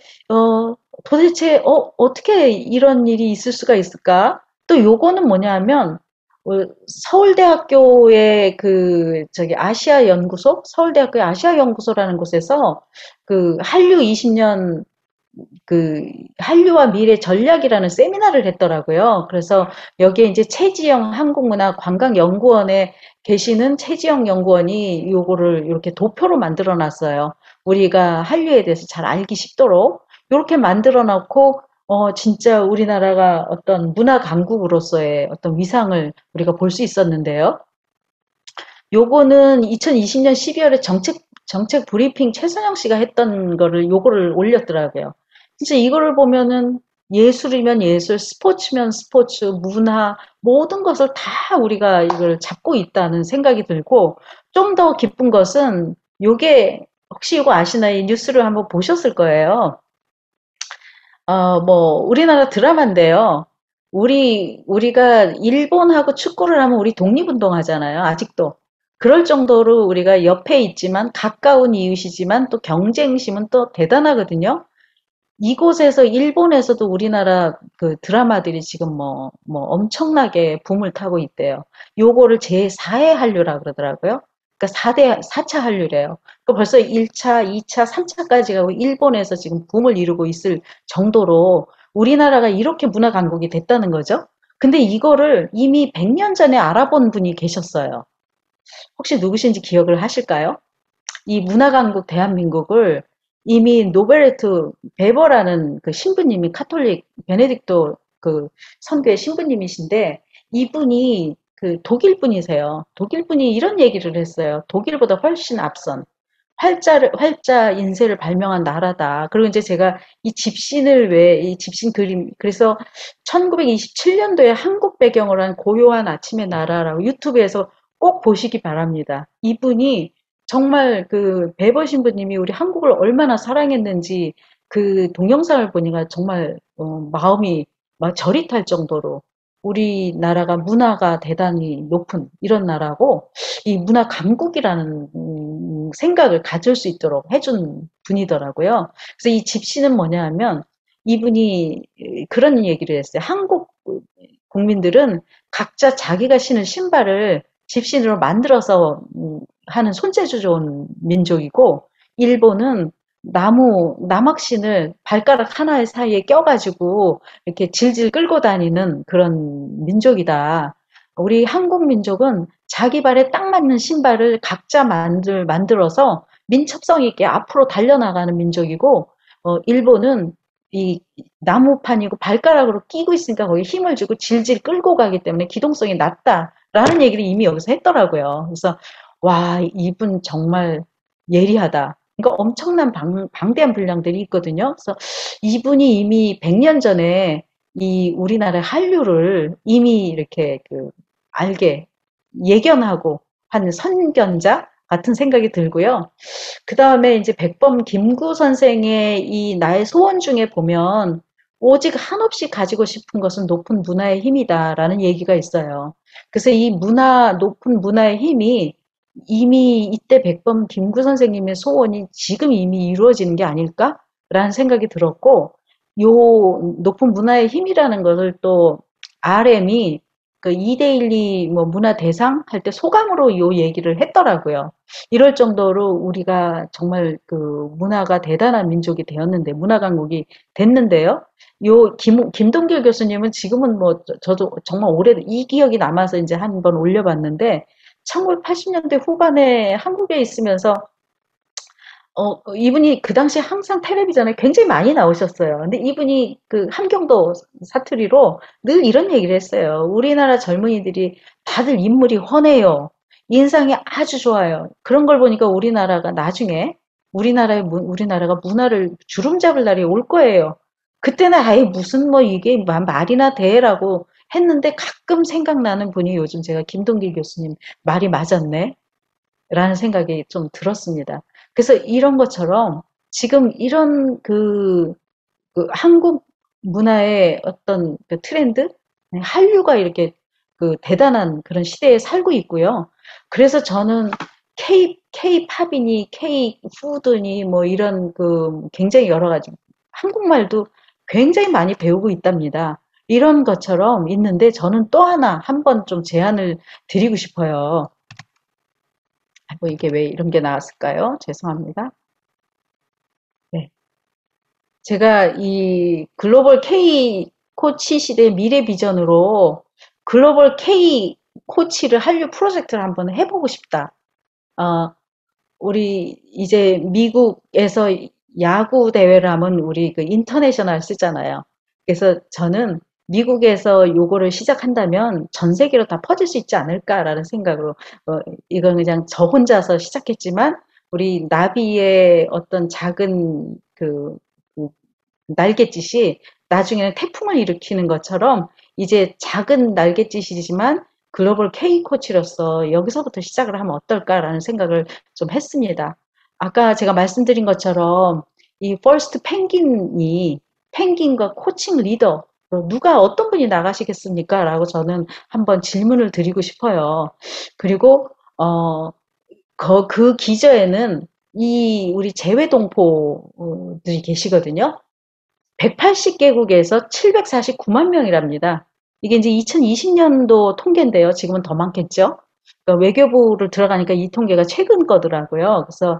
[SPEAKER 2] 도대체 어떻게 이런 일이 있을 수가 있을까? 또 요거는 뭐냐면 어, 서울대학교의 그 저기 아시아 연구소, 서울대학교의 아시아 연구소라는 곳에서 그 한류 20년 그 한류와 미래 전략이라는 세미나를 했더라고요. 그래서 여기에 이제 최지영 한국문화관광연구원에 계시는 최지영 연구원이 요거를 이렇게 도표로 만들어 놨어요. 우리가 한류에 대해서 잘 알기 쉽도록 이렇게 만들어 놓고 진짜 우리나라가 어떤 문화 강국으로서의 어떤 위상을 우리가 볼 수 있었는데요. 요거는 2020년 12월에 정책 브리핑 최선영 씨가 했던 거를 요거를 올렸더라고요. 진짜 이거를 보면은 예술이면 예술, 스포츠면 스포츠, 문화 모든 것을 다 우리가 이걸 잡고 있다는 생각이 들고 좀 더 기쁜 것은 요게 혹시 이거 아시나요? 이 뉴스를 한번 보셨을 거예요. 뭐 우리나라 드라마인데요. 우리가 일본하고 축구를 하면 우리 독립운동하잖아요. 아직도. 그럴 정도로 우리가 옆에 있지만 가까운 이웃이지만 또 경쟁심은 또 대단하거든요. 이곳에서 일본에서도 우리나라 그 드라마들이 지금 뭐 엄청나게 붐을 타고 있대요. 요거를 제4의 한류라 그러더라고요. 그러니까 4차 한류래요. 그러니까 벌써 1차, 2차, 3차까지 가고 일본에서 지금 붐을 이루고 있을 정도로 우리나라가 이렇게 문화 강국이 됐다는 거죠. 근데 이거를 이미 100년 전에 알아본 분이 계셨어요. 혹시 누구신지 기억을 하실까요? 이 문화강국 대한민국을 이미 노베르트 베버라는 그 신부님이 카톨릭 베네딕토 그 선교의 신부님이신데 이분이 그 독일 분이세요. 독일 분이 이런 얘기를 했어요. 독일보다 훨씬 앞선 활자 인쇄를 발명한 나라다. 그리고 이제 제가 이 집신을 왜 이 집신 그림 그래서 1927년도에 한국 배경으로 한 고요한 아침의 나라라고 유튜브에서 꼭 보시기 바랍니다. 이분이 정말 그 베버 신부님이 우리 한국을 얼마나 사랑했는지 그 동영상을 보니까 정말 마음이 막 저릿할 정도로 우리나라가 문화가 대단히 높은 이런 나라고 이 문화 강국이라는 생각을 가질 수 있도록 해준 분이더라고요. 그래서 이 집시는 뭐냐 하면 이분이 그런 얘기를 했어요. 한국 국민들은 각자 자기가 신은 신발을 집신으로 만들어서 하는 손재주 좋은 민족이고 일본은 남학신을 발가락 하나 사이에 껴가지고 이렇게 질질 끌고 다니는 그런 민족이다. 우리 한국 민족은 자기 발에 딱 맞는 신발을 각자 만들어서 민첩성 있게 앞으로 달려나가는 민족이고, 일본은 이 나무판이고 발가락으로 끼고 있으니까 거기에 힘을 주고 질질 끌고 가기 때문에 기동성이 낮다라는 얘기를 이미 여기서 했더라고요. 그래서 와, 이분 정말 예리하다. 그러니까 엄청난 방대한 분량들이 있거든요. 그래서 이분이 이미 100년 전에 이 우리나라 한류를 이미 이렇게 알게 예견하고 한 선견자 같은 생각이 들고요. 그 다음에 이제 백범 김구 선생의 이 나의 소원 중에 보면 오직 한없이 가지고 싶은 것은 높은 문화의 힘이다라는 얘기가 있어요. 그래서 이 높은 문화의 힘이 이미 이때 백범 김구 선생님의 소원이 지금 이미 이루어지는 게 아닐까라는 생각이 들었고, 요 높은 문화의 힘이라는 것을 또 RM이 그 이데일리 뭐 문화 대상 할 때 소감으로 요 얘기를 했더라고요. 이럴 정도로 우리가 정말 그 문화가 대단한 민족이 되었는데, 문화 강국이 됐는데요. 김동길 교수님은 지금은 뭐, 저도 정말 이 기억이 남아서 이제 한번 올려봤는데, 1980년대 후반에 한국에 있으면서 이분이 그 당시에 항상 텔레비전에 굉장히 많이 나오셨어요. 근데 이분이 그 함경도 사투리로 늘 이런 얘기를 했어요. 우리나라 젊은이들이 다들 인물이 훤해요. 인상이 아주 좋아요. 그런 걸 보니까 우리나라가 나중에 우리나라가 문화를 주름 잡을 날이 올 거예요. 그때는 아예 무슨 뭐 이게 말이나 돼라고 했는데 가끔 생각나는 분이 요즘 제가 김동길 교수님 말이 맞았네. 라는 생각이 좀 들었습니다. 그래서 이런 것처럼 지금 이런 그 한국 문화의 어떤 그 트렌드? 네, 한류가 이렇게 그 대단한 그런 시대에 살고 있고요. 그래서 저는 K-팝이니 K-푸드니 뭐 이런 그 굉장히 여러 가지 한국말도 굉장히 많이 배우고 있답니다. 이런 것처럼 있는데 저는 또 하나 한번 좀 제안을 드리고 싶어요. 아이고, 이게 왜 이런 게 나왔을까요? 죄송합니다. 네. 제가 이 글로벌 K 코치 시대의 미래 비전으로 글로벌 K 코치를 한류 프로젝트를 한번 해보고 싶다. 어, 우리 이제 미국에서 야구 대회를 하면 우리 그 인터내셔널 쓰잖아요. 그래서 저는 미국에서 요거를 시작한다면 전 세계로 다 퍼질 수 있지 않을까라는 생각으로 이건 그냥 저 혼자서 시작했지만 우리 나비의 어떤 작은 그 날갯짓이 나중에는 태풍을 일으키는 것처럼 이제 작은 날갯짓이지만 글로벌 K 코치로서 여기서부터 시작을 하면 어떨까라는 생각을 좀 했습니다. 아까 제가 말씀드린 것처럼 이 퍼스트 펭귄과 코칭 리더 누가 어떤 분이 나가시겠습니까? 라고 저는 한번 질문을 드리고 싶어요. 그리고 그 기저에는 이 우리 재외동포들이 계시거든요. 180개국에서 749만 명이랍니다. 이게 이제 2020년도 통계인데요. 지금은 더 많겠죠? 그러니까 외교부를 들어가니까 이 통계가 최근 거더라고요. 그래서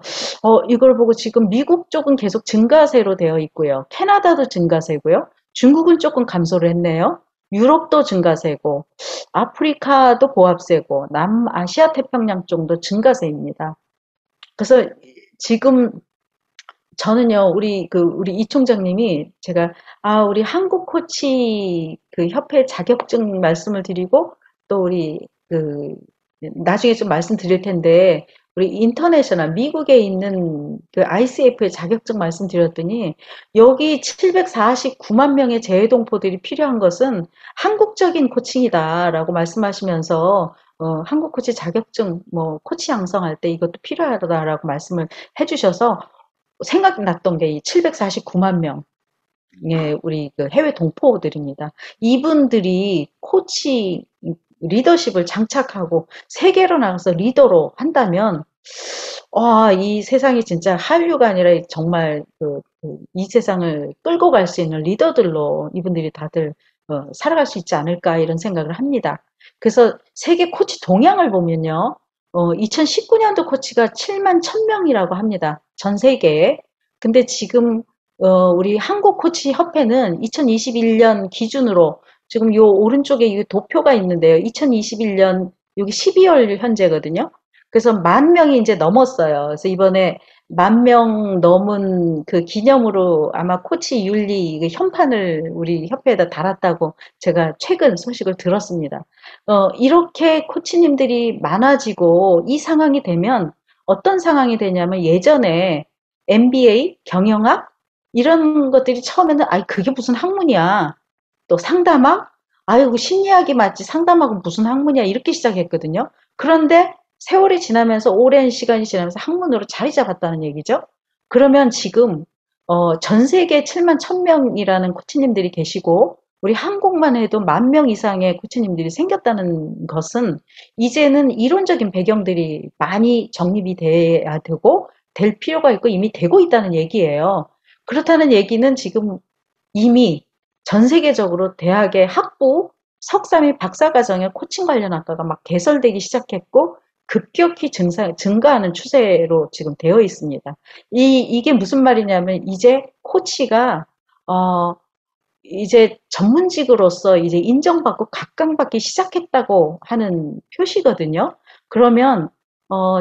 [SPEAKER 2] 이걸 보고 지금 미국 쪽은 계속 증가세로 되어 있고요. 캐나다도 증가세고요. 중국은 조금 감소를 했네요. 유럽도 증가세고, 아프리카도 보합세고, 남아시아 태평양 쪽도 증가세입니다. 그래서 지금 저는요, 우리 이 총장님이 제가, 우리 한국 코치 그 협회 자격증 말씀을 드리고, 또 나중에 좀 말씀드릴 텐데, 우리 인터내셔널, 미국에 있는 그 ICF의 자격증 말씀드렸더니, 여기 749만 명의 재외동포들이 필요한 것은 한국적인 코칭이다라고 말씀하시면서, 한국 코치 자격증, 뭐, 코치 양성할 때 이것도 필요하다라고 말씀을 해주셔서, 생각났던 게 이 749만 명의 우리 그 해외 동포들입니다. 이분들이 코치 리더십을 장착하고 세계로 나가서 리더로 한다면 와, 이 세상이 진짜 한류가 아니라 정말 이 세상을 끌고 갈 수 있는 리더들로 이분들이 다들 살아갈 수 있지 않을까 이런 생각을 합니다. 그래서 세계 코치 동향을 보면요. 2019년도 코치가 7만 1000명이라고 합니다. 전 세계에. 근데 지금 우리 한국 코치 협회는 2021년 기준으로 지금 요 오른쪽에 이 도표가 있는데요. 2021년 여기 12월 현재거든요. 그래서 10,000명이 이제 넘었어요. 그래서 이번에 10,000명 넘은 그 기념으로 아마 코치 윤리 그 현판을 우리 협회에다 달았다고 제가 최근 소식을 들었습니다. 이렇게 코치님들이 많아지고 이 상황이 되면 어떤 상황이 되냐면 예전에 MBA, 경영학 이런 것들이 처음에는 그게 무슨 학문이야. 또 상담학? 아이고 심리학이 맞지 상담학은 무슨 학문이야 이렇게 시작했거든요. 그런데 세월이 지나면서 오랜 시간이 지나면서 학문으로 자리 잡았다는 얘기죠. 그러면 지금 전 세계 7만 1000명이라는 코치님들이 계시고 우리 한국만 해도 10,000명 이상의 코치님들이 생겼다는 것은 이제는 이론적인 배경들이 많이 정립이 돼야 되고 될 필요가 있고 이미 되고 있다는 얘기예요. 그렇다는 얘기는 지금 이미 전 세계적으로 대학의 학부 석삼이 박사과정에 코칭 관련 학과가 막 개설되기 시작했고 급격히 증가하는 추세로 지금 되어 있습니다. 이게 무슨 말이냐면 이제 코치가 어, 이제 전문직으로서 이제 인정받고 각광받기 시작했다고 하는 표시거든요. 그러면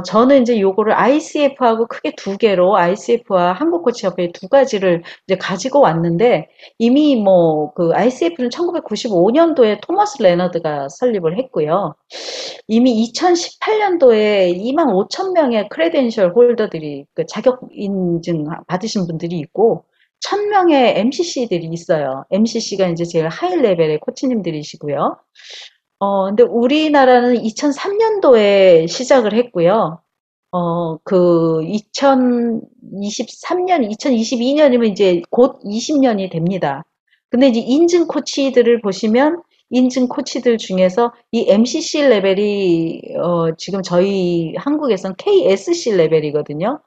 [SPEAKER 2] 저는 이제 요거를 ICF하고 크게 두 개로 ICF와 한국코치협회 두 가지를 이제 가지고 왔는데 이미 뭐 그 ICF는 1995년도에 토머스 레너드가 설립을 했고요. 이미 2018년도에 2만 5천 명의 크레덴셜 홀더들이 그 자격 인증 받으신 분들이 있고 1000명의 MCC들이 있어요. MCC가 이제 제일 하이 레벨의 코치님들이시고요. 근데 우리나라는 2003년도에 시작을 했고요. 그 2023년, 2022년이면 이제 곧 20년이 됩니다. 근데 이제 인증 코치들을 보시면 인증 코치들 중에서 이 MCC 레벨이 지금 저희 한국에선 KSC 레벨이거든요.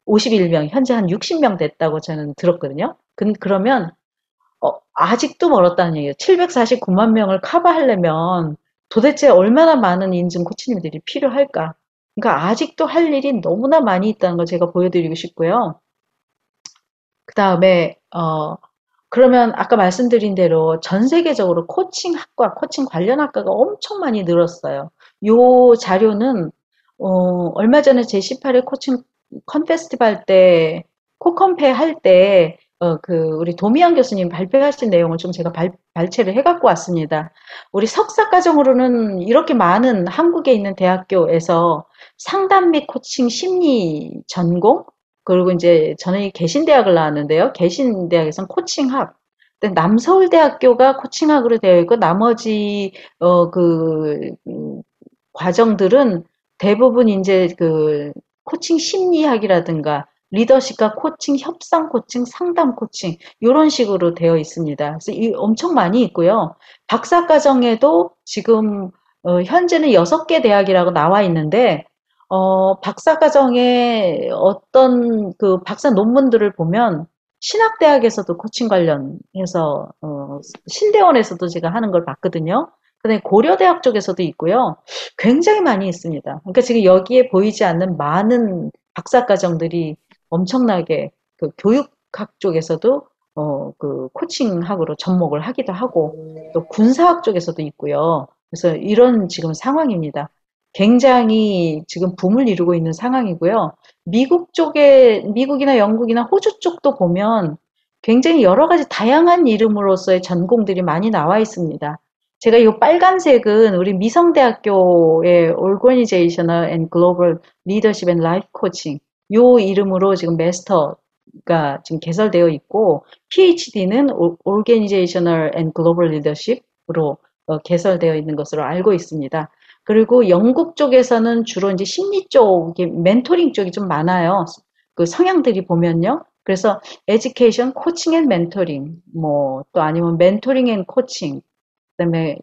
[SPEAKER 2] 51명, 현재 한 60명 됐다고 저는 들었거든요. 그러면 아직도 멀었다는 얘기예요. 749만 명을 커버하려면 도대체 얼마나 많은 인증 코치님들이 필요할까? 그러니까 아직도 할 일이 너무나 많이 있다는 걸 제가 보여드리고 싶고요. 그 다음에 그러면 아까 말씀드린 대로 전 세계적으로 코칭 학과, 코칭 관련 학과가 엄청 많이 늘었어요. 요 자료는 얼마 전에 제18회 코칭 컨페스티벌 때 코컨페 할 때 우리 도미안 교수님 발표하신 내용을 좀 제가 발췌를 해갖고 왔습니다. 우리 석사 과정으로는 이렇게 많은 한국에 있는 대학교에서 상담 및 코칭 심리 전공 그리고 이제 저는 개신대학을 나왔는데요. 개신대학에서는 코칭학. 근데 남서울대학교가 코칭학으로 되어 있고 나머지 과정들은 대부분 이제 그 코칭 심리학이라든가 리더십과 코칭, 협상 코칭, 상담 코칭 이런 식으로 되어 있습니다. 그래서 엄청 많이 있고요. 박사과정에도 지금 현재는 6개 대학이라고 나와 있는데 박사과정에 어떤 그 박사 논문들을 보면 신학대학에서도 코칭 관련해서 신대원에서도 제가 하는 걸 봤거든요. 그다음에 고려대학 쪽에서도 있고요. 굉장히 많이 있습니다. 그러니까 지금 여기에 보이지 않는 많은 박사과정들이 엄청나게 그 교육학 쪽에서도 그 코칭학으로 접목을 하기도 하고 또 군사학 쪽에서도 있고요. 그래서 이런 지금 상황입니다. 굉장히 지금 붐을 이루고 있는 상황이고요. 미국이나 영국이나 호주 쪽도 보면 굉장히 여러 가지 다양한 이름으로서의 전공들이 많이 나와 있습니다. 제가 이 빨간색은 우리 미성대학교의 Organizational and Global Leadership and Life Coaching 요 이름으로 지금 마스터가 지금 개설되어 있고 PhD는 Organizational and Global Leadership으로 개설되어 있는 것으로 알고 있습니다. 그리고 영국 쪽에서는 주로 이제 심리 쪽, 멘토링 쪽이 좀 많아요. 그 성향들이 보면요. 그래서 에듀케이션, 코칭 앤 멘토링, 뭐 또 아니면 멘토링 앤 코칭, 그다음에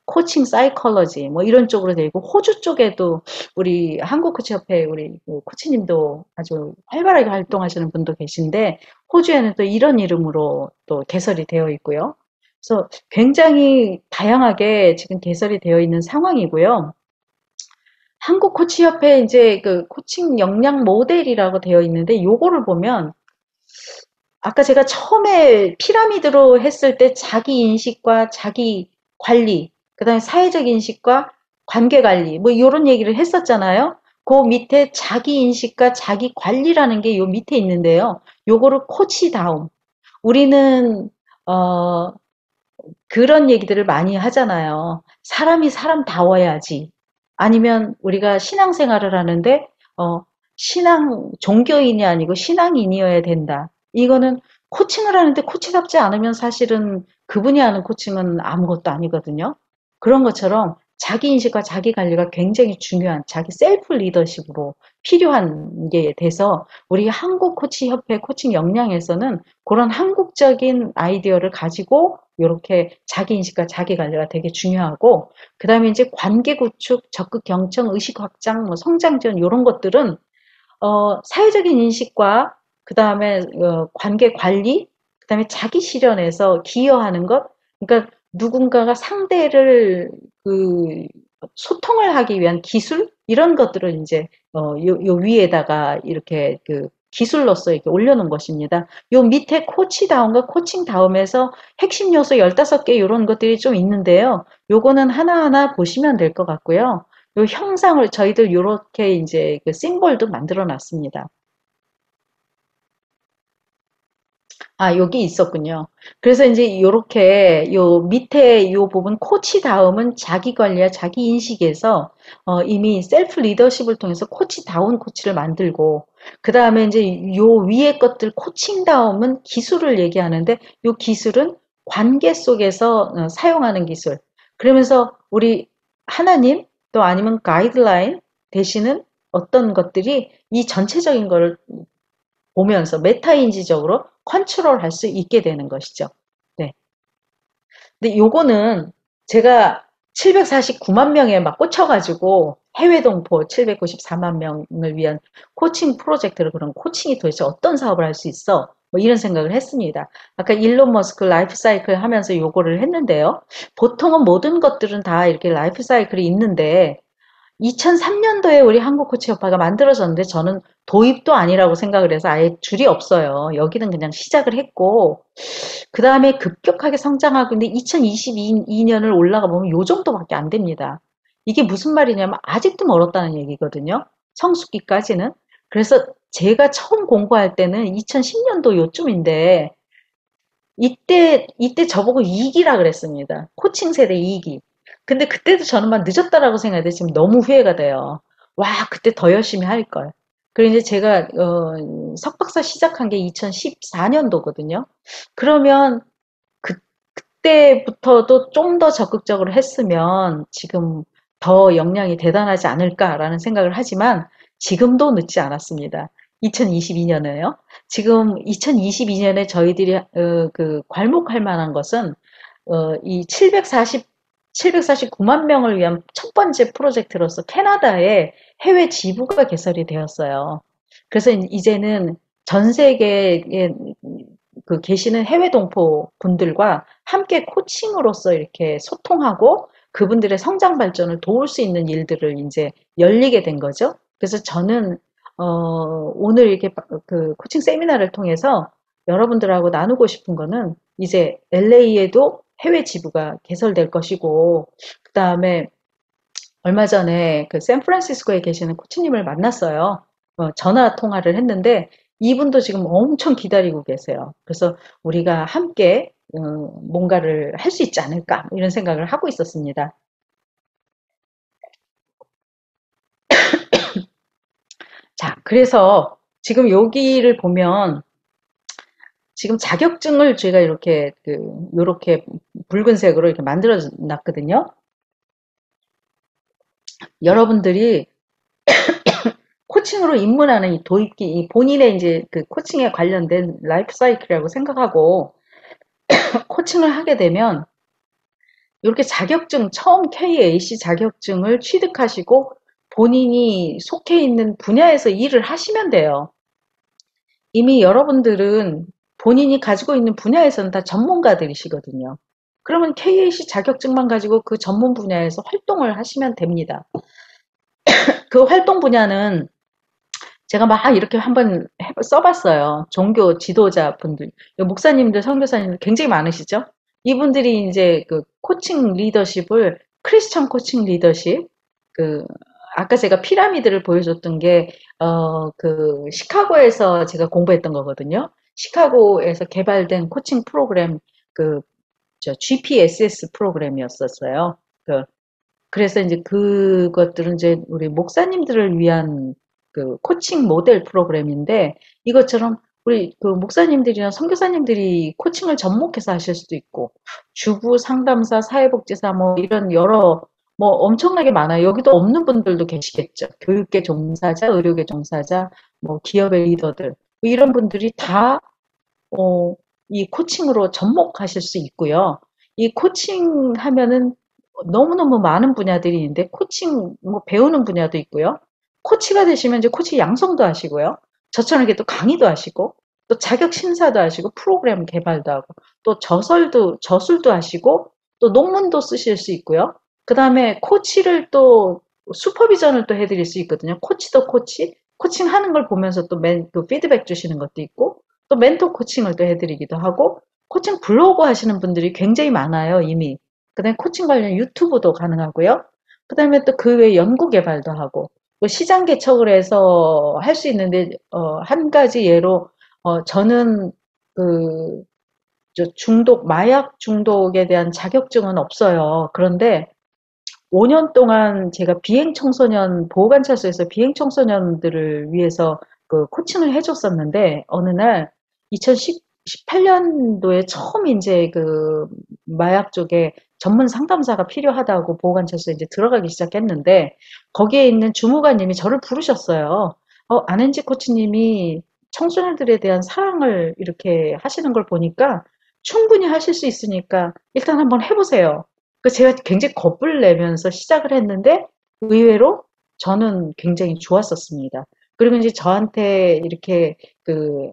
[SPEAKER 2] 코칭 사이콜로지 뭐 이런 쪽으로 되어 있고 호주 쪽에도 우리 한국 코치협회 우리 코치님도 아주 활발하게 활동하시는 분도 계신데 호주에는 또 이런 이름으로 또 개설이 되어 있고요. 그래서 굉장히 다양하게 지금 개설이 되어 있는 상황이고요. 한국 코치협회 이제 그 코칭 역량 모델이라고 되어 있는데 요거를 보면 아까 제가 처음에 피라미드로 했을 때 자기 인식과 자기 관리, 그다음에 사회적 인식과 관계 관리, 뭐 이런 얘기를 했었잖아요. 그 밑에 자기 인식과 자기 관리라는 게 요 밑에 있는데요. 요거를 코치다움. 우리는 그런 얘기들을 많이 하잖아요. 사람이 사람다워야지. 아니면 우리가 신앙생활을 하는데 종교인이 아니고 신앙인이어야 된다. 이거는 코칭을 하는데 코치답지 않으면 사실은 그분이 하는 코칭은 아무것도 아니거든요. 그런 것처럼 자기 인식과 자기 관리가 굉장히 중요한 자기 셀프 리더십으로 필요한 게 돼서 우리 한국 코치 협회 코칭 역량에서는 그런 한국적인 아이디어를 가지고 이렇게 자기 인식과 자기 관리가 되게 중요하고 그다음에 이제 관계 구축, 적극 경청, 의식 확장, 뭐 성장 지원 이런 것들은 사회적인 인식과 그다음에 관계 관리, 그다음에 자기 실현에서 기여하는 것. 그러니까 누군가가 상대를 그 소통을 하기 위한 기술 이런 것들을 이제 요 위에다가 이렇게 그 기술로서 이렇게 올려놓은 것입니다. 요 밑에 코치다움과 코칭다움에서 핵심 요소 15개 이런 것들이 좀 있는데요. 요거는 하나하나 보시면 될 것 같고요. 요 형상을 저희들 요렇게 이제 그 심볼도 만들어 놨습니다. 아, 여기 있었군요. 그래서 이제 요렇게 요 밑에 요 부분 코치 다음은 자기 관리와 자기 인식에서 이미 셀프 리더십을 통해서 코치 다운 코치를 만들고 그 다음에 이제 요 위에 것들 코칭 다음은 기술을 얘기하는데 요 기술은 관계 속에서 사용하는 기술. 그러면서 우리 하나님 또 아니면 가이드라인 되시는 어떤 것들이 이 전체적인 걸 보면서 메타인지적으로 컨트롤할 수 있게 되는 것이죠. 네. 근데 요거는 제가 749만 명에 막 꽂혀가지고 해외 동포 794만 명을 위한 코칭 프로젝트를 그런 코칭이 도대체 어떤 사업을 할 수 있어? 뭐 이런 생각을 했습니다. 아까 일론 머스크 라이프 사이클 하면서 요거를 했는데요. 보통은 모든 것들은 다 이렇게 라이프 사이클이 있는데 2003년도에 우리 한국코치협회가 만들어졌는데 저는 도입도 아니라고 생각을 해서 아예 줄이 없어요. 여기는 그냥 시작을 했고 그 다음에 급격하게 성장하고 있는데 2022년을 올라가 보면 요 정도밖에 안 됩니다. 이게 무슨 말이냐면 아직도 멀었다는 얘기거든요. 성숙기까지는. 그래서 제가 처음 공부할 때는 2010년도 요쯤인데 이때 저보고 2기라 그랬습니다. 코칭 세대 2기. 근데 그때도 저는 막 늦었다라고 생각했는데 지금 너무 후회가 돼요. 와, 그때 더 열심히 할 걸. 그리고 이제 제가 석박사 시작한 게 2014년도거든요. 그러면 그때부터도 좀 더 적극적으로 했으면 지금 더 역량이 대단하지 않을까라는 생각을 하지만 지금도 늦지 않았습니다. 2022년에요. 지금 2022년에 저희들이 그 괄목할 만한 것은 이 749만 명을 위한 첫 번째 프로젝트로서 캐나다에 해외 지부가 개설이 되었어요. 그래서 이제는 전 세계에 그 계시는 해외 동포 분들과 함께 코칭으로서 이렇게 소통하고 그분들의 성장 발전을 도울 수 있는 일들을 이제 열리게 된 거죠. 그래서 저는 오늘 이렇게 그 코칭 세미나를 통해서 여러분들하고 나누고 싶은 거는 이제 LA에도 해외 지부가 개설될 것이고 그다음에 얼마 전에 그 샌프란시스코에 계시는 코치님을 만났어요. 전화 통화를 했는데 이분도 지금 엄청 기다리고 계세요. 그래서 우리가 함께 뭔가를 할 수 있지 않을까 이런 생각을 하고 있었습니다. 자, 그래서 지금 여기를 보면 지금 자격증을 제가 이렇게 요렇게 붉은색으로 이렇게 만들어 놨거든요. 여러분들이 코칭으로 입문하는 이 도입기, 이 본인의 이제 그 코칭에 관련된 라이프 사이클이라고 생각하고 코칭을 하게 되면 이렇게 자격증, 처음 KAC 자격증을 취득하시고 본인이 속해 있는 분야에서 일을 하시면 돼요. 이미 여러분들은 본인이 가지고 있는 분야에서는 다 전문가들이시거든요. 그러면 KAC 자격증만 가지고 그 전문 분야에서 활동을 하시면 됩니다. 그 활동 분야는 제가 막 이렇게 한번 써봤어요. 종교 지도자분들, 목사님들, 선교사님들 굉장히 많으시죠? 이분들이 이제 그 코칭 리더십을 크리스천 코칭 리더십, 그 아까 제가 피라미드를 보여줬던 게 그 시카고에서 제가 공부했던 거거든요. 시카고에서 개발된 코칭 프로그램 그 GPSS 프로그램이었었어요. 그래서 이제 그것들은 이제 우리 목사님들을 위한 그 코칭 모델 프로그램인데 이것처럼 우리 그 목사님들이나 선교사님들이 코칭을 접목해서 하실 수도 있고 주부 상담사 사회복지사 뭐 이런 여러 뭐 엄청나게 많아요. 여기도 없는 분들도 계시겠죠. 교육계 종사자, 의료계 종사자, 뭐 기업의 리더들 뭐 이런 분들이 다 이 코칭으로 접목하실 수 있고요. 이 코칭 하면은 너무너무 많은 분야들이 있는데 코칭 뭐 배우는 분야도 있고요. 코치가 되시면 이제 코치 양성도 하시고요. 저처럼 이렇게 또 강의도 하시고 또 자격 심사도 하시고 프로그램 개발도 하고 또 저술도 하시고 또 논문도 쓰실 수 있고요. 그 다음에 코치를 또 슈퍼비전을 또 해드릴 수 있거든요. 코치도 코치, 코칭하는 걸 보면서 또 그 피드백 주시는 것도 있고, 또 멘토 코칭을 또 해드리기도 하고, 코칭 블로그 하시는 분들이 굉장히 많아요, 이미. 그 다음에 코칭 관련 유튜브도 가능하고요. 그 다음에 또 그 외에 연구 개발도 하고, 또 시장 개척을 해서 할 수 있는데, 한 가지 예로, 저는 그, 마약 중독에 대한 자격증은 없어요. 그런데 5년 동안 제가 비행 청소년 보호관찰소에서 비행 청소년들을 위해서 그 코칭을 해줬었는데 어느 날 2018년도에 처음 이제 그 마약 쪽에 전문 상담사가 필요하다고 보호관찰소에 이제 들어가기 시작했는데 거기에 있는 주무관님이 저를 부르셨어요. 안은지 코치님이 청소년들에 대한 사랑을 이렇게 하시는 걸 보니까 충분히 하실 수 있으니까 일단 한번 해보세요. 그 제가 굉장히 겁을 내면서 시작을 했는데 의외로 저는 굉장히 좋았었습니다. 그리고 이제 저한테 이렇게 그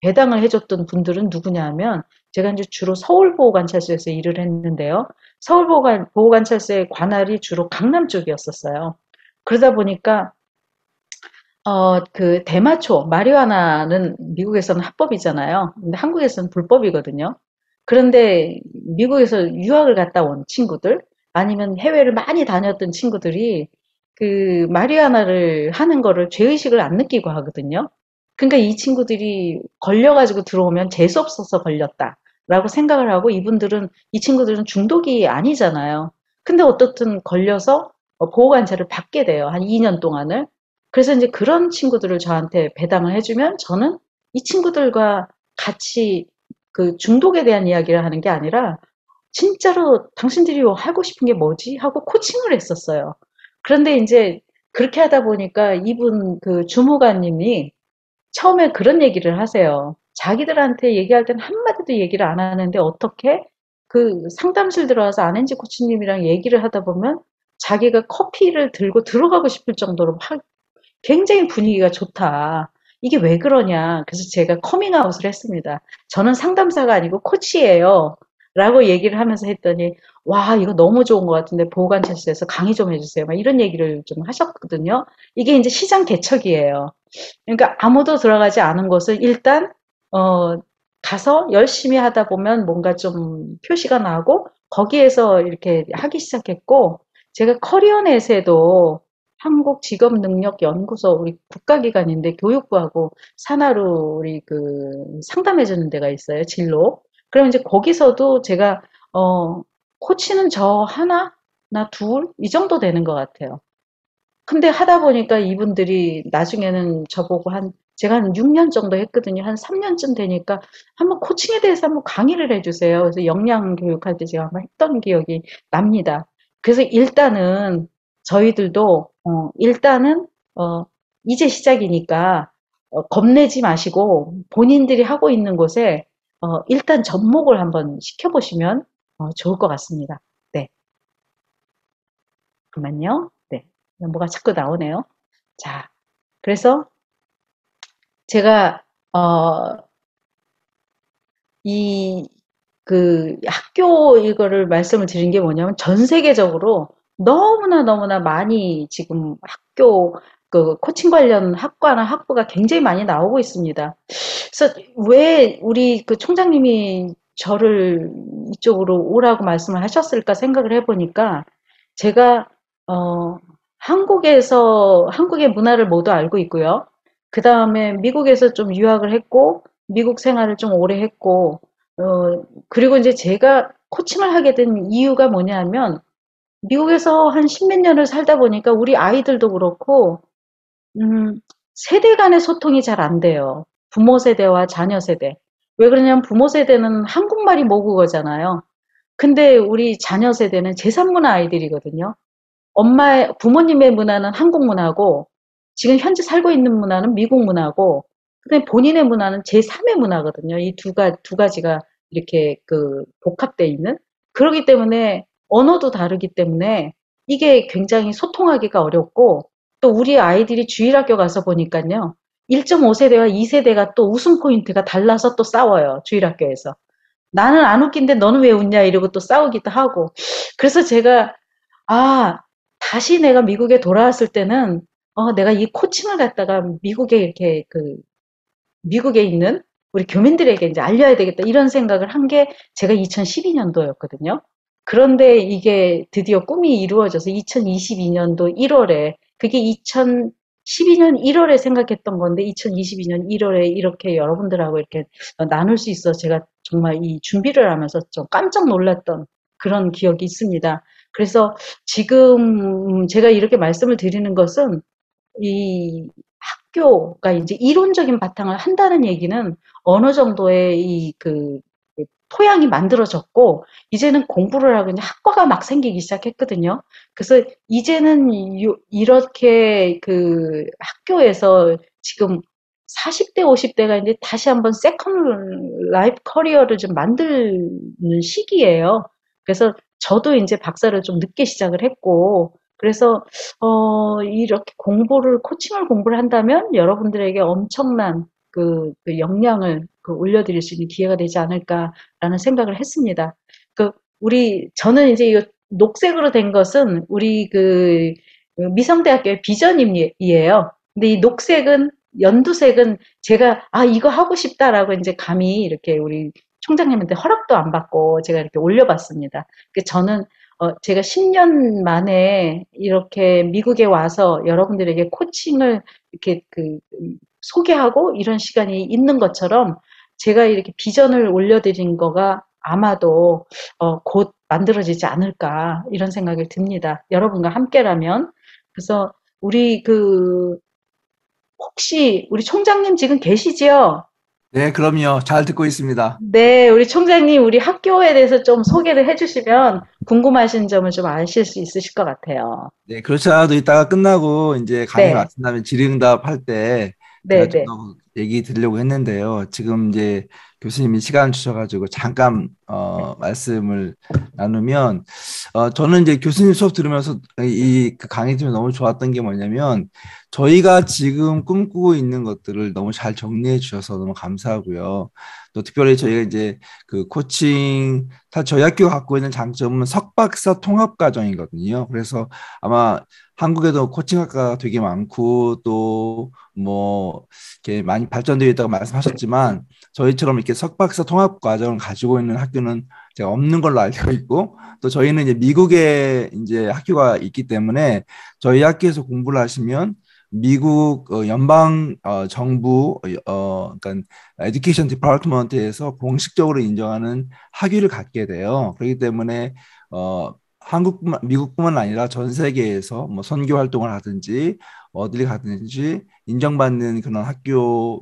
[SPEAKER 2] 배당을 해줬던 분들은 누구냐 하면 제가 이제 주로 서울보호관찰소에서 일을 했는데요. 서울보호관찰소의 관할이 주로 강남 쪽이었었어요. 그러다 보니까 그 대마초, 마리화나는 미국에서는 합법이잖아요. 근데 한국에서는 불법이거든요. 그런데 미국에서 유학을 갔다 온 친구들, 아니면 해외를 많이 다녔던 친구들이 그 마리화나를 하는 거를 죄의식을 안 느끼고 하거든요. 그러니까 이 친구들이 걸려가지고 들어오면 재수 없어서 걸렸다라고 생각을 하고 이 친구들은 중독이 아니잖아요. 근데 어떻든 걸려서 보호관찰을 받게 돼요. 한 2년 동안을. 그래서 이제 그런 친구들을 저한테 배당을 해주면 저는 이 친구들과 같이 그 중독에 대한 이야기를 하는 게 아니라 진짜로 당신들이 하고 싶은 게 뭐지? 하고 코칭을 했었어요. 그런데 이제 그렇게 하다 보니까 이분 그 주무관님이 처음에 그런 얘기를 하세요. 자기들한테 얘기할 때는 한마디도 얘기를 안 하는데 어떻게 그 상담실 들어와서 안앤지 코치님이랑 얘기를 하다 보면 자기가 커피를 들고 들어가고 싶을 정도로 막 굉장히 분위기가 좋다. 이게 왜 그러냐. 그래서 제가 커밍아웃을 했습니다. 저는 상담사가 아니고 코치예요. 라고 얘기를 하면서 했더니, 와, 이거 너무 좋은 것 같은데 보호관찰소에서 강의 좀 해주세요. 막 이런 얘기를 좀 하셨거든요. 이게 이제 시장 개척이에요. 그러니까 아무도 들어가지 않은 곳을 일단, 어, 가서 열심히 하다 보면 뭔가 좀 표시가 나고, 거기에서 이렇게 하기 시작했고, 제가 커리어넷에도 한국직업능력연구소 우리 국가기관인데 교육부하고 산하로 우리 그 상담해주는 데가 있어요. 진로. 그럼 이제 거기서도 제가 코치는 저 하나, 나 둘, 이 정도 되는 것 같아요. 근데 하다 보니까 이분들이 나중에는 저보고 제가 한 6년 정도 했거든요. 한 3년쯤 되니까 한번 코칭에 대해서 한번 강의를 해주세요. 그래서 역량 교육할 때 제가 한번 했던 기억이 납니다. 그래서 일단은 저희들도, 일단은, 이제 시작이니까, 겁내지 마시고 본인들이 하고 있는 곳에, 일단 접목을 한번 시켜보시면, 좋을 것 같습니다. 네. 잠깐만요. 네. 뭐가 자꾸 나오네요. 자, 그래서 제가 이 학교 이거를 말씀을 드린 게 뭐냐면 전 세계적으로 너무나 너무나 많이 지금 학교 그 코칭 관련 학과나 학부가 굉장히 많이 나오고 있습니다. 그래서 왜 우리 그 총장님이 저를 이쪽으로 오라고 말씀을 하셨을까 생각을 해보니까 제가 한국의 문화를 모두 알고 있고요. 그 다음에 미국에서 좀 유학을 했고 미국 생활을 좀 오래 했고 그리고 이제 제가 코칭을 하게 된 이유가 뭐냐면 미국에서 한 십몇 년을 살다 보니까 우리 아이들도 그렇고 세대 간의 소통이 잘 안 돼요. 부모 세대와 자녀 세대. 왜 그러냐면 부모 세대는 한국말이 모국어잖아요. 근데 우리 자녀 세대는 제3문화 아이들이거든요. 부모님의 문화는 한국 문화고, 지금 현재 살고 있는 문화는 미국 문화고, 그다음에 본인의 문화는 제3의 문화거든요. 이 두 가지가 이렇게 복합되어 있는. 그렇기 때문에 언어도 다르기 때문에 이게 굉장히 소통하기가 어렵고, 또 우리 아이들이 주일학교 가서 보니까요. 1.5세대와 2세대가 또 웃음 포인트가 달라서 또 싸워요. 주일학교에서. 나는 안 웃긴데 너는 왜 웃냐 이러고 또 싸우기도 하고. 그래서 제가 아, 다시 내가 미국에 돌아왔을 때는 내가 이 코칭을 갖다가 미국에 이렇게 미국에 있는 우리 교민들에게 이제 알려야 되겠다 이런 생각을 한 게 제가 2012년도였거든요. 그런데 이게 드디어 꿈이 이루어져서 2022년도 1월에 그게 2012년 1월에 생각했던 건데 2022년 1월에 이렇게 여러분들하고 이렇게 나눌 수 있어 제가 정말 이 준비를 하면서 좀 깜짝 놀랐던 그런 기억이 있습니다. 그래서 지금 제가 이렇게 말씀을 드리는 것은 이 학교가 이제 이론적인 바탕을 한다는 얘기는 어느 정도의 토양이 만들어졌고, 이제는 공부를 하고 이제 학과가 막 생기기 시작했거든요. 그래서 이제는 이렇게 학교에서 지금 40대, 50대가 이제 다시 한번 세컨 라이프 커리어를 좀 만드는 시기예요. 그래서 저도 이제 박사를 좀 늦게 시작을 했고, 그래서 이렇게 코칭을 공부를 한다면 여러분들에게 엄청난 역량을 올려드릴 수 있는 기회가 되지 않을까라는 생각을 했습니다. 저는 이제 이 녹색으로 된 것은 우리 미성대학교의 비전임이에요. 근데 이 녹색은, 연두색은 제가, 이거 하고 싶다라고 이제 감히 이렇게 우리 총장님한테 허락도 안 받고 제가 이렇게 올려봤습니다. 저는 제가 10년 만에 이렇게 미국에 와서 여러분들에게 코칭을 이렇게 소개하고 이런 시간이 있는 것처럼 제가 이렇게 비전을 올려드린 거가 아마도 곧 만들어지지 않을까 이런 생각이 듭니다. 여러분과 함께라면. 그래서 우리 혹시 우리 총장님 지금 계시지요?
[SPEAKER 1] 네, 그럼요. 잘 듣고 있습니다.
[SPEAKER 2] 네, 우리 총장님, 우리 학교에 대해서 좀 소개를 해주시면 궁금하신 점을 좀 아실 수 있으실 것 같아요.
[SPEAKER 1] 네, 그렇지 않아도 이따가 끝나고 이제 강의
[SPEAKER 2] 네,
[SPEAKER 1] 마친 다음에 질의응답 할 때 제가
[SPEAKER 2] 네,
[SPEAKER 1] 좀
[SPEAKER 2] 네,
[SPEAKER 1] 더 얘기 드리려고 했는데요. 지금 이제 교수님이 시간 주셔가지고 잠깐 말씀을 나누면 저는 이제 교수님 수업 들으면서 그 강의 중에 너무 좋았던 게 뭐냐면 저희가 지금 꿈꾸고 있는 것들을 너무 잘 정리해 주셔서 너무 감사하고요. 또 특별히 저희가 이제 그 코칭 저희 학교가 갖고 있는 장점은 석박사 통합 과정이거든요. 그래서 아마 한국에도 코칭학과가 되게 많고 또 뭐 이렇게 많이 발전되어 있다고 말씀하셨지만 저희처럼 이렇게 석박사 통합 과정을 가지고 있는 학교는 제가 없는 걸로 알고 있고 또 저희는 이제 미국에 이제 학교가 있기 때문에 저희 학교에서 공부를 하시면 미국 연방 정부 그러니까 에듀케이션 디파트먼트에서 공식적으로 인정하는 학위를 갖게 돼요. 그렇기 때문에 미국뿐만 아니라 전 세계에서 뭐 선교 활동을 하든지 어딜 가든지 인정받는 그런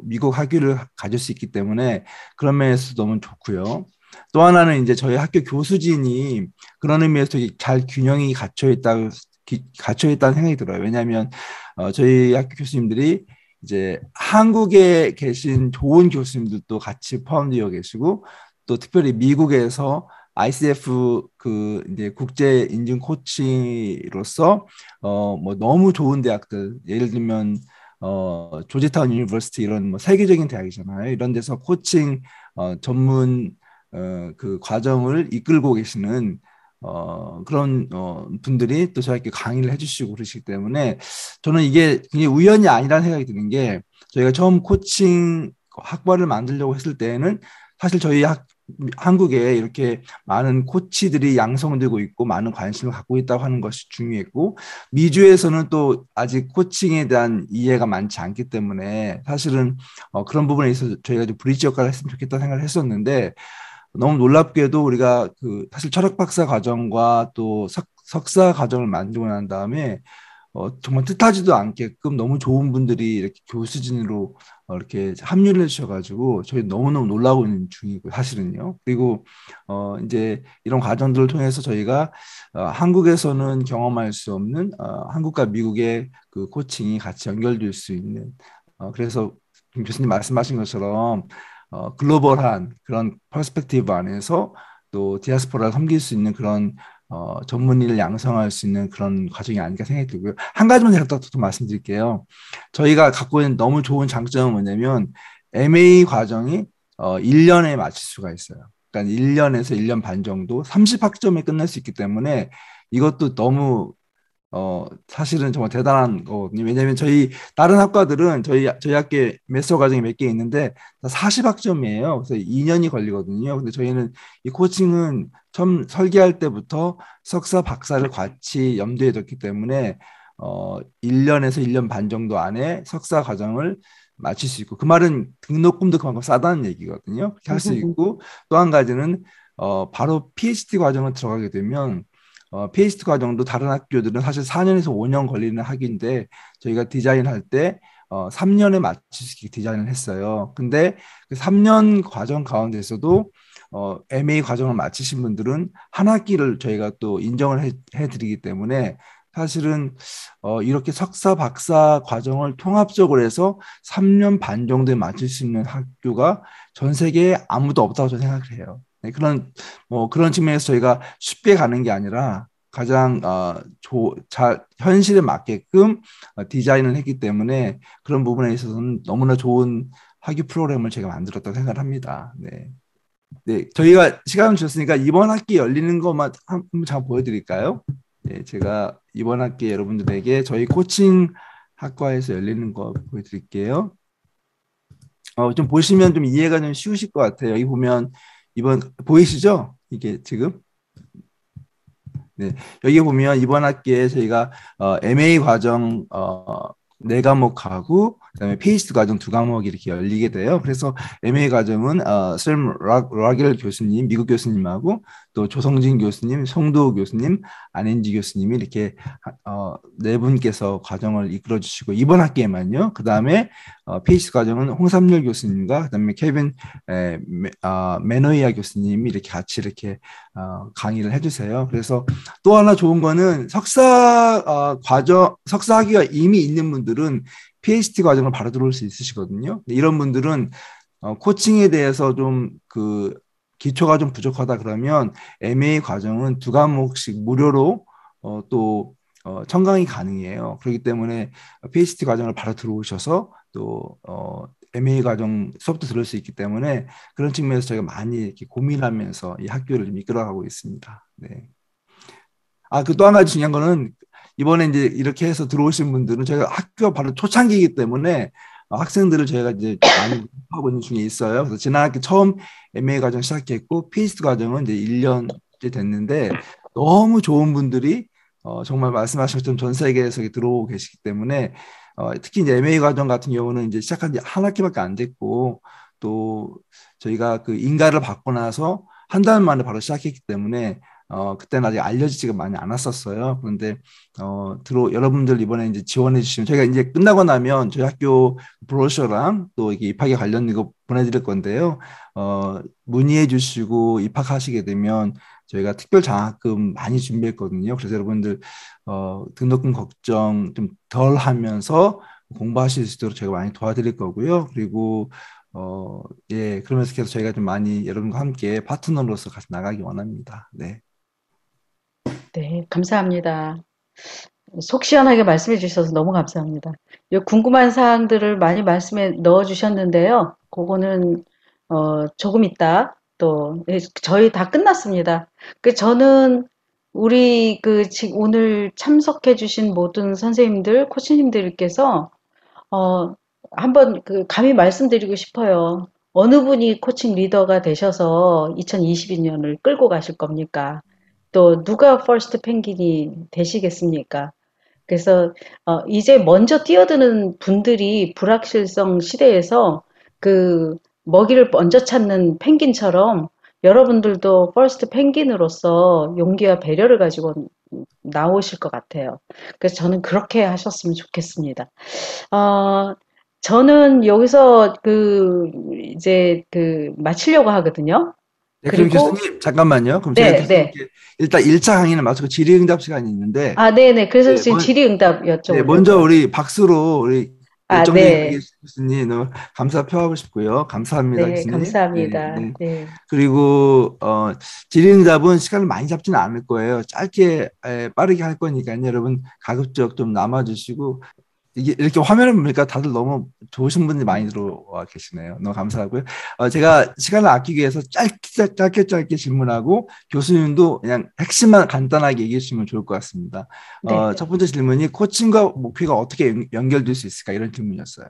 [SPEAKER 1] 미국 학위를 가질 수 있기 때문에 그런 면에서 너무 좋고요. 또 하나는 이제 저희 학교 교수진이 그런 의미에서 되게 잘 균형이 갖춰 있다는 생각이 들어요. 왜냐하면 저희 학교 교수님들이 이제 한국에 계신 좋은 교수님들도 같이 포함되어 계시고 또 특별히 미국에서 ICF 이제 국제 인증 코치로서 뭐 너무 좋은 대학들 예를 들면 조지타운 유니버시티 이런 뭐 세계적인 대학이잖아요. 이런 데서 코칭 전문 그 과정을 이끌고 계시는 그런 분들이 또 저희에게 강의를 해주시고 그러시기 때문에 저는 이게 굉장히 우연이 아니라는 생각이 드는 게 저희가 처음 코칭 학과를 만들려고 했을 때에는 사실 한국에 이렇게 많은 코치들이 양성되고 있고 많은 관심을 갖고 있다고 하는 것이 중요했고 미주에서는 또 아직 코칭에 대한 이해가 많지 않기 때문에 사실은 그런 부분에 있어서 저희가 좀 브리지 역할을 했으면 좋겠다 생각을 했었는데 너무 놀랍게도 우리가 사실 철학 박사 과정과 또 석사 과정을 만들고 난 다음에 정말 뜻하지도 않게끔 너무 좋은 분들이 이렇게 교수진으로 이렇게 합류를 해주셔가지고 저희 너무너무 놀라고 있는 중이고 사실은요. 그리고 이제 이런 과정들을 통해서 저희가 한국에서는 경험할 수 없는 한국과 미국의 그 코칭이 같이 연결될 수 있는 그래서 김 교수님 말씀하신 것처럼 글로벌한 그런 퍼스펙티브 안에서 또 디아스포라를 섬길 수 있는 그런 전문의를 양성할 수 있는 그런 과정이 아닌가 생각이 들고요. 한 가지만 제가 또 말씀드릴게요. 저희가 갖고 있는 너무 좋은 장점은 뭐냐면 MA 과정이 1년에 마칠 수가 있어요. 그러니까 1년에서 1년 반 정도 30학점에 끝날 수 있기 때문에 이것도 너무 사실은 정말 대단한 거거든요. 왜냐하면 저희 다른 학과들은 저희 학교에 메스터 과정이 몇 개 있는데 다 40학점이에요. 그래서 2년이 걸리거든요. 근데 저희는 이 코칭은 처음 설계할 때부터 석사, 박사를 같이 염두에 뒀기 때문에 1년에서 1년 반 정도 안에 석사 과정을 마칠 수 있고 그 말은 등록금도 그만큼 싸다는 얘기거든요. 그렇게 할 수 있고 또 한 가지는 바로 PhD 과정을 들어가게 되면 PhD 과정도 다른 학교들은 사실 4년에서 5년 걸리는 학위인데 저희가 디자인할 때 3년에 맞출 수 있게 디자인을 했어요. 근데 그 3년 과정 가운데서도 MA 과정을 마치신 분들은 한 학기를 저희가 또 인정을 해드리기 때문에 사실은 이렇게 석사, 박사 과정을 통합적으로 해서 3년 반 정도에 맞출 수 있는 학교가 전 세계에 아무도 없다고 저는 생각을 해요. 네, 그런 측면에서 저희가 쉽게 가는 게 아니라 가장 현실에 맞게끔 디자인을 했기 때문에 그런 부분에 있어서는 너무나 좋은 학위 프로그램을 제가 만들었다고 생각을 합니다. 네. 네, 저희가 시간을 주셨으니까 이번 학기 열리는 것만 한번 잠깐 보여드릴까요? 네, 제가 이번 학기 여러분들에게 저희 코칭 학과에서 열리는 거 보여드릴게요. 좀 보시면 좀 이해가 좀 쉬우실 것 같아요. 여기 보면 이번 보이시죠? 이게 지금 네, 여기 보면 이번 학기에 저희가 MA 과정 네 과목하고 그다음에 PhD 과정 두 과목이 이렇게 열리게 돼요. 그래서 MA 과정은 샘 라겔 교수님, 미국 교수님하고 또 조성진 교수님, 송도 교수님, 안앤지 교수님이 이렇게 네 분께서 과정을 이끌어 주시고 이번 학기에만요. 그다음에 PhD 과정은 홍삼열 교수님과 그다음에 케빈 메노이아 교수님이 이렇게 같이 이렇게 강의를 해주세요. 그래서 또 하나 좋은 거는 석사 학위가 이미 있는 분들은 PhD 과정을 바로 들어올 수 있으시거든요. 이런 분들은 코칭에 대해서 좀 기초가 좀 부족하다 그러면 MA 과정은 두 과목씩 무료로 또 청강이 가능해요. 그렇기 때문에 PhD 과정을 바로 들어오셔서 또 MA 과정 수업도 들을 수 있기 때문에 그런 측면에서 저희가 많이 이렇게 고민하면서 이 학교를 좀 이끌어가고 있습니다. 네. 그 또 한 가지 중요한 거는 이번에 이제 이렇게 해서 들어오신 분들은 저희가 학교가 바로 초창기이기 때문에 학생들을 저희가 이제 많이 하고 있는 중에 있어요. 그래서 지난 학기 처음 MA 과정 시작했고 PhD 과정은 이제 1년째 됐는데 너무 좋은 분들이 정말 말씀하신 것처럼 전 세계에서 들어오고 계시기 때문에 특히 이제 MA 과정 같은 경우는 이제 시작한 지 한 학기밖에 안 됐고 또 저희가 그 인가를 받고 나서 한 달 만에 바로 시작했기 때문에 그때는 아직 알려지지가 많이 않았었어요. 그런데 여러분들 이번에 이제 지원해 주시면 저희가 이제 끝나고 나면 저희 학교 브로셔랑 또 이게 입학에 관련 이거 보내드릴 건데요. 문의해 주시고 입학하시게 되면 저희가 특별 장학금 많이 준비했거든요. 그래서 여러분들 등록금 걱정 좀 덜 하면서 공부하실 수 있도록 제가 많이 도와드릴 거고요. 그리고 예, 그러면서 계속 저희가 좀 많이 여러분과 함께 파트너로서 같이 나가기 원합니다. 네.
[SPEAKER 2] 네, 감사합니다. 속 시원하게 말씀해 주셔서 너무 감사합니다. 궁금한 사항들을 많이 말씀해 넣어 주셨는데요. 그거는 조금 있다 또 저희 다 끝났습니다. 저는 우리 지금 오늘 참석해 주신 모든 선생님들, 코치님들께서 어 한번 감히 말씀드리고 싶어요. 어느 분이 코칭 리더가 되셔서 2022년을 끌고 가실 겁니까? 또 누가 퍼스트 펭귄이 되시겠습니까? 그래서 이제 먼저 뛰어드는 분들이 불확실성 시대에서 먹이를 먼저 찾는 펭귄처럼 여러분들도 퍼스트 펭귄으로서 용기와 배려를 가지고 나오실 것 같아요. 그래서 저는 그렇게 하셨으면 좋겠습니다. 어, 저는 여기서 이제 마치려고 하거든요.
[SPEAKER 1] 네, 그럼
[SPEAKER 2] 그리고
[SPEAKER 1] 교수님 잠깐만요. 그럼 제가
[SPEAKER 2] 네, 네.
[SPEAKER 1] 교수님께 일단 1차 강의는 마치고 질의응답 시간이 있는데
[SPEAKER 2] 네네. 그래서
[SPEAKER 1] 네,
[SPEAKER 2] 지금 질의응답
[SPEAKER 1] 네, 먼저
[SPEAKER 2] 여쭤보려고요.
[SPEAKER 1] 우리 박수로 우리 열정적인 강의
[SPEAKER 2] 네.
[SPEAKER 1] 교수님 너무 감사 표하고 싶고요. 감사합니다,
[SPEAKER 2] 네,
[SPEAKER 1] 교수님. 네,
[SPEAKER 2] 감사합니다.
[SPEAKER 1] 네.
[SPEAKER 2] 네.
[SPEAKER 1] 그리고 질의응답은 시간을 많이 잡지는 않을 거예요. 짧게 빠르게 할 거니까요. 여러분 가급적 좀 남아주시고 이게 이렇게 화면을 보니까 다들 너무 좋으신 분들이 많이 들어와 계시네요. 너무 감사하고요. 제가 시간을 아끼기 위해서 짧게 질문하고 교수님도 그냥 핵심만 간단하게 얘기해 주시면 좋을 것 같습니다.
[SPEAKER 2] 네.
[SPEAKER 1] 첫 번째 질문이 코칭과 목표가 어떻게 연결될 수 있을까 이런 질문이었어요.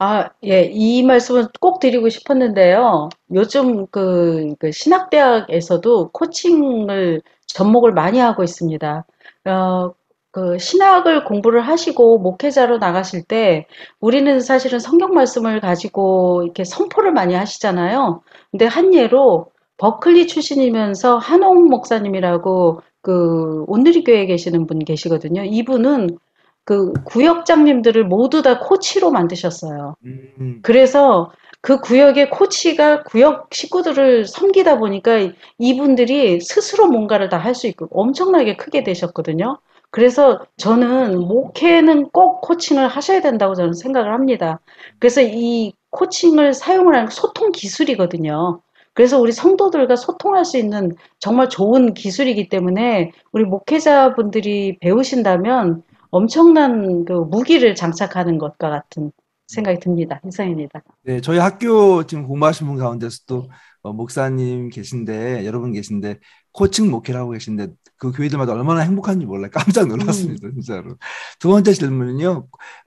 [SPEAKER 2] 아, 예, 이 말씀은 꼭 드리고 싶었는데요. 요즘 그 신학대학에서도 코칭을 접목을 많이 하고 있습니다. 어, 그 신학을 공부를 하시고 목회자로 나가실 때 우리는 사실은 성경 말씀을 가지고 이렇게 선포를 많이 하시잖아요. 근데 한 예로 버클리 출신이면서 한옥 목사님이라고 그 온누리 교회에 계시는 분 계시거든요. 이분은 그 구역장님들을 모두 다 코치로 만드셨어요.
[SPEAKER 1] 음,
[SPEAKER 2] 그래서 그 구역의 코치가 구역 식구들을 섬기다 보니까 이분들이 스스로 뭔가를 다 할 수 있고 엄청나게 크게 되셨거든요. 그래서 저는 목회는 꼭 코칭을 하셔야 된다고 저는 생각을 합니다. 그래서 이 코칭을 사용을 하는 소통 기술이거든요. 그래서 우리 성도들과 소통할 수 있는 정말 좋은 기술이기 때문에 우리 목회자분들이 배우신다면 엄청난 그 무기를 장착하는 것과 같은 생각이 듭니다. 이상입니다.
[SPEAKER 1] 네, 저희 학교 지금 공부하시는 분 가운데서도 목사님 계신데, 여러분 계신데, 코칭 목회라고 계신데, 그 교회들마다 얼마나 행복한지 몰라요. 깜짝
[SPEAKER 2] 음.
[SPEAKER 1] 놀랐습니다, 진짜로. 두 번째 질문은요,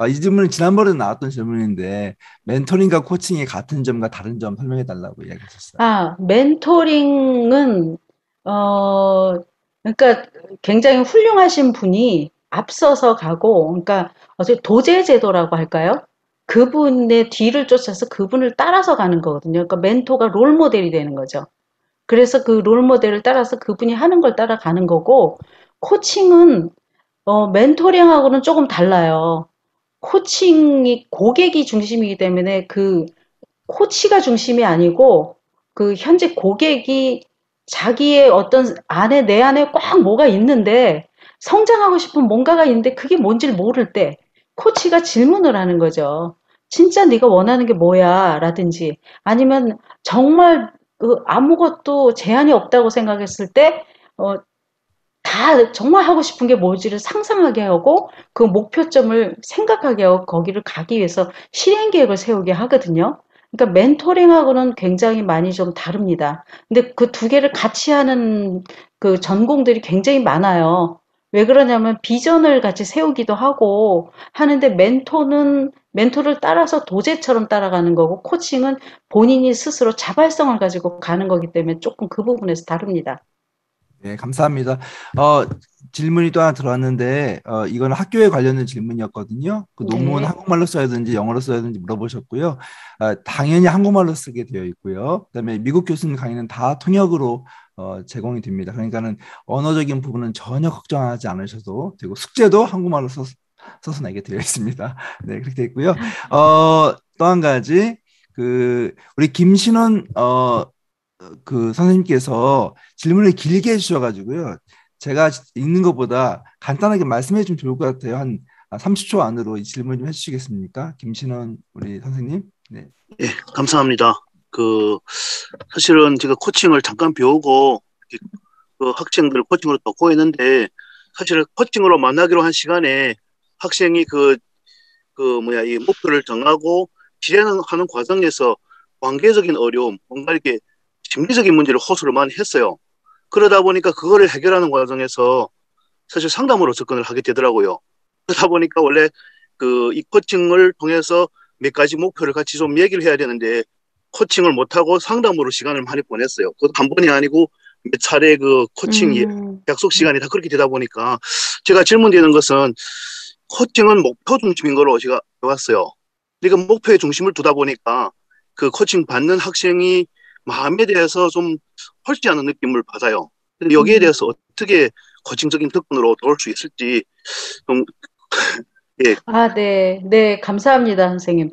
[SPEAKER 1] 이 질문은 지난번에 나왔던 질문인데, 멘토링과 코칭의 같은 점과 다른 점 설명해 달라고 이야기하셨어요.
[SPEAKER 2] 아, 멘토링은, 어, 그러니까 굉장히 훌륭하신 분이 앞서서 가고, 그러니까 어제 도제 제도라고 할까요? 그분의 뒤를 쫓아서 그분을 따라서 가는 거거든요. 그러니까 멘토가 롤 모델이 되는 거죠. 그래서 그 롤 모델을 따라서 그분이 하는 걸 따라가는 거고, 코칭은, 멘토링하고는 조금 달라요. 코칭이 고객이 중심이기 때문에 그 코치가 중심이 아니고 그 현재 고객이 자기의 어떤 안에 내 안에 꽉 뭐가 있는데 성장하고 싶은 뭔가가 있는데 그게 뭔지를 모를 때 코치가 질문을 하는 거죠. 진짜 네가 원하는 게 뭐야? 라든지 아니면 정말 그 아무것도 제한이 없다고 생각했을 때 다 정말 하고 싶은 게 뭔지를 상상하게 하고 그 목표점을 생각하게 하고 거기를 가기 위해서 실행 계획을 세우게 하거든요. 그러니까 멘토링하고는 굉장히 많이 좀 다릅니다. 근데 그 두 개를 같이 하는 그 전공들이 굉장히 많아요. 왜 그러냐면 비전을 같이 세우기도 하고 하는데 멘토는 멘토를 따라서 도제처럼 따라가는 거고 코칭은 본인이 스스로 자발성을 가지고 가는 거기 때문에 조금 그 부분에서 다릅니다.
[SPEAKER 1] 네, 감사합니다. 질문이 또 하나 들어왔는데, 이건 학교에 관련된 질문이었거든요. 그 논문
[SPEAKER 2] 네.
[SPEAKER 1] 한국말로 써야 되는지 영어로 써야 되는지 물어보셨고요. 당연히 한국말로 쓰게 되어 있고요. 그다음에 미국 교수님 강의는 다 통역으로 제공이 됩니다. 그러니까는 언어적인 부분은 전혀 걱정하지 않으셔도 되고, 숙제도 한국말로 써서 내게 되어 있습니다. 네, 그렇게 되어 있고요. 또 한 가지, 우리 김신원, 그 선생님께서 질문을 길게 해주셔가지고요. 제가 읽는 것보다 간단하게 말씀해 주면 좋을 것 같아요. 한 30초 안으로 이 질문 좀 해주시겠습니까? 김신원 우리 선생님. 네.
[SPEAKER 3] 예, 감사합니다. 그, 사실은 제가 코칭을 잠깐 배우고, 이렇게 그 학생들을 코칭으로 돕고 있는데, 사실 코칭으로 만나기로 한 시간에 학생이 이 목표를 정하고 실행하는 과정에서 관계적인 어려움, 뭔가 이렇게 심리적인 문제를 호소를 많이 했어요. 그러다 보니까 그거를 해결하는 과정에서 사실 상담으로 접근을 하게 되더라고요. 그러다 보니까 원래 이 코칭을 통해서 몇 가지 목표를 같이 좀 얘기를 해야 되는데 코칭을 못하고 상담으로 시간을 많이 보냈어요. 그것도 한 번이 아니고 몇 차례 그 코칭
[SPEAKER 2] 음.
[SPEAKER 3] 약속 시간이 다 그렇게 되다 보니까 제가 질문드리는 것은 코칭은 목표 중심인 거로 제가 배웠어요. 그러니까 목표에 중심을 두다 보니까 그 코칭 받는 학생이 마음에 대해서 좀 헐지 않은 느낌을 받아요. 근데 여기에
[SPEAKER 2] 음.
[SPEAKER 3] 대해서 어떻게 코칭적인 접근으로 도울 수 있을지 좀, 예,
[SPEAKER 2] 아, 네. 네, 감사합니다, 선생님.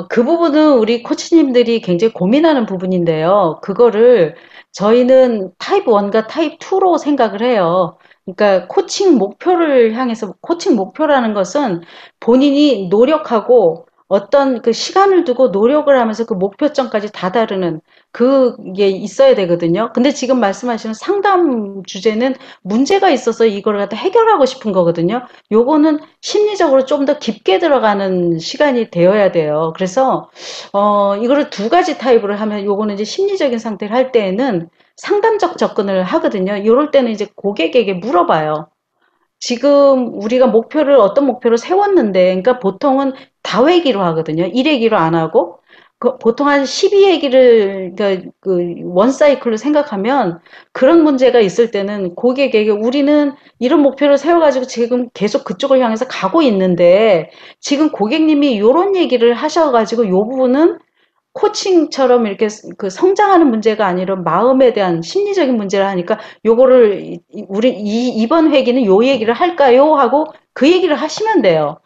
[SPEAKER 2] 그 부분은 우리 코치님들이 굉장히 고민하는 부분인데요. 그거를 저희는 타입 1과 타입 2로 생각을 해요. 그러니까 코칭 목표를 향해서, 코칭 목표라는 것은 본인이 노력하고 어떤 그 시간을 두고 노력을 하면서 그 목표점까지 다다르는 그게 있어야 되거든요. 근데 지금 말씀하시는 상담 주제는 문제가 있어서 이걸 갖다 해결하고 싶은 거거든요. 요거는 심리적으로 좀 더 깊게 들어가는 시간이 되어야 돼요. 그래서, 이거를 두 가지 타입으로 하면 요거는 이제 심리적인 상태를 할 때에는 상담적 접근을 하거든요. 요럴 때는 이제 고객에게 물어봐요. 지금 우리가 목표를 어떤 목표를 세웠는데, 그러니까 보통은 다회기로 하거든요. 1회기로 안 하고, 보통 한 12회기를, 그러니까 그 원사이클로 생각하면 그런 문제가 있을 때는 고객에게 우리는 이런 목표를 세워가지고 지금 계속 그쪽을 향해서 가고 있는데, 지금 고객님이 이런 얘기를 하셔가지고 이 부분은 코칭처럼 이렇게 그 성장하는 문제가 아니라 마음에 대한 심리적인 문제를 하니까 요거를 우리 이번 회기는 요 얘기를 할까요? 하고 그 얘기를 하시면 돼요.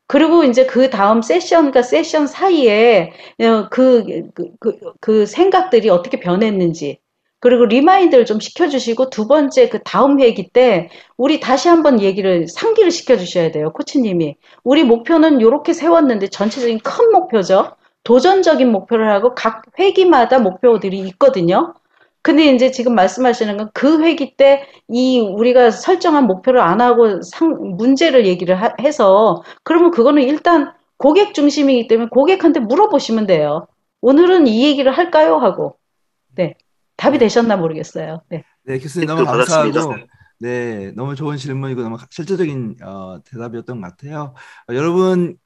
[SPEAKER 2] 그리고 이제 그 다음 세션과 세션 사이에 그 생각들이 어떻게 변했는지 그리고 리마인드를 좀 시켜주시고 두 번째 그 다음 회기 때 우리 다시 한번 얘기를 상기를 시켜주셔야 돼요. 코치님이. 우리 목표는 요렇게 세웠는데 전체적인 큰 목표죠. 도전적인 목표를 하고 각 회기마다 목표들이 있거든요. 근데 이제 지금 말씀하시는 건 그 회기 때 이 우리가 설정한 목표를 안 하고 문제를 얘기를 해서 그러면 그거는 일단 고객 중심이기 때문에 고객한테 물어보시면 돼요. 오늘은 이 얘기를 할까요? 하고. 네. 답이
[SPEAKER 1] 네.
[SPEAKER 2] 되셨나 모르겠어요. 네.
[SPEAKER 1] 네, 교수님 너무
[SPEAKER 3] 댓글 받았습니다.
[SPEAKER 1] 감사하고, 네, 너무 좋은 질문이고 너무 실질적인 대답이었던 것 같아요. 여러분,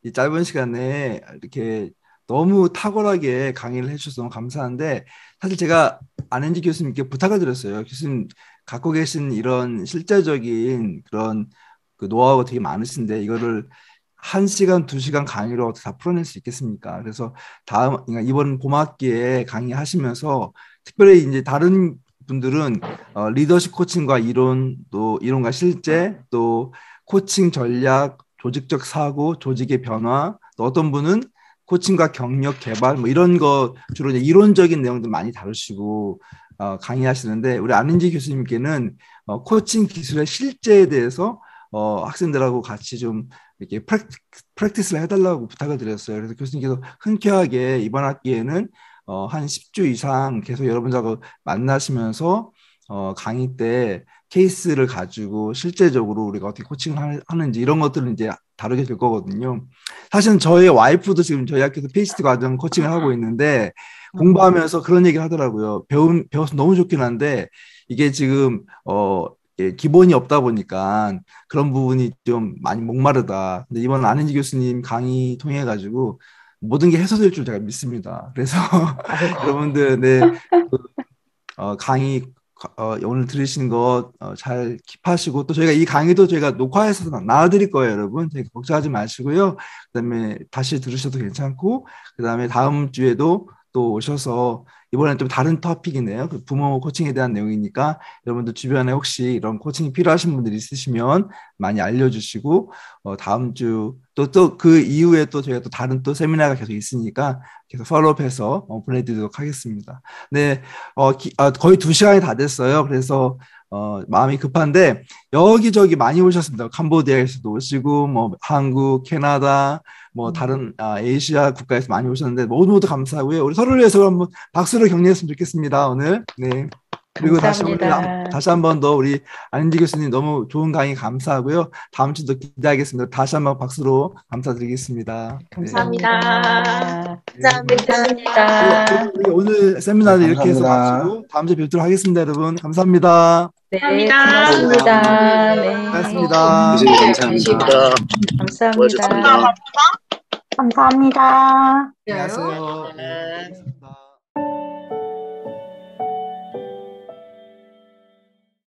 [SPEAKER 1] 이 짧은 시간에 이렇게 너무 탁월하게 강의를 해주셔서 너무 감사한데, 사실 제가 안은지 교수님께 부탁을 드렸어요. 교수님 갖고 계신 이런 실제적인 그런 그 노하우가 되게 많으신데, 이거를 1시간, 2시간 강의로 어떻게 다 풀어낼 수 있겠습니까? 그래서 그러니까 이번 봄학기에 강의하시면서 특별히 이제 다른 분들은 리더십 코칭과 이론, 또 이론과 실제, 또 코칭 전략, 조직적 사고, 조직의 변화, 또 어떤 분은 코칭과 경력 개발 뭐 이런 거 주로 이제 이론적인 내용들 많이 다루시고 강의하시는데 우리 안은지 교수님께는 코칭 기술의 실제에 대해서 학생들하고 같이 좀 이렇게 프랙티스를 해달라고 부탁을 드렸어요. 그래서 교수님께서 흔쾌하게 이번 학기에는 한 10주 이상 계속 여러분들하고 만나시면서 강의 때 케이스를 가지고 실제적으로 우리가 어떻게 코칭을 하는지 이런 것들을 이제 다루게 될 거거든요. 사실은 저희 와이프도 지금 저희 학교에서 PhD 과정 코칭을 하고 있는데 공부하면서 그런 얘기를 하더라고요. 배워서 너무 좋긴 한데 이게 지금 예, 기본이 없다 보니까 그런 부분이 좀 많이 목마르다. 근데 이번 안은지 교수님 강의 통해 가지고 모든 게 해소될 줄 제가 믿습니다. 그래서 여러분들 네, 강의 오늘 들으신 거 잘 킵하시고 또 저희가 이 강의도 저희가 녹화해서 나와드릴 거예요, 여러분. 걱정하지 마시고요. 그다음에 다시 들으셔도 괜찮고 그다음에 다음 주에도 또 오셔서 이번엔 좀 다른 토픽이네요. 그 부모 코칭에 대한 내용이니까 여러분들 주변에 혹시 이런 코칭이 필요하신 분들이 있으시면 많이 알려주시고 다음 주 또 그 이후에 또 저희가 또 다른 또 세미나가 계속 있으니까 계속 팔로우해서 보내드리도록 하겠습니다. 네, 거의 2시간이 다 됐어요. 그래서 마음이 급한데 여기저기 많이 오셨습니다. 캄보디아에서도 오시고 뭐 한국, 캐나다, 뭐 다른 아시아 국가에서 많이 오셨는데 모두 감사하고요. 우리 서로를 위해서 한번 박수로 격려했으면 좋겠습니다. 오늘. 네. 그리고
[SPEAKER 2] 감사합니다.
[SPEAKER 1] 다시 한 번 더 우리 안은지 교수님 너무 좋은 강의 감사하고요. 다음 주도 기대하겠습니다. 다시 한 번 박수로 감사드리겠습니다.
[SPEAKER 2] 감사합니다.
[SPEAKER 1] 네.
[SPEAKER 2] 감사합니다.
[SPEAKER 1] 우리 오늘 세미나를
[SPEAKER 4] 네,
[SPEAKER 1] 이렇게 해서
[SPEAKER 4] 감사합니다.
[SPEAKER 1] 마치고 다음 주에 뵙도록 하겠습니다, 여러분. 감사합니다.
[SPEAKER 2] 네,
[SPEAKER 5] 감사합니다.
[SPEAKER 2] 고맙습니다. 네.
[SPEAKER 1] 고맙습니다.
[SPEAKER 3] 교수님 감사합니다.
[SPEAKER 2] 감사합니다.
[SPEAKER 3] 수고하셨습니다.
[SPEAKER 5] 감사합니다.
[SPEAKER 1] 안녕하세요.
[SPEAKER 3] 네.